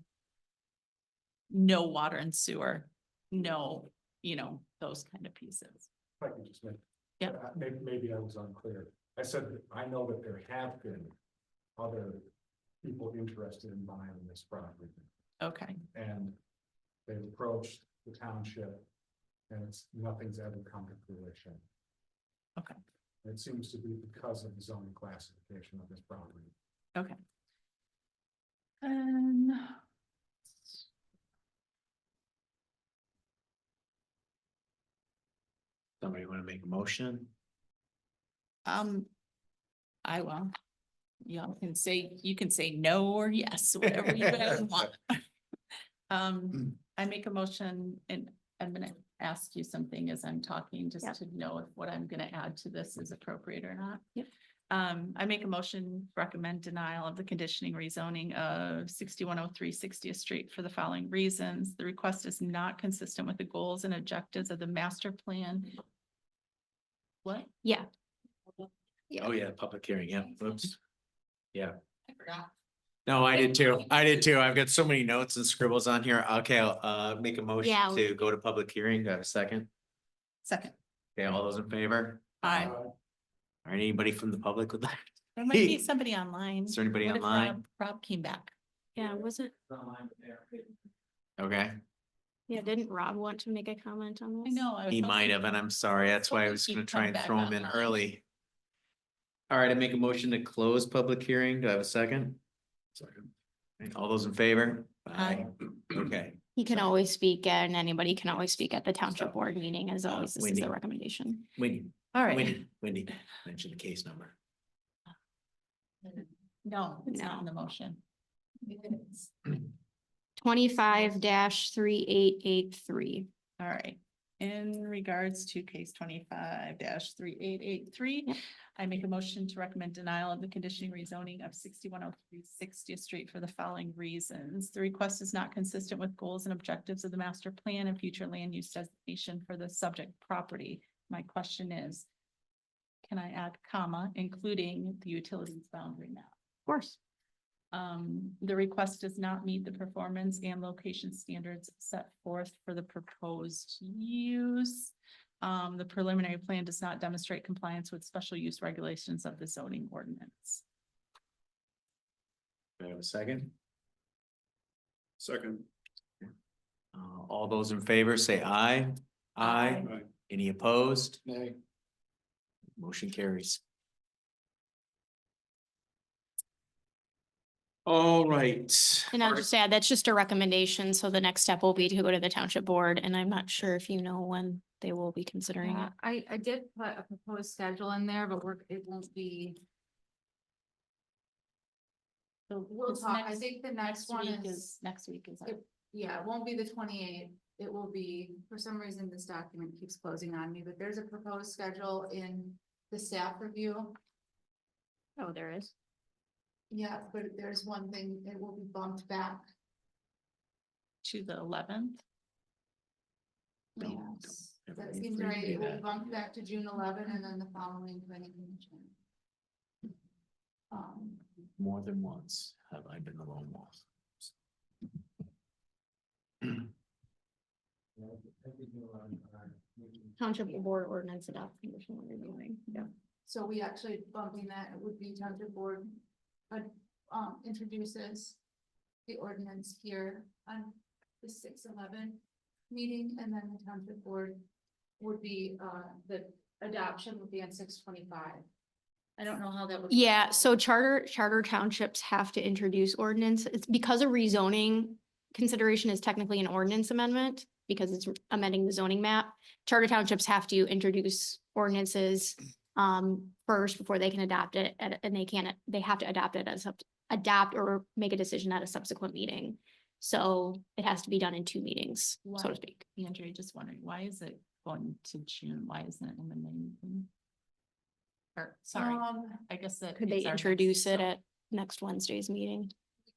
no water and sewer, no, you know, those kind of pieces. If I can just make. Yeah. Maybe I was unclear. I said, that I know that there have been other people interested in buying this property, Okay. and they've approached the township, and nothing's ever come to fruition. Okay. It seems to be because of the zoning classification of this property. Okay. Somebody want to make a motion? I will. You can say no or yes, whatever you guys want. I make a motion and I'm gonna ask you something as I'm talking, just Yep. to know if what I'm gonna add to this is appropriate or not. Yep. I make a motion, to recommend denial of the conditioning rezoning of 6103 60th Street for the following reasons. The request is not consistent with the goals and objectives of the master plan. What? Yeah. Oh, yeah, public hearing, yeah, oops. Yeah, I forgot. no, I did too. I've got so many notes and scribbles on here. Okay, I'll make a motion Yeah, to go to public hearing. Do I have a second? Second. Okay, all those in favor? Aye. Or anybody from the public would like? There might be somebody online. Is there anybody What if online? Rob came back. Yeah, was it? Okay, Yeah, didn't Rob want to make a comment on I this? know. I was he might hoping- have, and I'm sorry. That's why I hoping was he'd gonna try come and back throw him in online. early. All right, I make a motion to close public hearing. Do I have a second? Second. All those in favor? Aye. Okay, He can always speak and anybody can always speak at the township board meeting as always. This is Wendy. the recommendation. Wendy, All right. Wendy, mention the case number. No, it's not No. in the motion. 25-3883. All right. In regards to case 25-3883, Yep. I make a motion to recommend denial of the conditioning rezoning of 6103 60th Street for the following reasons. The request is not consistent with goals and objectives of the master plan and future land use designation for the subject property. My question is, can I add comma, including the utilities boundary map? Of course. The request does not meet the performance and location standards set forth for the proposed use. The preliminary plan does not demonstrate compliance with special use regulations of the zoning ordinance. Do I have a second? Second. All those in favor say aye. Aye. Aye. Any opposed? Nay. Motion carries. All right. And I'll just add, that's just a recommendation. So the next step will be to go to the township board and I'm not sure if you know when they will be considering it. I did put a proposed schedule in there, but it won't be. So We'll this talk. I next- think the next one week is, next week is. yeah, it won't be the 28th. It will be, for some reason, this document keeps closing on me, but there's a proposed schedule in the staff review. Oh, there is. Yeah, but there's one thing, it will be bumped back. To the 11th. Yes, don't that ever seems agree to right. do It will that. be bumped back to June 11 and then the following planning commission. More than once have I been the lone wolf. Township board ordinance adopt conditional reviewing. Yeah. So we actually bumping that, it would be township board, but, introduces the ordinance here on the 6/11 meeting, and then the township board would be, the adoption would be on 6/25. I don't know how that would. Yeah, so charter townships have to introduce ordinance. It's because a rezoning consideration is technically an ordinance amendment because it's amending the zoning map. Charter townships have to introduce ordinances first before they can adopt it and they have to adopt it as adopt or make a decision at a subsequent meeting. So it has to be done in 2 meetings, so to Why? speak. Andrea, just wondering, why is it going to June? Why isn't it in the May meeting? Or, sorry, I guess that. Could they it's our next- introduce it at next Wednesday's meeting?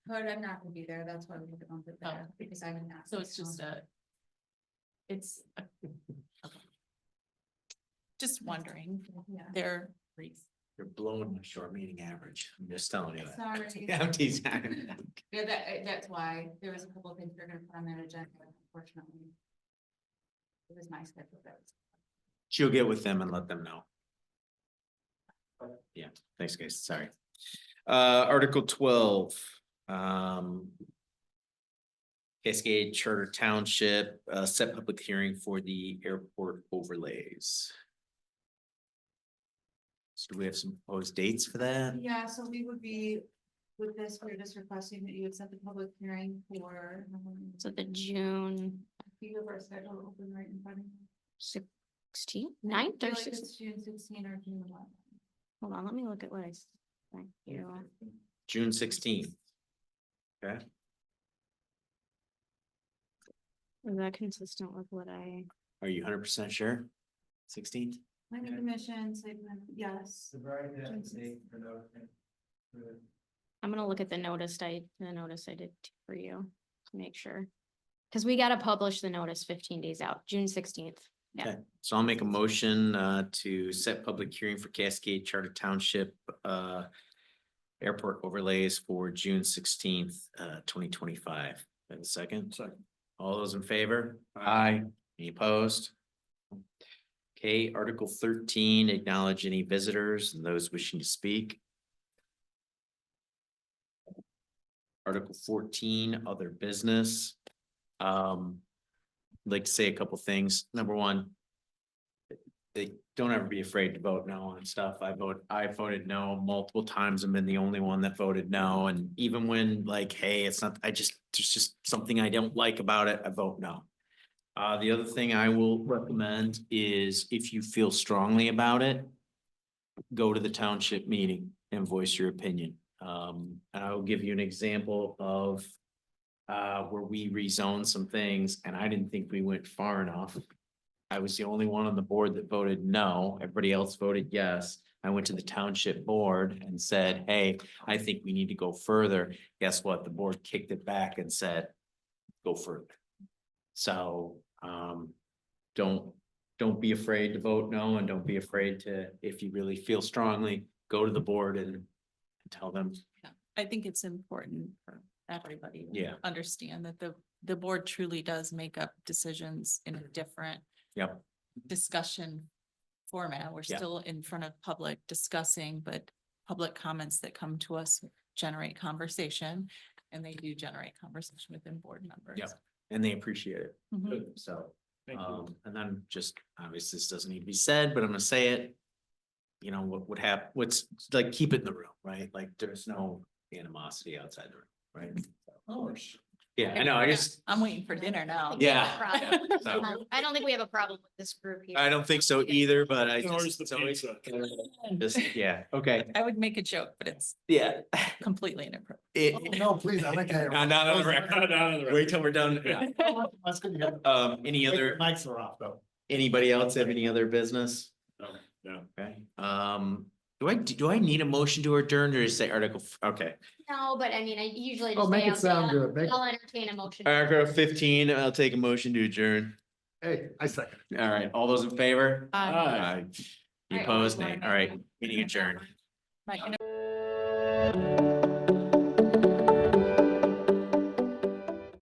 But I'm not gonna be there, that's why we have to bump it back, Oh. because I'm not. So it's just it's. Okay. Just wondering, Yeah. their You're blowing my short meeting average. I'm just telling you that. Sorry. Yeah, I'm teasing. Yeah, that's why there was a couple of things they're gonna put on that agenda, unfortunately. It was my schedule, that was. She'll get with them and let them know. Yeah, thanks, guys. Sorry. Article 12. Cascade Charter Township, set public hearing for the airport overlays. So do we have some proposed dates for that? Yeah, so we would be, with this, we're just requesting that you would set the public hearing for. So the June Do you have our schedule open right in front of you? 16th, I 9th feel or like 16th? it's June 16 or June 11. Hold on, let me look at what I sent you. June 16th. Okay, Is that consistent with what I? are you 100% sure? 16th? Planning commission, site plan, yes. I'm gonna look at the notice I did for you to make sure. Cause we gotta publish the notice 15 days out, June 16th. Yeah. Okay, so I'll make a motion to set public hearing for Cascade Charter Township airport overlays for June 16th, 2025. Have a second? Second. All those in favor? Aye. Any opposed? Okay, Article 13, acknowledge any visitors and those wishing to speak. Article 14, other business. Like to say a couple things. Number one, they don't ever be afraid to vote no on stuff. I voted no multiple times. I've been the only one that voted no. And even when like, hey, it's not, there's just something I don't like about it, I vote no. The other thing I will recommend is if you feel strongly about it, go to the township meeting and voice your opinion. And I will give you an example of where we rezoned some things and I didn't think we went far enough. I was the only one on the board that voted no. Everybody else voted yes. I went to the township board and said, hey, I think we need to go further. Guess what? The board kicked it back and said, go further. So, don't be afraid to vote no, and don't be afraid to, if you really feel strongly, go to the board and tell them. I think it's important for everybody. to Yeah. Understand that the board truly does make up decisions in a different Yep. discussion format. We're Yeah. still in front of public discussing, but public comments that come to us generate conversation, and they do generate conversation within board members. Yep. And they appreciate it. Mhm. So, Thank you. and then just, obviously, this doesn't need to be said, but I'm gonna say it. You know, what would happen, what's like, keep it in the room, right? Like, there's no animosity outside the room, right? Oh. Yeah, I know, I just, I'm waiting for dinner now. yeah. Problem. So, I don't think we have a problem with this group here. I don't think so either, but I Where's just, the it's always, pizza? just, yeah, okay, I would make a joke, but it's yeah. completely inappropriate. No, please, I like that. not on the record. Wait till we're done. Yeah. That's good to hear. Any other, Mics are off though. anybody else have any other business? No. Okay, do I need a motion to adjourn or just say article, okay. No, but I mean, I usually Oh, just make say, it I'll say, sound good. Make- I'll entertain a motion. Article 15, I'll take a motion to adjourn. Hey, I second. All right, all those in favor? Aye. Aye. You Alright, opposed, wanna nay, make all right, meeting adjourned. Mike,